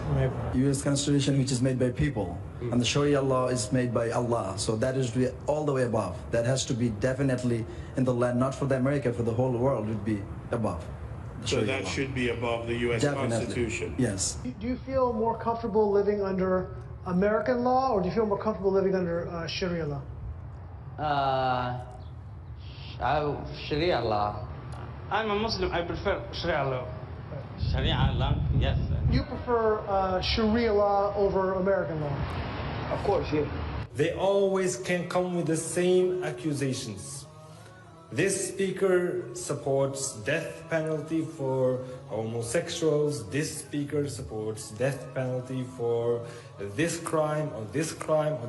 U.S. Constitution, which is made by people, and the Sharia law is made by Allah. So that is all the way above. That has to be definitely in the land, not for the America, for the whole world would be above. So that should be above the U.S. Constitution. Yes. Do you feel more comfortable living under American law, or do you feel more comfortable living under Sharia law? Sharia law. I'm a Muslim. I prefer Sharia law. Sharia law, yes. You prefer Sharia law over American law? Of course, yeah. They always can come with the same accusations. This speaker supports death penalty for homosexuals. This speaker supports death penalty for this crime or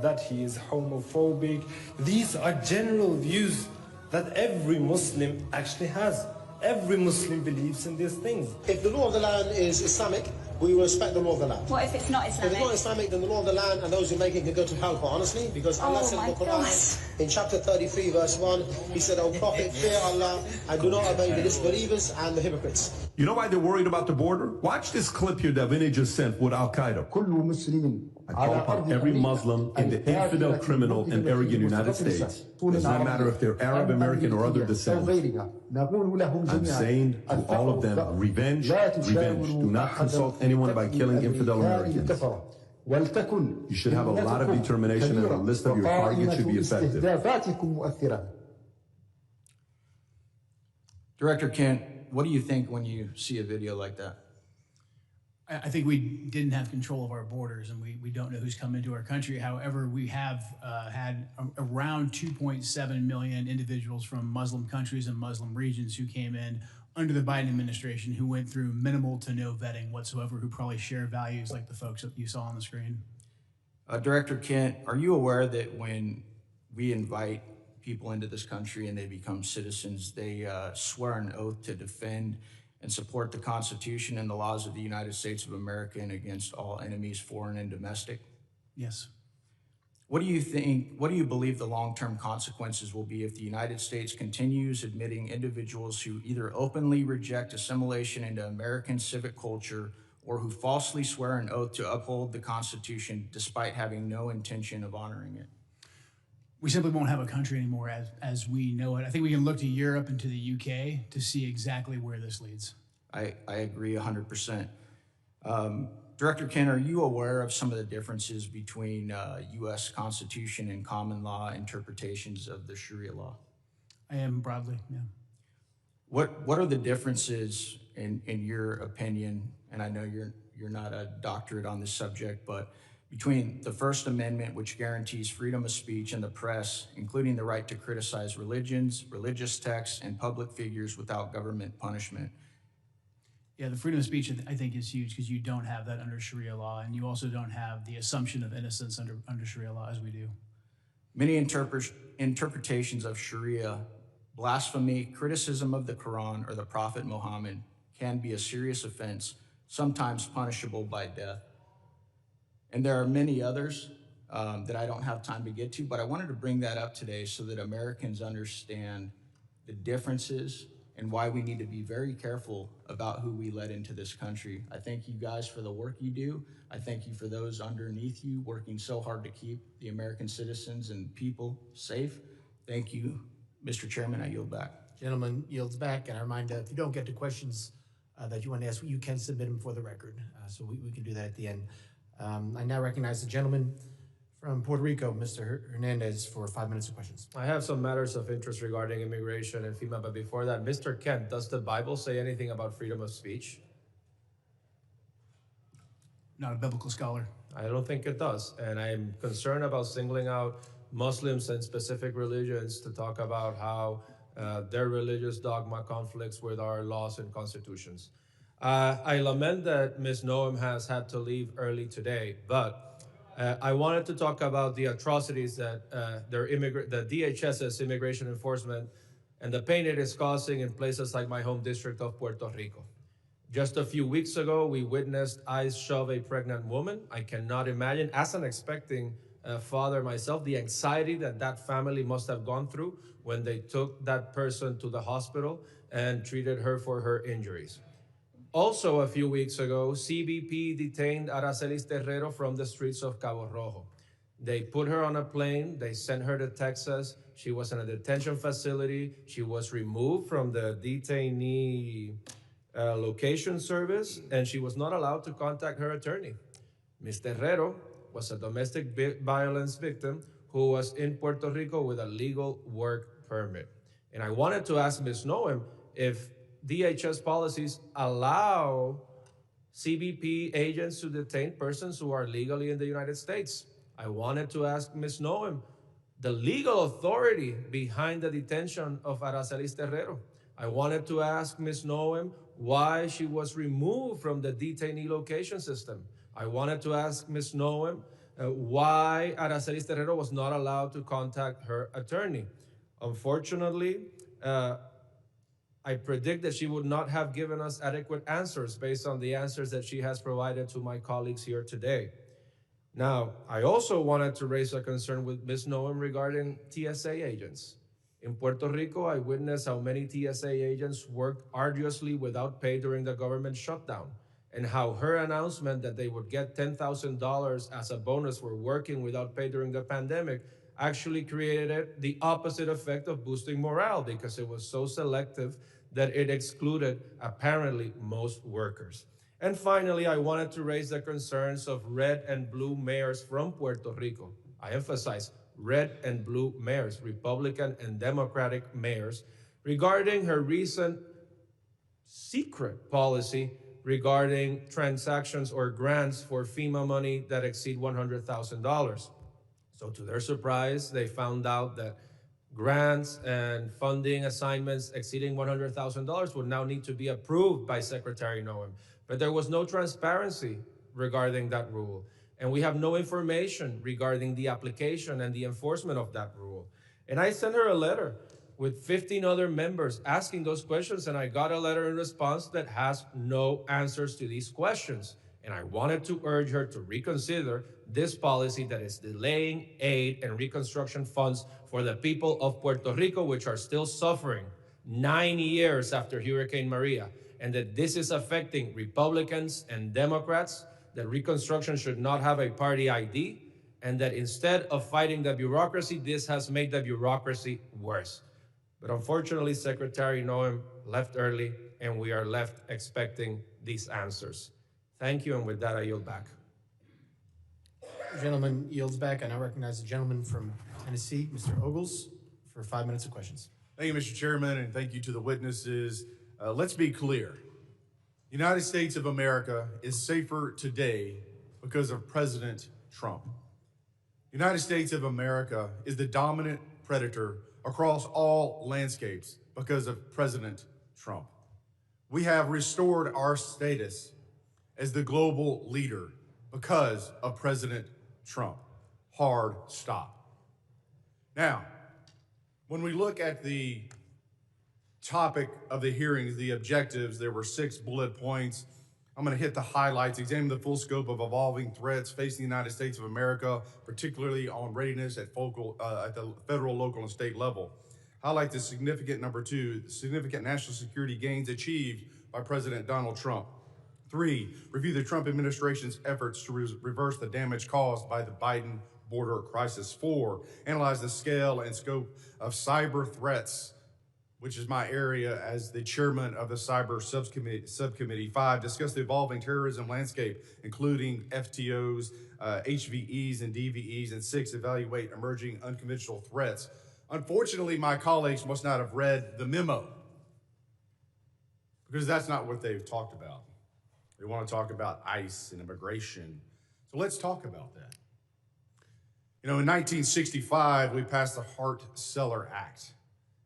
that he is homophobic. These are general views that every Muslim actually has. Every Muslim believes in these things. If the law of the land is Islamic, we will respect the law of the land. What if it's not Islamic? If it's not Islamic, then the law of the land and those who make it can go to hell, quite honestly, because Allah said in the Quran, in chapter 33, verse 1, He said, "O Prophet, fear Allah and do not obey the disbelievers and the hypocrites." You know why they're worried about the border? Watch this clip here that Vinny just sent with Al-Qaeda. I call upon every Muslim and the infidel criminal and arrogant United States. Does not matter if they're Arab, American, or other descent. I'm saying to all of them, revenge, revenge. Do not consult anyone about killing infidel Americans. You should have a lot of determination and a list of your targets should be effective. Director Kent, what do you think when you see a video like that? I think we didn't have control of our borders, and we don't know who's come into our country. However, we have had around 2.7 million individuals from Muslim countries and Muslim regions who came in under the Biden administration, who went through minimal to no vetting whatsoever, who probably share values like the folks that you saw on the screen. Director Kent, are you aware that when we invite people into this country and they become citizens, they swear an oath to defend and support the Constitution and the laws of the United States of America and against all enemies, foreign and domestic? Yes. What do you believe the long-term consequences will be if the United States continues admitting individuals who either openly reject assimilation into American civic culture or who falsely swear an oath to uphold the Constitution despite having no intention of honoring it? We simply won't have a country anymore as we know it. I think we can look to Europe and to the UK to see exactly where this leads. I agree 100%. Director Kent, are you aware of some of the differences between U.S. Constitution and common law interpretations of the Sharia law? I am broadly, yeah. What are the differences in your opinion, and I know you're not a doctorate on this subject, but between the First Amendment, which guarantees freedom of speech and the press, including the right to criticize religions, religious texts, and public figures without government punishment? Yeah, the freedom of speech, I think, is huge because you don't have that under Sharia law, and you also don't have the assumption of innocence under Sharia law as we do. Many interpretations of Sharia, blasphemy, criticism of the Quran or the Prophet Muhammad can be a serious offense, sometimes punishable by death. And there are many others that I don't have time to get to, but I wanted to bring that up today so that Americans understand the differences and why we need to be very careful about who we let into this country. I thank you guys for the work you do. I thank you for those underneath you working so hard to keep the American citizens and people safe. Thank you. Mr. Chairman, I yield back. Gentleman yields back, and I remind if you don't get to questions that you want to ask, you can submit them for the record. So we can do that at the end. I now recognize the gentleman from Puerto Rico, Mr. Hernandez, for 5 minutes of questions. I have some matters of interest regarding immigration and FEMA, but before that, Mr. Kent, does the Bible say anything about freedom of speech? Not a biblical scholar. I don't think it does, and I'm concerned about singling out Muslims and specific religions to talk about how their religious dogma conflicts with our laws and constitutions. I lament that Ms. Noem has had to leave early today, but I wanted to talk about the atrocities that the DHS's immigration enforcement and the pain it is causing in places like my home district of Puerto Rico. Just a few weeks ago, we witnessed ICE shove a pregnant woman. I cannot imagine, as an expecting father myself, the anxiety that family must have gone through when they took that person to the hospital and treated her for her injuries. Also, a few weeks ago, CBP detained Aracelis Terrero from the streets of Cabo Rojo. They put her on a plane, they sent her to Texas. She was in a detention facility. She was removed from the detainee location service, and she was not allowed to contact her attorney. Ms. Terrero was a domestic violence victim who was in Puerto Rico with a legal work permit. And I wanted to ask Ms. Noem if DHS policies allow CBP agents to detain persons who are legally in the United States. I wanted to ask Ms. Noem, the legal authority behind the detention of Aracelis Terrero. I wanted to ask Ms. Noem why she was removed from the detainee location system. I wanted to ask Ms. Noem why Aracelis Terrero was not allowed to contact her attorney. Unfortunately, I predict that she would not have given us adequate answers based on the answers that she has provided to my colleagues here today. Now, I also wanted to raise a concern with Ms. Noem regarding TSA agents. In Puerto Rico, I witnessed how many TSA agents worked arduously without pay during the government shutdown, and how her announcement that they would get $10,000 as a bonus for working without pay during the pandemic actually created the opposite effect of boosting morale, because it was so selective that it excluded apparently most workers. And finally, I wanted to raise the concerns of red and blue mayors from Puerto Rico. I emphasize red and blue mayors, Republican and Democratic mayors, regarding her recent secret policy regarding transactions or grants for FEMA money that exceed $100,000. So to their surprise, they found out that grants and funding assignments exceeding $100,000 would now need to be approved by Secretary Noem. But there was no transparency regarding that rule. And we have no information regarding the application and the enforcement of that rule. And I sent her a letter with 15 other members asking those questions, and I got a letter in response that has no answers to these questions. And I wanted to urge her to reconsider this policy that is delaying aid and reconstruction funds for the people of Puerto Rico, which are still suffering 9 years after Hurricane Maria, and that this is affecting Republicans and Democrats, that reconstruction should not have a party ID, and that instead of fighting the bureaucracy, this has made the bureaucracy worse. But unfortunately, Secretary Noem left early, and we are left expecting these answers. Thank you, and with that, I yield back. The gentleman yields back. I now recognize the gentleman from Tennessee, Mr. Ogles, for 5 minutes of questions. Thank you, Mr. Chairman, and thank you to the witnesses. Let's be clear. The United States of America is safer today because of President Trump. The United States of America is the dominant predator across all landscapes because of President Trump. We have restored our status as the global leader because of President Trump. Hard stop. Now, when we look at the topic of the hearings, the objectives, there were 6 bullet points. I'm going to hit the highlights, examine the full scope of evolving threats facing the United States of America, particularly on readiness at the federal, local, and state level. Highlight the significant, number 2, significant national security gains achieved by President Donald Trump. 3, review the Trump administration's efforts to reverse the damage caused by the Biden border crisis. 4, analyze the scale and scope of cyber threats, which is my area as the chairman of the cyber subcommittee. 5, discuss the evolving terrorism landscape, including FTOs, HVEs, and DVEs. And 6, evaluate emerging unconventional threats. Unfortunately, my colleagues must not have read the memo, because that's not what they've talked about. They want to talk about ICE and immigration. So let's talk about that. You know, in 1965, we passed the Hart-Celler Act.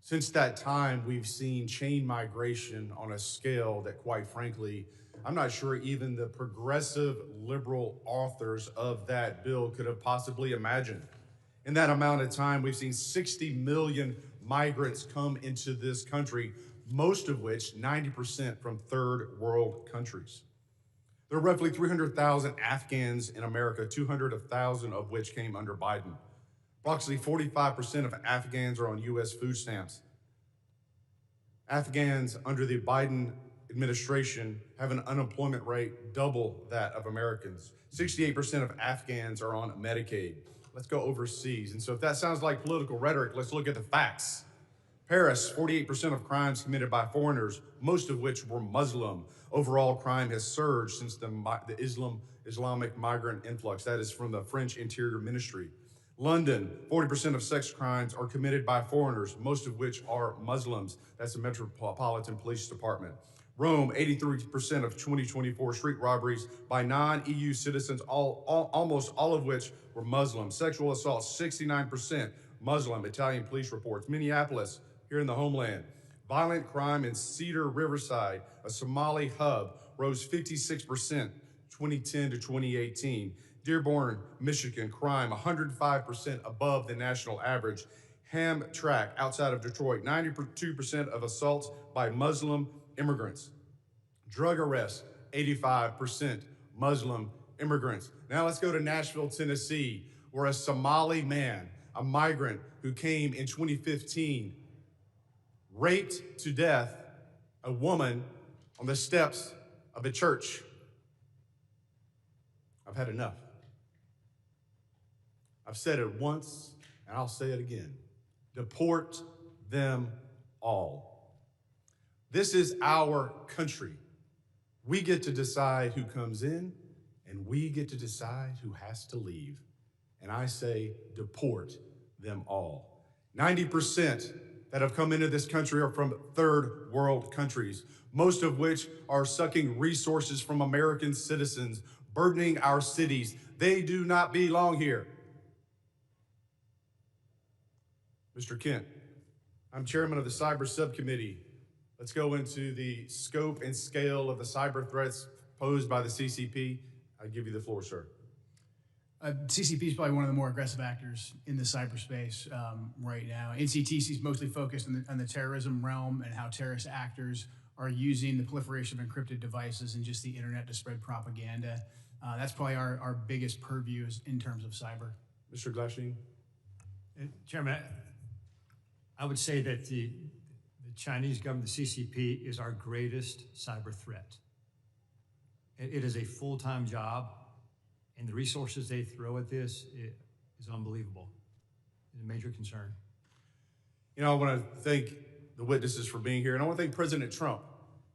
Since that time, we've seen chain migration on a scale that, quite frankly, I'm not sure even the progressive liberal authors of that bill could have possibly imagined. In that amount of time, we've seen 60 million migrants come into this country, most of which, 90%, from third world countries. There are roughly 300,000 Afghans in America, 200,000 of which came under Biden. Approximately 45% of Afghans are on U.S. food stamps. Afghans under the Biden administration have an unemployment rate double that of Americans. 68% of Afghans are on Medicaid. Let's go overseas. And so if that sounds like political rhetoric, let's look at the facts. Paris, 48% of crimes committed by foreigners, most of which were Muslim. Overall crime has surged since the Islamic migrant influx. That is from the French Interior Ministry. London, 40% of sex crimes are committed by foreigners, most of which are Muslims. That's the Metropolitan Police Department. Rome, 83% of 2024 street robberies by non-EU citizens, almost all of which were Muslim. Sexual assaults, 69% Muslim, Italian police reports. Minneapolis, here in the Homeland. Violent crime in Cedar Riverside, a Somali hub, rose 56%, 2010 to 2018. Dearborn, Michigan, crime 105% above the national average. Hamtramck, outside of Detroit, 92% of assaults by Muslim immigrants. Drug arrests, 85% Muslim immigrants. Now let's go to Nashville, Tennessee, where a Somali man, a migrant who came in 2015, raped to death a woman on the steps of a church. I've had enough. I've said it once, and I'll say it again. Deport them all. This is our country. We get to decide who comes in, and we get to decide who has to leave. And I say, deport them all. 90% that have come into this country are from third world countries, most of which are sucking resources from American citizens, burdening our cities. They do not belong here. Mr. Kent, I'm chairman of the Cyber Subcommittee. Let's go into the scope and scale of the cyber threats posed by the CCP. I give you the floor, sir. CCP is probably one of the more aggressive actors in the cyberspace right now. NCTC is mostly focused on the terrorism realm and how terrorist actors are using the proliferation of encrypted devices and just the internet to spread propaganda. That's probably our biggest purview in terms of cyber. Mr. Glasheen? Chairman, I would say that the Chinese government, the CCP, is our greatest cyber threat. It is a full-time job, and the resources they throw at this is unbelievable. It's a major concern. You know, I want to thank the witnesses for being here, and I want to thank President Trump.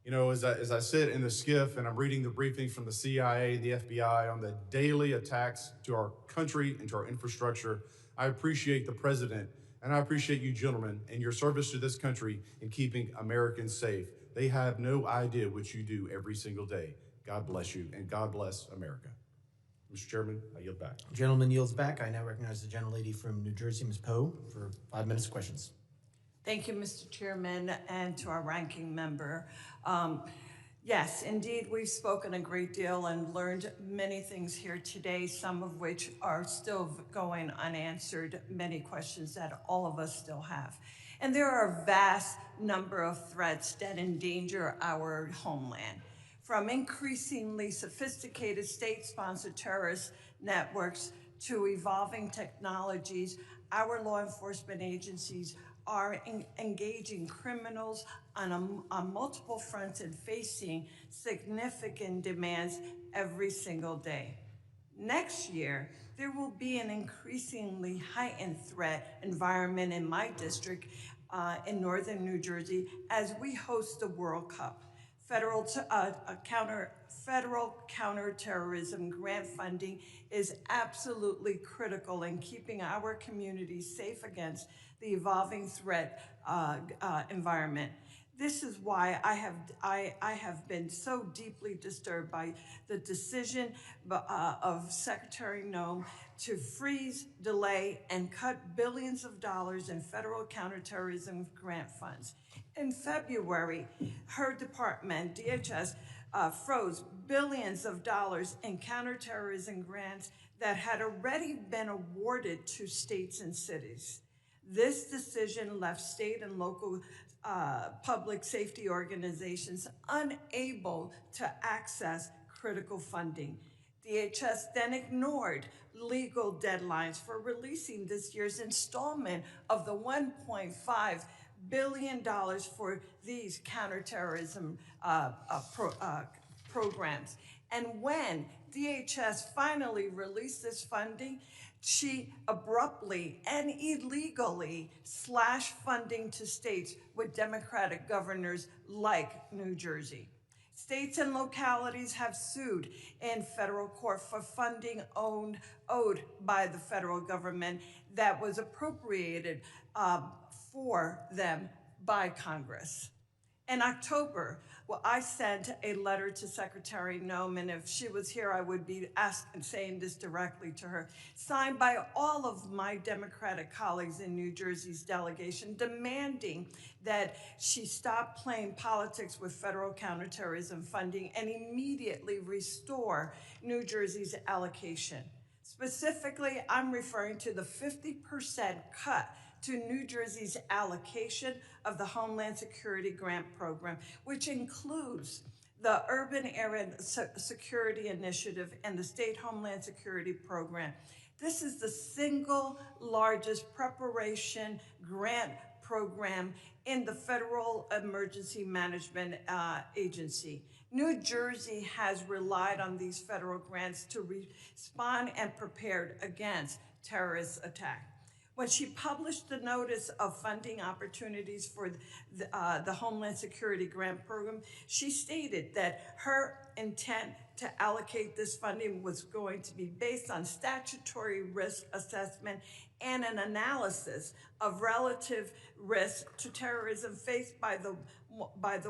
You know, as I sit in the SCIF and I'm reading the briefings from the CIA and the FBI on the daily attacks to our country and to our infrastructure, I appreciate the president, and I appreciate you gentlemen and your service to this country in keeping Americans safe. They have no idea what you do every single day. God bless you, and God bless America. Mr. Chairman, I yield back. Gentleman yields back. I now recognize the gentlelady from New Jersey, Ms. Poe, for 5 minutes of questions. Thank you, Mr. Chairman, and to our ranking member. Yes, indeed, we've spoken a great deal and learned many things here today, some of which are still going unanswered, many questions that all of us still have. And there are a vast number of threats that endanger our homeland, from increasingly sophisticated state-sponsored terrorist networks to evolving technologies. Our law enforcement agencies are engaging criminals on multiple fronts and facing significant demands every single day. Next year, there will be an increasingly heightened threat environment in my district in northern New Jersey as we host the World Cup. Federal counterterrorism grant funding is absolutely critical in keeping our communities safe against the evolving threat environment. This is why I have been so deeply disturbed by the decision of Secretary Noem to freeze, delay, and cut billions of dollars in federal counterterrorism grant funds. In February, her department, DHS, froze billions of dollars in counterterrorism grants that had already been awarded to states and cities. This decision left state and local public safety organizations unable to access critical funding. DHS then ignored legal deadlines for releasing this year's installment of the $1.5 billion for these counterterrorism programs. And when DHS finally released this funding, she abruptly and illegally slashed funding to states with Democratic governors like New Jersey. States and localities have sued in federal court for funding owed by the federal government that was appropriated for them by Congress. In October, I sent a letter to Secretary Noem, and if she was here, I would be saying this directly to her, signed by all of my Democratic colleagues in New Jersey's delegation, demanding that she stop playing politics with federal counterterrorism funding and immediately restore New Jersey's allocation. Specifically, I'm referring to the 50% cut to New Jersey's allocation of the Homeland Security Grant Program, which includes the Urban Area Security Initiative and the State Homeland Security Program. This is the single largest preparation grant program in the Federal Emergency Management Agency. New Jersey has relied on these federal grants to respond and prepare against terrorist attacks. When she published the notice of funding opportunities for the Homeland Security Grant Program, she stated that her intent to allocate this funding was going to be based on statutory risk assessment and an analysis of relative risk to terrorism faced by the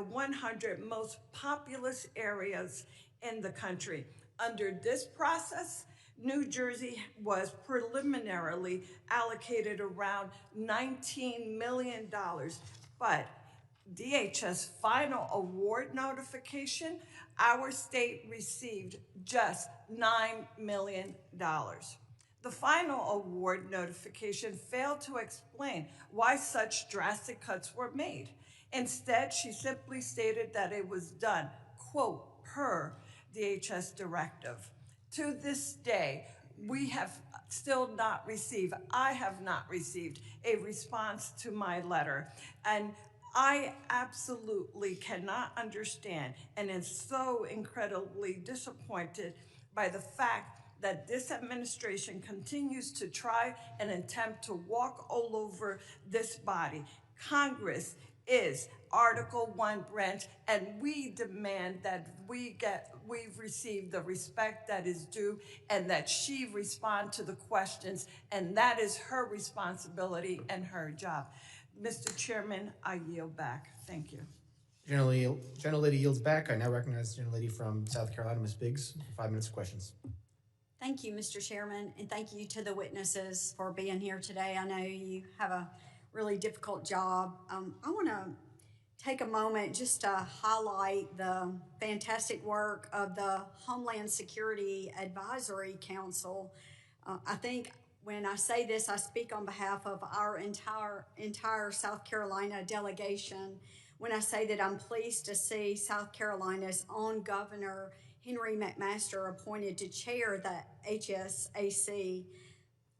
100 most populous areas in the country. Under this process, New Jersey was preliminarily allocated around $19 million, but DHS final award notification, our state received just $9 million. The final award notification failed to explain why such drastic cuts were made. Instead, she simply stated that it was done, quote, per DHS directive. To this day, we have still not received, I have not received a response to my letter. And I absolutely cannot understand and am so incredibly disappointed by the fact that this administration continues to try and attempt to walk all over this body. Congress is Article 1 branch, and we demand that we've received the respect that is due and that she respond to the questions, and that is her responsibility and her job. Mr. Chairman, I yield back. Thank you. Gentlelady yields back. I now recognize the gentlelady from South Carolina, Ms. Biggs, for 5 minutes of questions. Thank you, Mr. Chairman, and thank you to the witnesses for being here today. I know you have a really difficult job. I want to take a moment just to highlight the fantastic work of the Homeland Security Advisory Council. I think when I say this, I speak on behalf of our entire South Carolina delegation when I say that I'm pleased to see South Carolina's own Governor Henry McMaster appointed to chair the HSAC.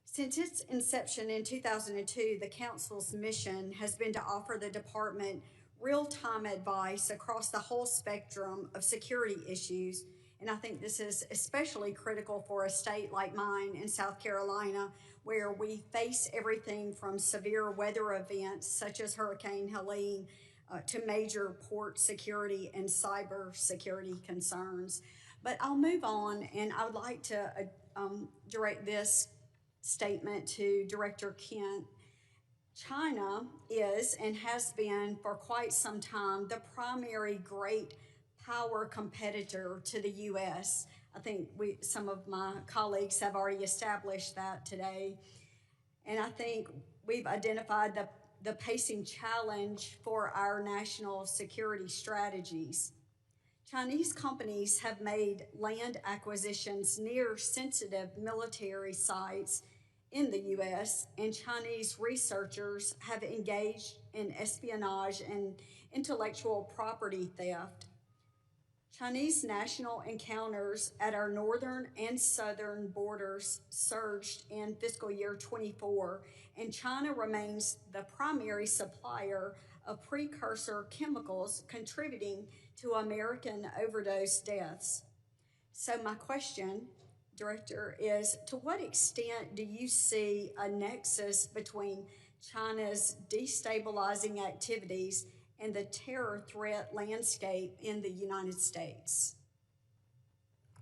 Since its inception in 2002, the Council's mission has been to offer the department real-time advice across the whole spectrum of security issues, and I think this is especially critical for a state like mine in South Carolina, where we face everything from severe weather events such as Hurricane Helene to major port security and cyber security concerns. But I'll move on, and I would like to direct this statement to Director Kent. China is and has been for quite some time the primary great power competitor to the U.S. I think some of my colleagues have already established that today. And I think we've identified the pacing challenge for our national security strategies. Chinese companies have made land acquisitions near sensitive military sites in the U.S., and Chinese researchers have engaged in espionage and intellectual property theft. Chinese national encounters at our northern and southern borders surged in fiscal year 24, and China remains the primary supplier of precursor chemicals contributing to American overdose deaths. So my question, Director, is to what extent do you see a nexus between China's destabilizing activities and the terror threat landscape in the United States?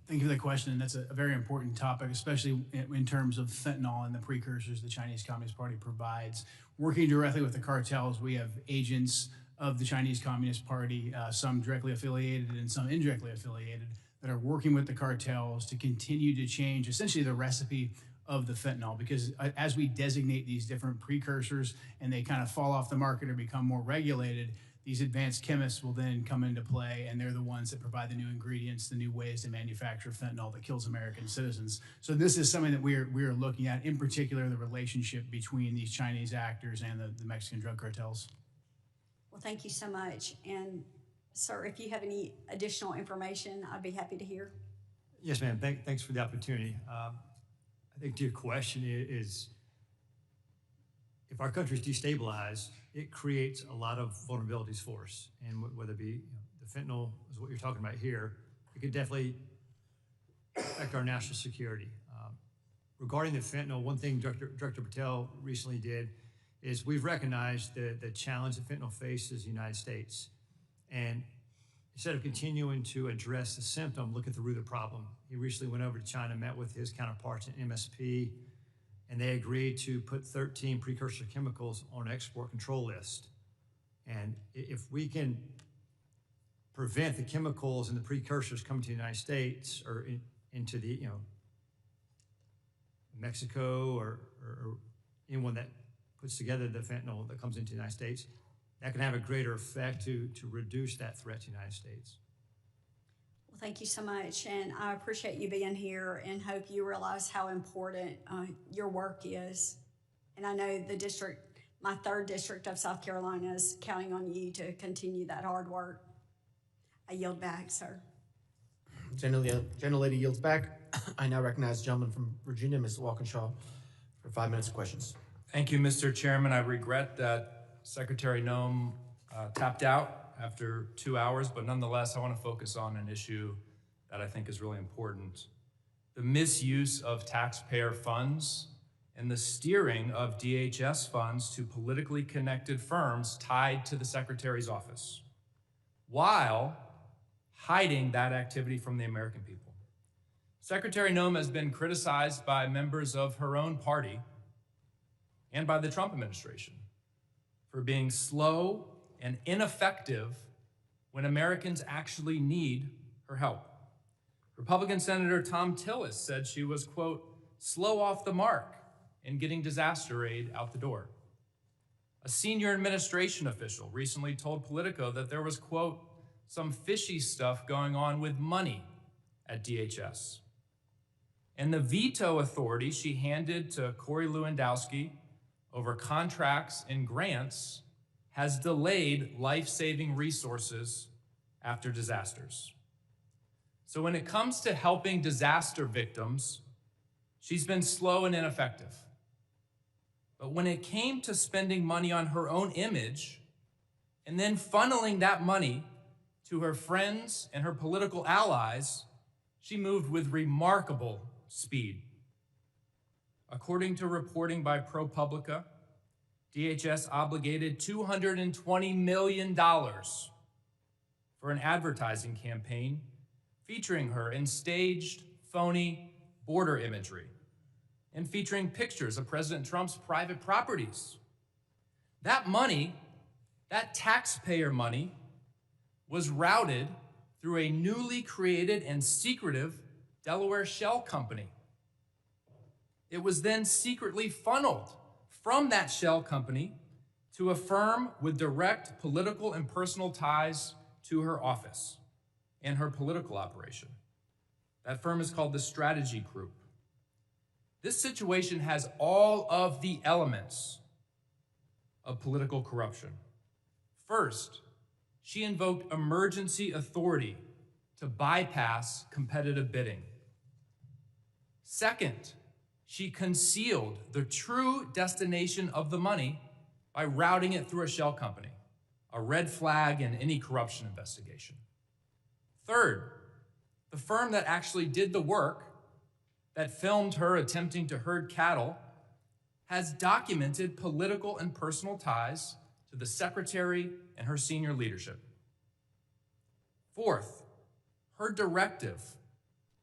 Thank you for the question. That's a very important topic, especially in terms of fentanyl and the precursors the Chinese Communist Party provides. Working directly with the cartels, we have agents of the Chinese Communist Party, some directly affiliated and some indirectly affiliated, that are working with the cartels to continue to change essentially the recipe of the fentanyl. Because as we designate these different precursors and they kind of fall off the market or become more regulated, these advanced chemists will then come into play, and they're the ones that provide the new ingredients, the new ways to manufacture fentanyl that kills American citizens. So this is something that we're looking at, in particular, the relationship between these Chinese actors and the Mexican drug cartels. Well, thank you so much. And sir, if you have any additional information, I'd be happy to hear. Yes, ma'am. Thanks for the opportunity. I think to your question is, if our country is destabilized, it creates a lot of vulnerabilities for us. And whether it be the fentanyl is what you're talking about here, it could definitely affect our national security. Regarding the fentanyl, one thing Director Patel recently did is we've recognized the challenge that fentanyl faces in the United States. And instead of continuing to address the symptom, look at the root of the problem. He recently went over to China, met with his counterparts in MSP, and they agreed to put 13 precursor chemicals on an export control list. And if we can prevent the chemicals and the precursors coming to the United States or into the, Mexico or anyone that puts together the fentanyl that comes into the United States, that can have a greater effect to reduce that threat to the United States. Well, thank you so much, and I appreciate you being here and hope you realize how important your work is. And I know the district, my 3rd district of South Carolina, is counting on you to continue that hard work. I yield back, sir. Gentlelady yields back. I now recognize the gentleman from Virginia, Ms. Walkinshaw, for 5 minutes of questions. Thank you, Mr. Chairman. I regret that Secretary Noem tapped out after 2 hours, but nonetheless, I want to focus on an issue that I think is really important. The misuse of taxpayer funds and the steering of DHS funds to politically connected firms tied to the Secretary's office, while hiding that activity from the American people. Secretary Noem has been criticized by members of her own party and by the Trump administration for being slow and ineffective when Americans actually need her help. Republican Senator Tom Tillis said she was, quote, slow off the mark in getting disaster aid out the door. A senior administration official recently told Politico that there was, quote, some fishy stuff going on with money at DHS. And the veto authority she handed to Corey Lewandowski over contracts and grants has delayed life-saving resources after disasters. So when it comes to helping disaster victims, she's been slow and ineffective. But when it came to spending money on her own image and then funneling that money to her friends and her political allies, she moved with remarkable speed. According to reporting by ProPublica, DHS obligated $220 million for an advertising campaign featuring her in staged, phony border imagery and featuring pictures of President Trump's private properties. That money, that taxpayer money, was routed through a newly created and secretive Delaware shell company. It was then secretly funneled from that shell company to a firm with direct political and personal ties to her office and her political operation. That firm is called the Strategy Group. This situation has all of the elements of political corruption. First, she invoked emergency authority to bypass competitive bidding. Second, she concealed the true destination of the money by routing it through a shell company, a red flag in any corruption investigation. Third, the firm that actually did the work, that filmed her attempting to herd cattle, has documented political and personal ties to the Secretary and her senior leadership. Fourth, her directive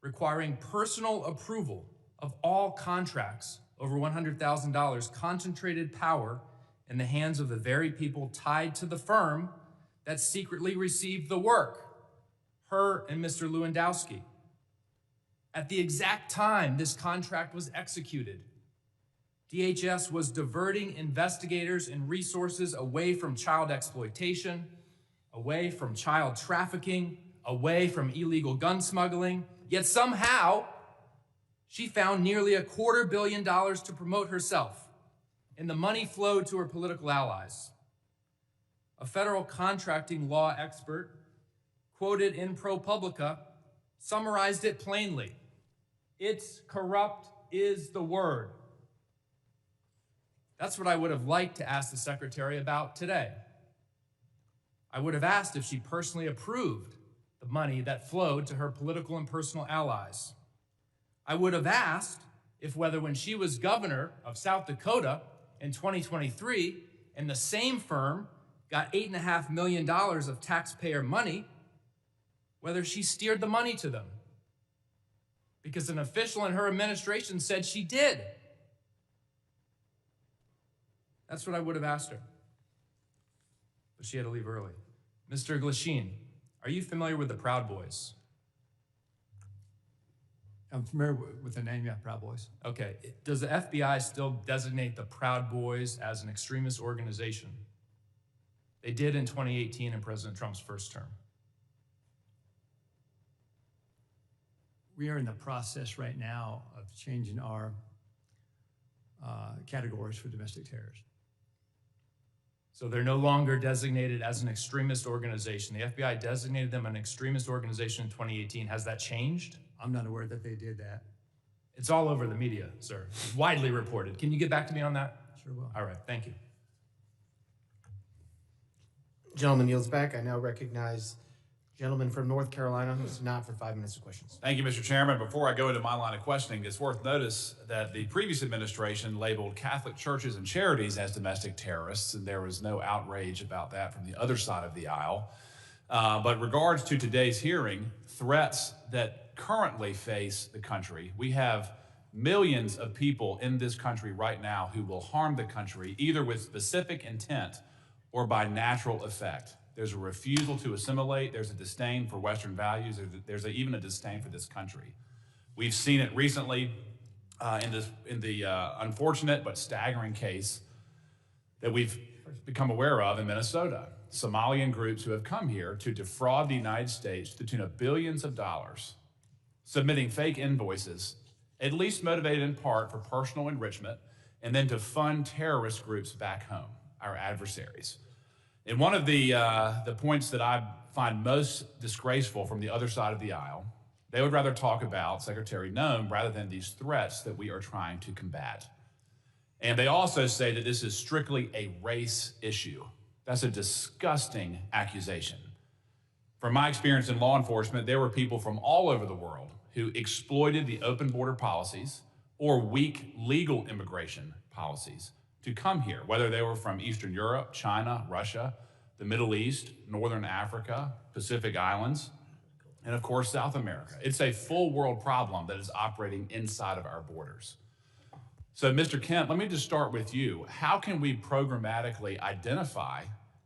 requiring personal approval of all contracts over $100,000 concentrated power in the hands of the very people tied to the firm that secretly received the work, her and Mr. Lewandowski. At the exact time this contract was executed, DHS was diverting investigators and resources away from child exploitation, away from child trafficking, away from illegal gun smuggling, yet somehow she found nearly $250 million to promote herself, and the money flowed to her political allies. A federal contracting law expert, quoted in ProPublica, summarized it plainly. It's corrupt is the word. That's what I would have liked to ask the Secretary about today. I would have asked if she personally approved the money that flowed to her political and personal allies. I would have asked if whether when she was governor of South Dakota in 2023 and the same firm got $8.5 million of taxpayer money, whether she steered the money to them. Because an official in her administration said she did. That's what I would have asked her. But she had to leave early. Mr. Glasheen, are you familiar with the Proud Boys? I'm familiar with the name, yeah, Proud Boys. Okay. Does the FBI still designate the Proud Boys as an extremist organization? They did in 2018 in President Trump's first term. We are in the process right now of changing our categories for domestic terrorism. So they're no longer designated as an extremist organization. The FBI designated them an extremist organization in 2018. Has that changed? I'm not aware that they did that. It's all over the media, sir. It's widely reported. Can you get back to me on that? Sure will. All right, thank you. Gentleman yields back. I now recognize gentleman from North Carolina who's not for 5 minutes of questions. Thank you, Mr. Chairman. Before I go into my line of questioning, it's worth notice that the previous administration labeled Catholic churches and charities as domestic terrorists, and there was no outrage about that from the other side of the aisle. But regards to today's hearing, threats that currently face the country, we have millions of people in this country right now who will harm the country either with specific intent or by natural effect. There's a refusal to assimilate. There's a disdain for Western values. There's even a disdain for this country. We've seen it recently in the unfortunate but staggering case that we've become aware of in Minnesota. Somalian groups who have come here to defraud the United States to the tune of billions of dollars, submitting fake invoices, at least motivated in part for personal enrichment, and then to fund terrorist groups back home, our adversaries. And one of the points that I find most disgraceful from the other side of the aisle, they would rather talk about Secretary Noem rather than these threats that we are trying to combat. And they also say that this is strictly a race issue. That's a disgusting accusation. From my experience in law enforcement, there were people from all over the world who exploited the open border policies or weak legal immigration policies to come here, whether they were from Eastern Europe, China, Russia, the Middle East, Northern Africa, Pacific Islands, and of course, South America. It's a full world problem that is operating inside of our borders. So, Mr. Kent, let me just start with you. How can we programmatically identify,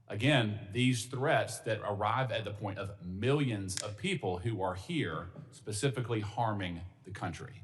again, these threats that arrive at the point of millions of people who are here specifically harming the country?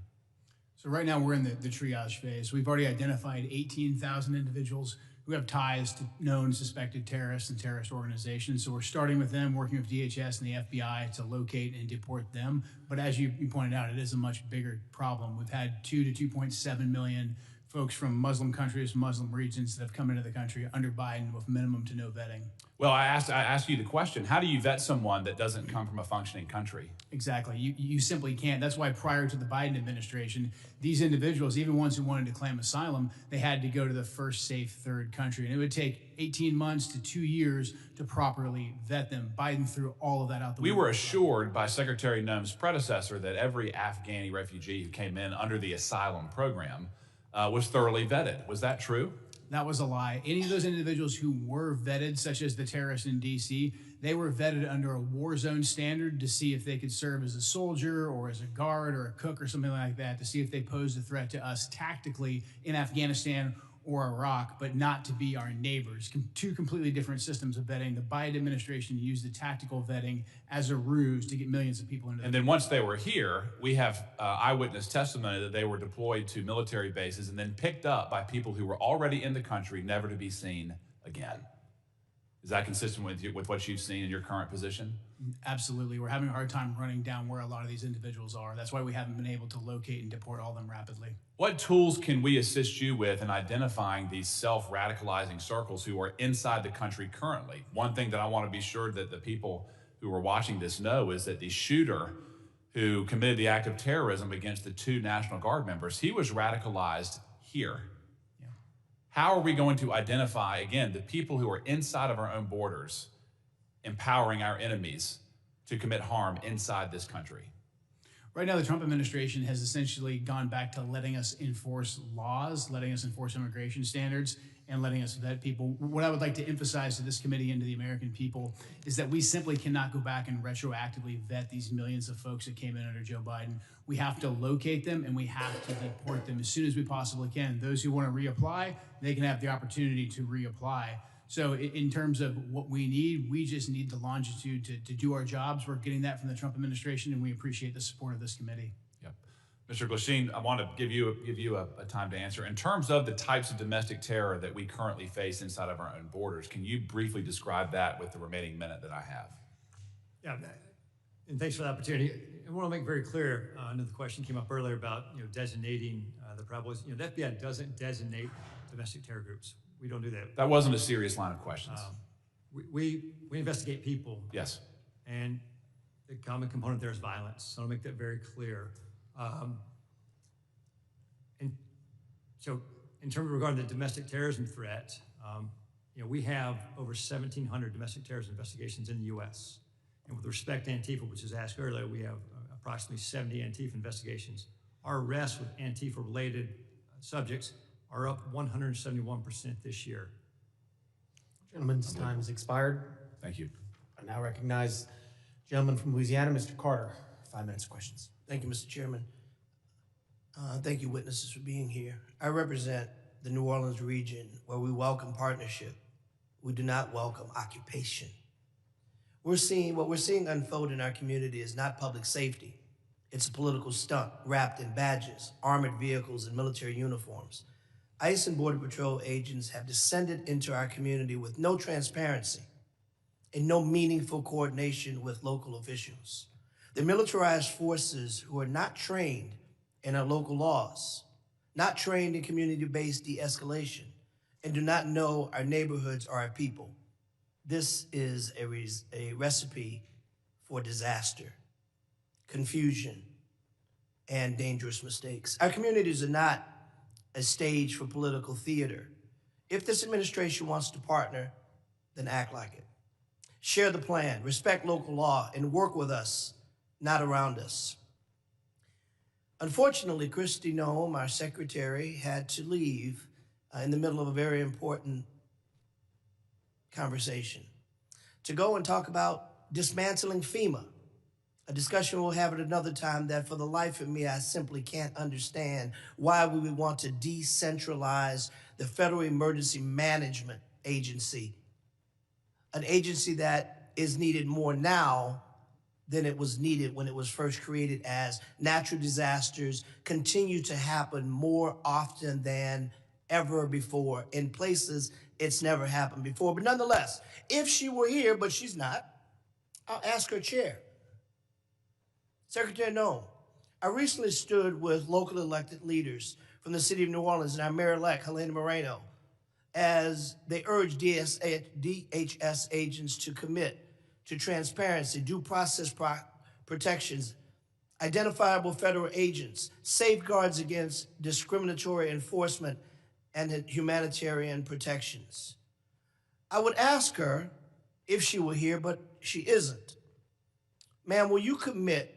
So right now we're in the triage phase. We've already identified 18,000 individuals who have ties to known suspected terrorists and terrorist organizations. So we're starting with them, working with DHS and the FBI to locate and deport them. But as you pointed out, it is a much bigger problem. We've had 2 to 2.7 million folks from Muslim countries, Muslim regions that have come into the country under Biden with minimum to no vetting. Well, I asked you the question, how do you vet someone that doesn't come from a functioning country? Exactly. You simply can't. That's why prior to the Biden administration, these individuals, even ones who wanted to claim asylum, they had to go to the first safe third country. And it would take 18 months to 2 years to properly vet them. Biden threw all of that out the window. We were assured by Secretary Noem's predecessor that every Afghani refugee who came in under the asylum program was thoroughly vetted. Was that true? That was a lie. Any of those individuals who were vetted, such as the terrorists in DC, they were vetted under a war zone standard to see if they could serve as a soldier or as a guard or a cook or something like that, to see if they posed a threat to us tactically in Afghanistan or Iraq, but not to be our neighbors. Two completely different systems of vetting. The Biden administration used the tactical vetting as a ruse to get millions of people into And then once they were here, we have eyewitness testimony that they were deployed to military bases and then picked up by people who were already in the country, never to be seen again. Is that consistent with what you've seen in your current position? Absolutely. We're having a hard time running down where a lot of these individuals are. That's why we haven't been able to locate and deport all of them rapidly. What tools can we assist you with in identifying these self-radicalizing circles who are inside the country currently? One thing that I want to be sure that the people who are watching this know is that the shooter who committed the act of terrorism against the 2 National Guard members, he was radicalized here. Yeah. How are we going to identify, again, the people who are inside of our own borders, empowering our enemies to commit harm inside this country? Right now, the Trump administration has essentially gone back to letting us enforce laws, letting us enforce immigration standards, and letting us vet people. What I would like to emphasize to this committee and to the American people is that we simply cannot go back and retroactively vet these millions of folks that came in under Joe Biden. We have to locate them and we have to deport them as soon as we possibly can. Those who want to reapply, they can have the opportunity to reapply. So in terms of what we need, we just need the longitude to do our jobs. We're getting that from the Trump administration, and we appreciate the support of this committee. Yep. Mr. Glasheen, I want to give you a time to answer. In terms of the types of domestic terror that we currently face inside of our own borders, can you briefly describe that with the remaining minute that I have? Yeah, and thanks for the opportunity. I want to make very clear, I know the question came up earlier about designating the problems. The FBI doesn't designate domestic terror groups. We don't do that. That wasn't a serious line of questions. We investigate people. Yes. And the common component there is violence. So I'll make that very clear. And so in terms of regarding the domestic terrorism threat, we have over 1,700 domestic terrorism investigations in the U.S. And with respect to Antifa, which was asked earlier, we have approximately 70 Antifa investigations. Our arrests with Antifa-related subjects are up 171% this year. Gentleman's time has expired. Thank you. I now recognize gentleman from Louisiana, Mr. Carter. 5 minutes of questions. Thank you, Mr. Chairman. Thank you, witnesses, for being here. I represent the New Orleans region where we welcome partnership. We do not welcome occupation. What we're seeing unfold in our community is not public safety. It's a political stunt wrapped in badges, armored vehicles, and military uniforms. ICE and Border Patrol agents have descended into our community with no transparency and no meaningful coordination with local officials. The militarized forces who are not trained in our local laws, not trained in community-based de-escalation, and do not know our neighborhoods or our people. This is a recipe for disaster, confusion, and dangerous mistakes. Our communities are not a stage for political theater. If this administration wants to partner, then act like it. Share the plan, respect local law, and work with us, not around us. Unfortunately, Kristi Noem, our secretary, had to leave in the middle of a very important conversation to go and talk about dismantling FEMA, a discussion we'll have at another time that for the life of me, I simply can't understand why we would want to decentralize the Federal Emergency Management Agency, an agency that is needed more now than it was needed when it was first created, as natural disasters continue to happen more often than ever before in places it's never happened before. But nonetheless, if she were here, but she's not, I'll ask her chair. Secretary Noem, I recently stood with local elected leaders from the city of New Orleans and our mayor-elect, Helena Moreno, as they urged DHS agents to commit to transparency, due process protections, identifiable federal agents, safeguards against discriminatory enforcement, and humanitarian protections. I would ask her if she were here, but she isn't. Ma'am, will you commit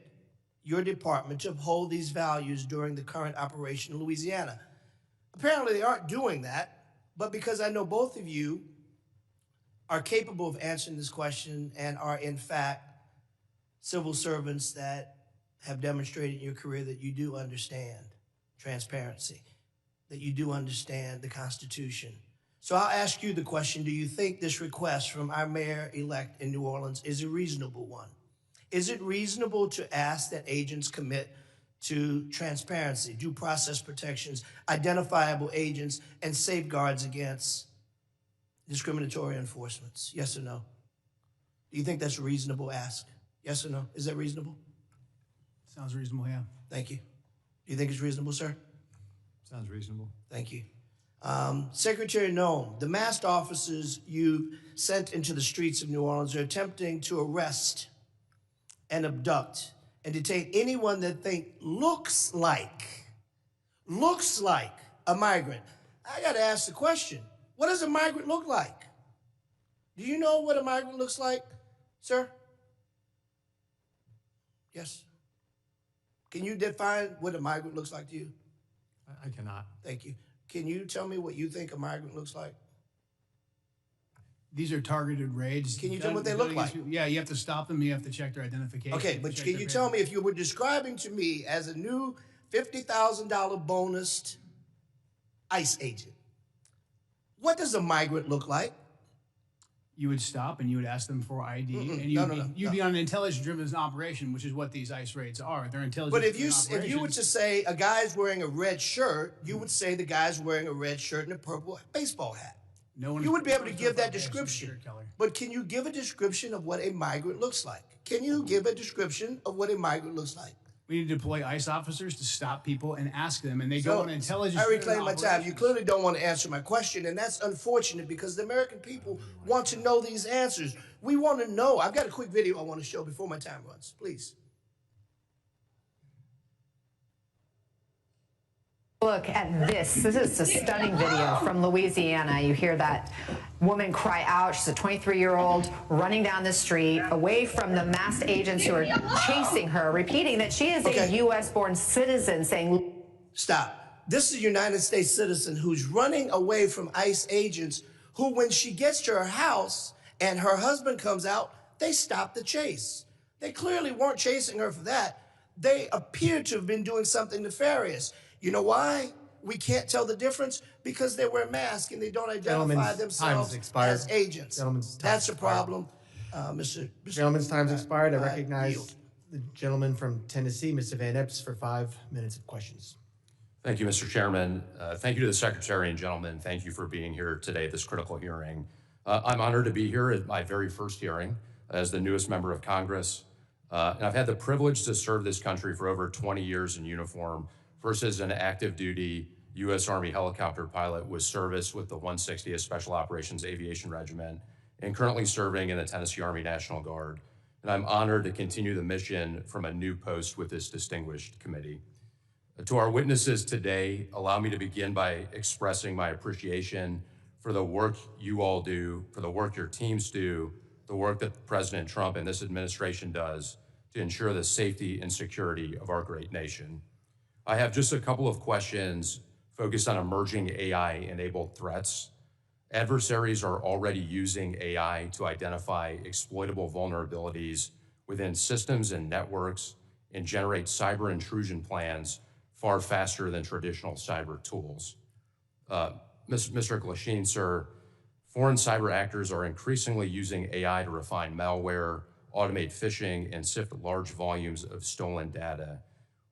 your department to uphold these values during the current operation in Louisiana? Apparently they aren't doing that, but because I know both of you are capable of answering this question and are in fact civil servants that have demonstrated in your career that you do understand transparency, that you do understand the Constitution. So I'll ask you the question, do you think this request from our mayor-elect in New Orleans is a reasonable one? Is it reasonable to ask that agents commit to transparency, due process protections, identifiable agents, and safeguards against discriminatory enforcements? Yes or no? Do you think that's a reasonable ask? Yes or no? Is that reasonable? Sounds reasonable, yeah. Thank you. Do you think it's reasonable, sir? Sounds reasonable. Thank you. Secretary Noem, the masked officers you sent into the streets of New Orleans are attempting to arrest and abduct and detain anyone that looks like a migrant. I got to ask the question, what does a migrant look like? Do you know what a migrant looks like, sir? Yes. Can you define what a migrant looks like to you? I cannot. Thank you. Can you tell me what you think a migrant looks like? These are targeted raids. Can you tell me what they look like? Yeah, you have to stop them. You have to check their identification. Okay, but can you tell me if you were describing to me as a new $50,000 bonused ICE agent, what does a migrant look like? You would stop and you would ask them for ID, and you'd be on an intelligence-driven operation, which is what these ICE raids are. They're intelligence. But if you were to say a guy's wearing a red shirt, you would say the guy's wearing a red shirt and a purple baseball hat. You would be able to give that description. But can you give a description of what a migrant looks like? Can you give a description of what a migrant looks like? We need to deploy ICE officers to stop people and ask them, and they go on intelligence. I reclaim my time. You clearly don't want to answer my question, and that's unfortunate because the American people want to know these answers. We want to know. I've got a quick video I want to show before my time runs. Please. Look at this. This is a stunning video from Louisiana. You hear that woman cry out. She's a 23-year-old running down the street away from the masked agents who are chasing her, repeating that she is a U.S.-born citizen, saying... Stop. This is a United States citizen who's running away from ICE agents who, when she gets to her house and her husband comes out, they stop the chase. They clearly weren't chasing her for that. They appear to have been doing something nefarious. You know why we can't tell the difference? Because they wear masks and they don't identify themselves as agents. That's a problem, Mr. Gentleman's time's expired. I recognize the gentleman from Tennessee, Mr. Van Epps, for 5 minutes of questions. Thank you, Mr. Chairman. Thank you to the Secretary and gentlemen. Thank you for being here today at this critical hearing. I'm honored to be here at my very first hearing as the newest member of Congress. And I've had the privilege to serve this country for over 20 years in uniform. First as an active duty U.S. Army helicopter pilot with service with the 160th Special Operations Aviation Regiment and currently serving in the Tennessee Army National Guard. And I'm honored to continue the mission from a new post with this distinguished committee. To our witnesses today, allow me to begin by expressing my appreciation for the work you all do, for the work your teams do, the work that President Trump and this administration does to ensure the safety and security of our great nation. I have just a couple of questions focused on emerging AI-enabled threats. Adversaries are already using AI to identify exploitable vulnerabilities within systems and networks and generate cyber intrusion plans far faster than traditional cyber tools. Mr. Glasheen, sir, foreign cyber actors are increasingly using AI to refine malware, automate phishing, and sift large volumes of stolen data.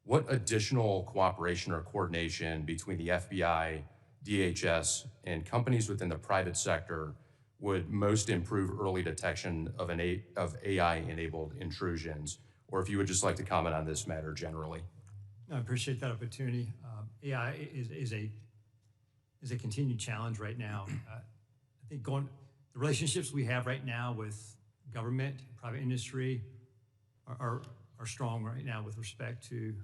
What additional cooperation or coordination between the FBI, DHS, and companies within the private sector would most improve early detection of AI-enabled intrusions? Or if you would just like to comment on this matter generally. No, I appreciate that opportunity. AI is a continued challenge right now. I think the relationships we have right now with government, private industry are strong right now with respect to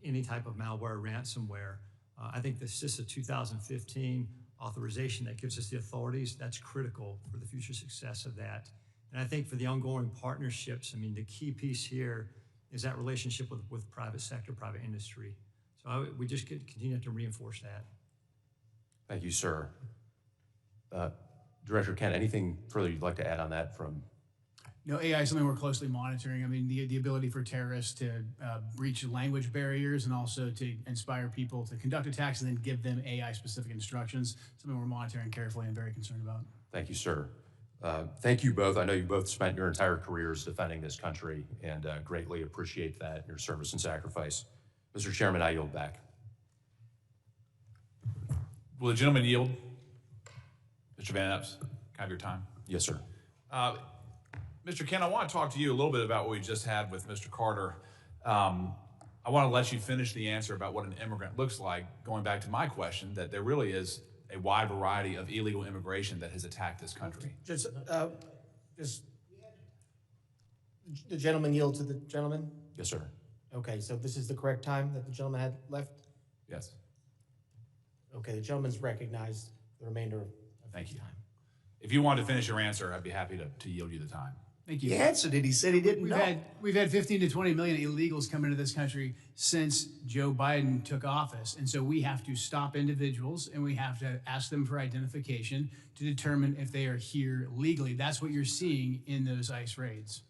any type of malware, ransomware. I think the CISA 2015 authorization that gives us the authorities, that's critical for the future success of that. And I think for the ongoing partnerships, I mean, the key piece here is that relationship with private sector, private industry. So we just continue to reinforce that. Thank you, sir. Director Kent, anything further you'd like to add on that from? No, AI is something we're closely monitoring. I mean, the ability for terrorists to breach language barriers and also to inspire people to conduct attacks and then give them AI-specific instructions, something we're monitoring carefully and very concerned about. Thank you, sir. Thank you both. I know you both spent your entire careers defending this country and greatly appreciate that, your service and sacrifice. Mr. Chairman, I yield back. Will the gentleman yield? Mr. Van Epps, can I have your time? Yes, sir. Mr. Kent, I want to talk to you a little bit about what we just had with Mr. Carter. I want to let you finish the answer about what an immigrant looks like, going back to my question, that there really is a wide variety of illegal immigration that has attacked this country. Just the gentleman yield to the gentleman? Yes, sir. Okay, so this is the correct time that the gentleman had left? Yes. Okay, the gentleman's recognized the remainder of Thank you. Time. If you want to finish your answer, I'd be happy to yield you the time. Thank you. He answered it. He said he didn't know. We've had 15 to 20 million illegals come into this country since Joe Biden took office. And so we have to stop individuals and we have to ask them for identification to determine if they are here legally. That's what you're seeing in those ICE raids.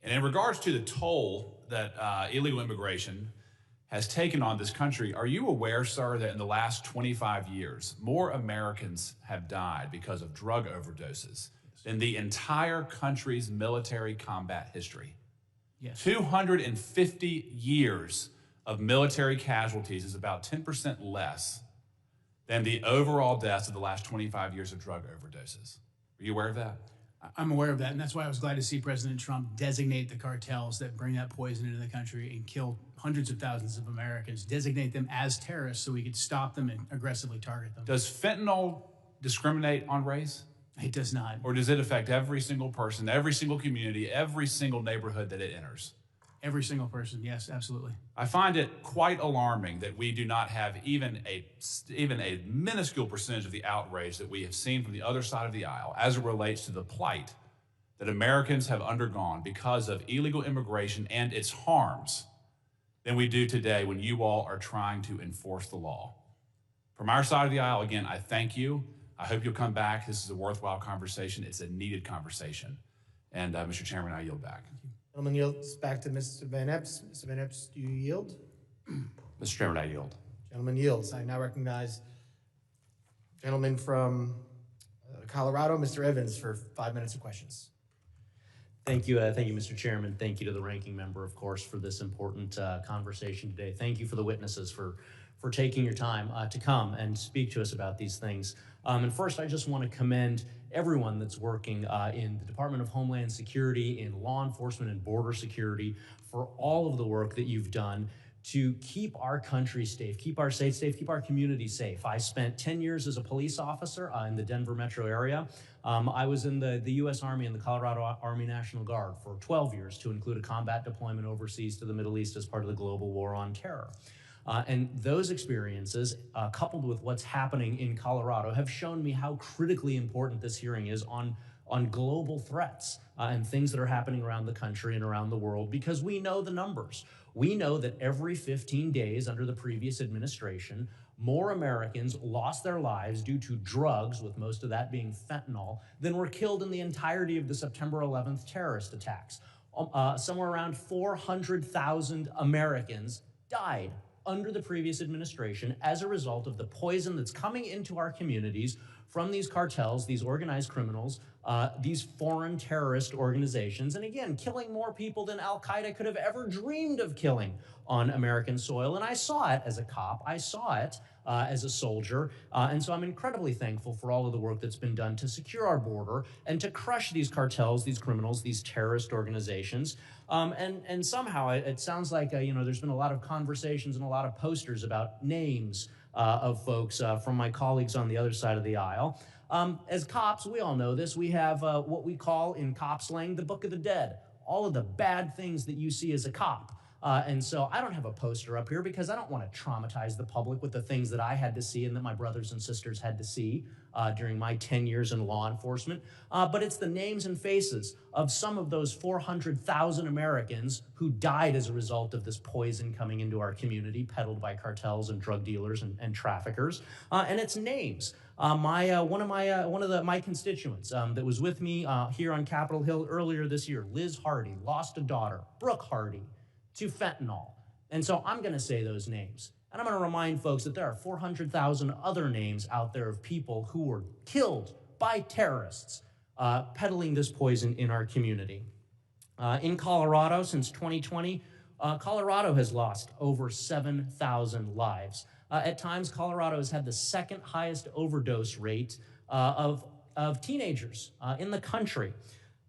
And in regards to the toll that illegal immigration has taken on this country, are you aware, sir, that in the last 25 years, more Americans have died because of drug overdoses than the entire country's military combat history? Yes. 250 years of military casualties is about 10% less than the overall deaths of the last 25 years of drug overdoses. Are you aware of that? I'm aware of that, and that's why I was glad to see President Trump designate the cartels that bring that poison into the country and kill hundreds of thousands of Americans, designate them as terrorists so we could stop them and aggressively target them. Does fentanyl discriminate on race? It does not. Or does it affect every single person, every single community, every single neighborhood that it enters? Every single person, yes, absolutely. I find it quite alarming that we do not have even a minuscule percentage of the outrage that we have seen from the other side of the aisle as it relates to the plight that Americans have undergone because of illegal immigration and its harms than we do today when you all are trying to enforce the law. From our side of the aisle, again, I thank you. I hope you'll come back. This is a worthwhile conversation. It's a needed conversation. And Mr. Chairman, I yield back. Gentleman yields back to Mr. Van Epps. Mr. Van Epps, do you yield? Mr. Chairman, I yield. Gentleman yields. I now recognize gentleman from Colorado, Mr. Evans, for 5 minutes of questions. Thank you, Mr. Chairman. Thank you to the ranking member, of course, for this important conversation today. Thank you for the witnesses for taking your time to come and speak to us about these things. And first, I just want to commend everyone that's working in the Department of Homeland Security, in law enforcement and border security, for all of the work that you've done to keep our country safe, keep our states safe, keep our community safe. I spent 10 years as a police officer in the Denver metro area. I was in the U.S. Army and the Colorado Army National Guard for 12 years to include a combat deployment overseas to the Middle East as part of the global war on terror. And those experiences, coupled with what's happening in Colorado, have shown me how critically important this hearing is on global threats and things that are happening around the country and around the world, because we know the numbers. We know that every 15 days under the previous administration, more Americans lost their lives due to drugs, with most of that being fentanyl, than were killed in the entirety of the September 11th terrorist attacks. Somewhere around 400,000 Americans died under the previous administration as a result of the poison that's coming into our communities from these cartels, these organized criminals, these foreign terrorist organizations, and again, killing more people than Al-Qaeda could have ever dreamed of killing on American soil. And I saw it as a cop, I saw it as a soldier, and so I'm incredibly thankful for all of the work that's been done to secure our border and to crush these cartels, these criminals, these terrorist organizations. And somehow it sounds like there's been a lot of conversations and a lot of posters about names of folks from my colleagues on the other side of the aisle. As cops, we all know this, we have what we call in cop slang the Book of the Dead. All of the bad things that you see as a cop And so I don't have a poster up here because I don't want to traumatize the public with the things that I had to see and that my brothers and sisters had to see during my 10 years in law enforcement. But it's the names and faces of some of those 400,000 Americans who died as a result of this poison coming into our community, peddled by cartels and drug dealers and traffickers. And it's names. One of my constituents that was with me here on Capitol Hill earlier this year, Liz Hardy, lost a daughter, Brooke Hardy, to fentanyl. And so I'm going to say those names. And I'm going to remind folks that there are 400,000 other names out there of people who were killed by terrorists peddling this poison in our community. In Colorado, since 2020, Colorado has lost over 7,000 lives. At times, Colorado has had the second highest overdose rate of teenagers in the country.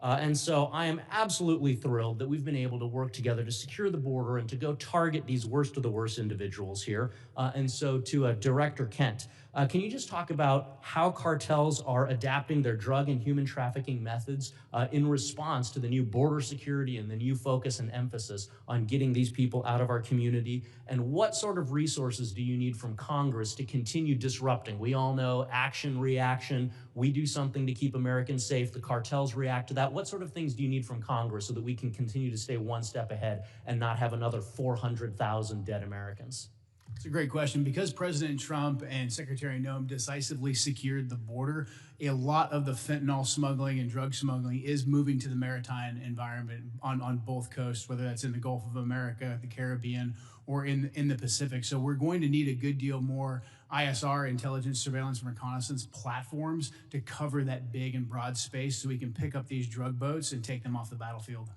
And so I am absolutely thrilled that we've been able to work together to secure the border and to go target these worst of the worst individuals here. And so to Director Kent, can you just talk about how cartels are adapting their drug and human trafficking methods in response to the new border security and the new focus and emphasis on getting these people out of our community? And what sort of resources do you need from Congress to continue disrupting? We all know action, reaction. We do something to keep Americans safe. The cartels react to that. What sort of things do you need from Congress so that we can continue to stay one step ahead and not have another 400,000 dead Americans? It's a great question. Because President Trump and Secretary Noem decisively secured the border, a lot of the fentanyl smuggling and drug smuggling is moving to the maritime environment on both coasts, whether that's in the Gulf of America, the Caribbean, or in the Pacific. So we're going to need a good deal more ISR, intelligence, surveillance, and reconnaissance platforms to cover that big and broad space so we can pick up these drug boats and take them off the battlefield.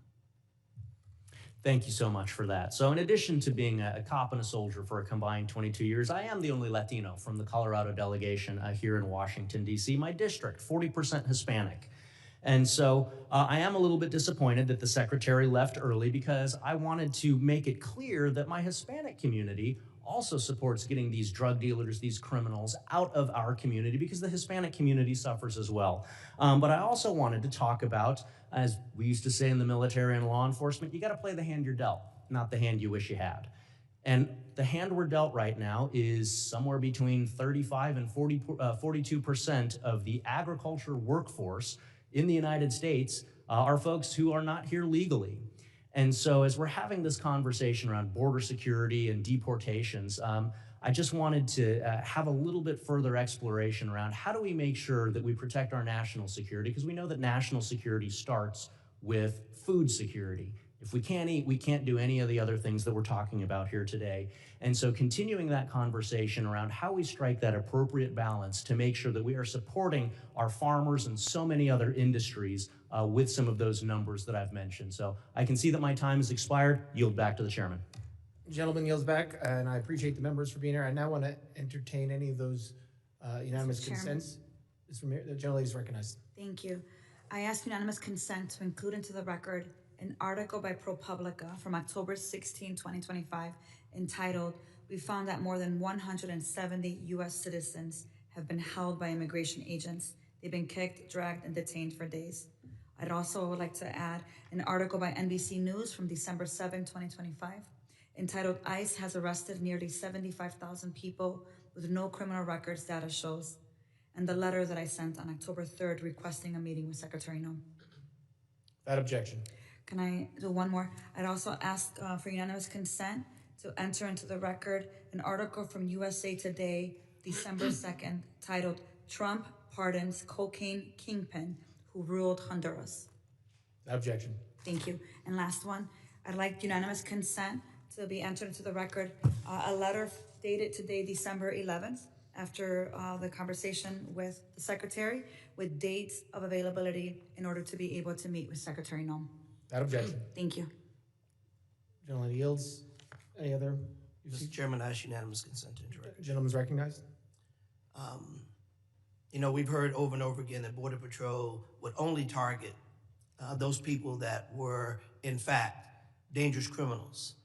Thank you so much for that. So in addition to being a cop and a soldier for a combined 22 years, I am the only Latino from the Colorado delegation here in Washington, D.C., my district, 40% Hispanic. And so I am a little bit disappointed that the secretary left early because I wanted to make it clear that my Hispanic community also supports getting these drug dealers, these criminals out of our community because the Hispanic community suffers as well. But I also wanted to talk about, as we used to say in the military and law enforcement, you got to play the hand you're dealt, not the hand you wish you had. And the hand we're dealt right now is somewhere between 35 and 42% of the agriculture workforce in the United States are folks who are not here legally. And so as we're having this conversation around border security and deportations, I just wanted to have a little bit further exploration around how do we make sure that we protect our national security, because we know that national security starts with food security. If we can't eat, we can't do any of the other things that we're talking about here today. And so continuing that conversation around how we strike that appropriate balance to make sure that we are supporting our farmers and so many other industries with some of those numbers that I've mentioned. So I can see that my time has expired. Yield back to the chairman. Gentleman yields back, and I appreciate the members for being here. I now want to entertain any of those unanimous consents. The gentlelady is recognized. Thank you. I ask unanimous consent to include into the record an article by ProPublica from October 16, 2025, entitled, "We found that more than 170 U.S. citizens have been held by immigration agents. They've been kicked, dragged, and detained for days." I'd also would like to add an article by NBC News from December 7, 2025, entitled, "ICE has arrested nearly 75,000 people with no criminal records, data shows," and the letter that I sent on October 3rd requesting a meeting with Secretary Noem. Without objection. Can I do one more? I'd also ask for unanimous consent to enter into the record an article from USA Today, December 2nd, titled, "Trump Pardons Cocaine Kingpin Who Ruled Honduras." Without objection. Thank you. And last one, I'd like unanimous consent to be entered into the record a letter dated today, December 11th, after the conversation with the secretary, with dates of availability in order to be able to meet with Secretary Noem. Without objection. Thank you. Gentleman yields. Any other? Mr. Chairman, I ask unanimous consent to enter record. Gentleman's recognized. You know, we've heard over and over again that Border Patrol would only target those people that were, in fact, dangerous criminals.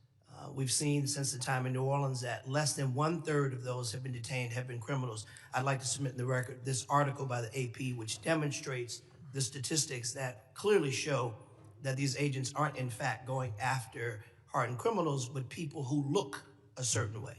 We've seen since the time in New Orleans that less than 1/3 of those have been detained have been criminals. I'd like to submit in the record this article by the AP, which demonstrates the statistics that clearly show that these agents aren't, in fact, going after hardened criminals, but people who look a certain way.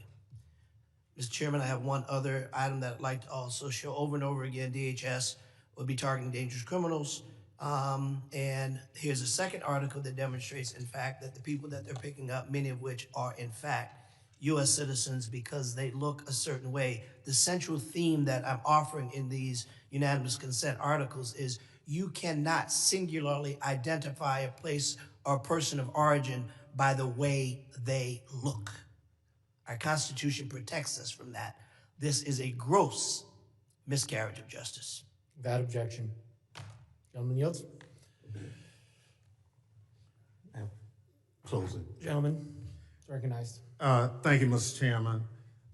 Mr. Chairman, I have one other item that I'd like to also show over and over again. DHS will be targeting dangerous criminals. And here's a second article that demonstrates, in fact, that the people that they're picking up, many of which are, in fact, U.S. citizens because they look a certain way. The central theme that I'm offering in these unanimous consent articles is you cannot singularly identify a place or a person of origin by the way they look. Our Constitution protects us from that. This is a gross miscarriage of justice. Without objection. Gentleman yields. Closing. Gentleman, it's recognized. Thank you, Mr. Chairman.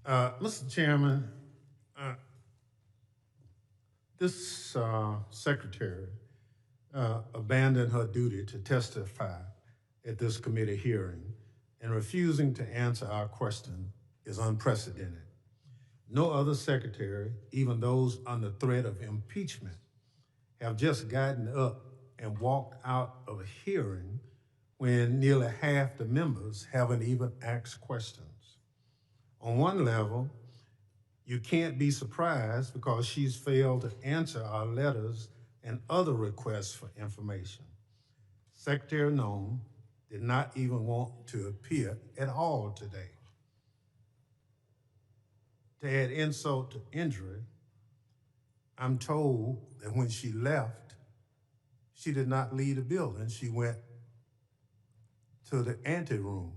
Mr. Chairman, this secretary abandoned her duty to testify at this committee hearing, and refusing to answer our question is unprecedented. No other secretary, even those under threat of impeachment, have just gotten up and walked out of a hearing when nearly half the members haven't even asked questions. On one level, you can't be surprised because she's failed to answer our letters and other requests for information. Secretary Noem did not even want to appear at all today. To add insult to injury, I'm told that when she left, she did not leave the building. She went to the anteroom.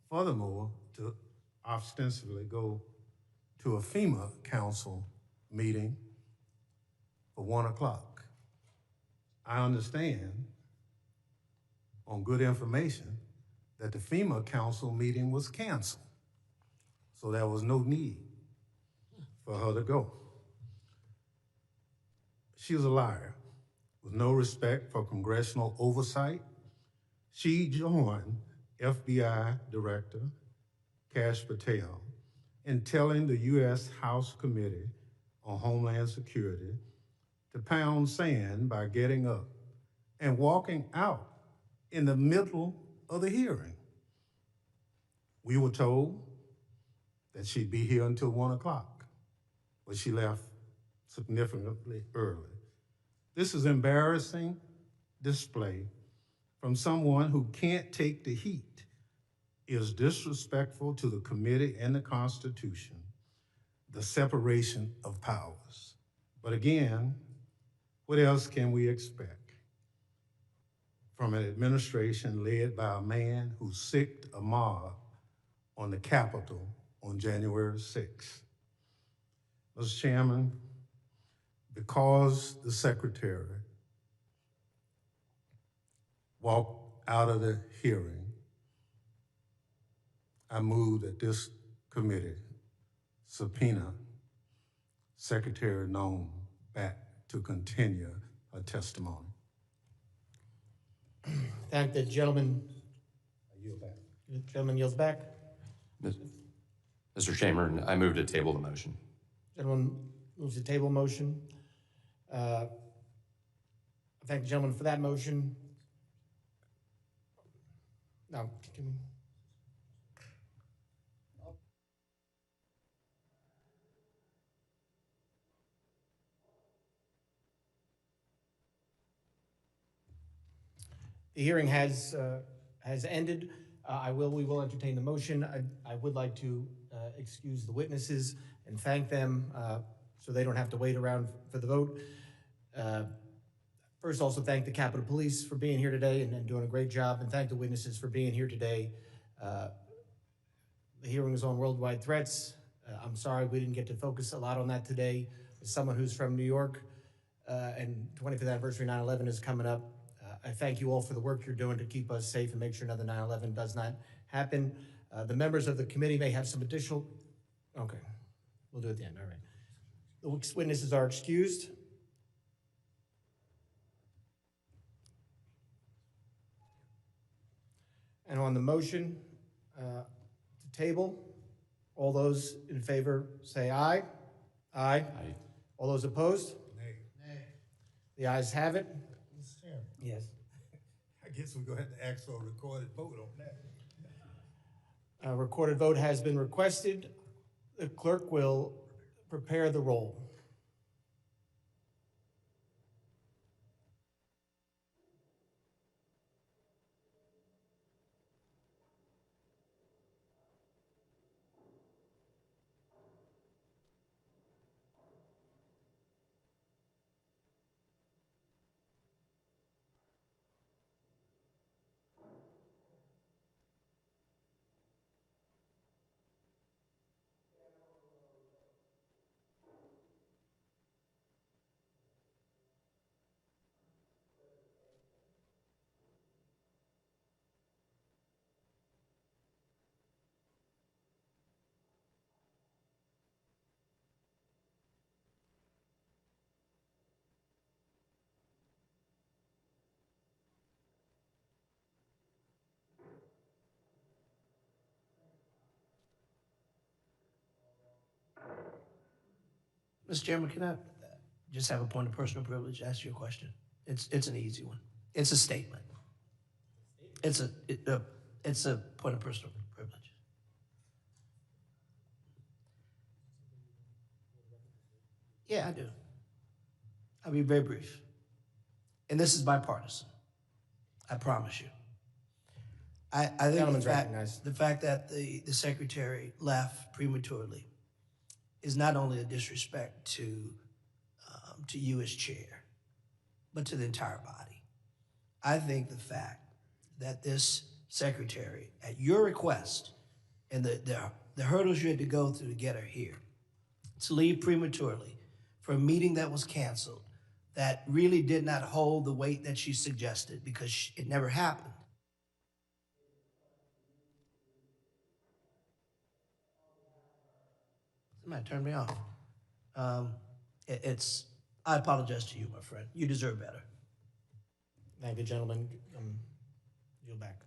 Furthermore, to ostensibly go to a FEMA council meeting for 1 o'clock. I understand on good information that the FEMA council meeting was canceled. So there was no need for her to go. She was a liar with no respect for congressional oversight. She joined FBI Director Kash Patel in telling the U.S. House Committee on Homeland Security to pound sand by getting up and walking out in the middle of the hearing. We were told that she'd be here until 1 o'clock, but she left significantly early. This is embarrassing display from someone who can't take the heat, is disrespectful to the committee and the Constitution, the separation of powers. But again, what else can we expect from an administration led by a man who sicked a mob on the Capitol on January 6th? Mr. Chairman, because the secretary walked out of the hearing, I move that this committee subpoena Secretary Noem back to continue her testimony. Thank the gentleman. I yield back. The gentleman yields back. Mr. Chairman, I move to table the motion. Gentleman moves to table motion. I thank the gentleman for that motion. Now, can we? The hearing has ended. We will entertain the motion. I would like to excuse the witnesses and thank them so they don't have to wait around for the vote. First, also thank the Capitol Police for being here today and doing a great job, and thank the witnesses for being here today. The hearing is on worldwide threats. I'm sorry we didn't get to focus a lot on that today. As someone who's from New York, and 25th anniversary 9/11 is coming up, I thank you all for the work you're doing to keep us safe and make sure another 9/11 does not happen. The members of the committee may have some additional, okay, we'll do it at the end, all right. The witnesses are excused. And on the motion to table, all those in favor say aye. Aye. Aye. All those opposed? Nay. The ayes have it. Mr. Chairman. Yes. I I guess we're gonna have to ask for a recorded vote on that. A recorded vote has been requested. The clerk will prepare the roll. Mr. Chairman, can I just have a point of personal privilege, ask you a question? It's an easy one. It's a statement. It's a point of personal privilege. Yeah, I do. I'll be very brief. And this is bipartisan. I promise you. I think the fact that the secretary left prematurely is not only a disrespect to you as chair, but to the entire body. I think the fact that this secretary, at your request, and the hurdles you had to go through to get her here, to leave prematurely for a meeting that was canceled, that really did not hold the weight that she suggested because it never happened. Somebody turned me off. I apologize to you, my friend. You deserve better. Thank you, gentlemen. Yield back.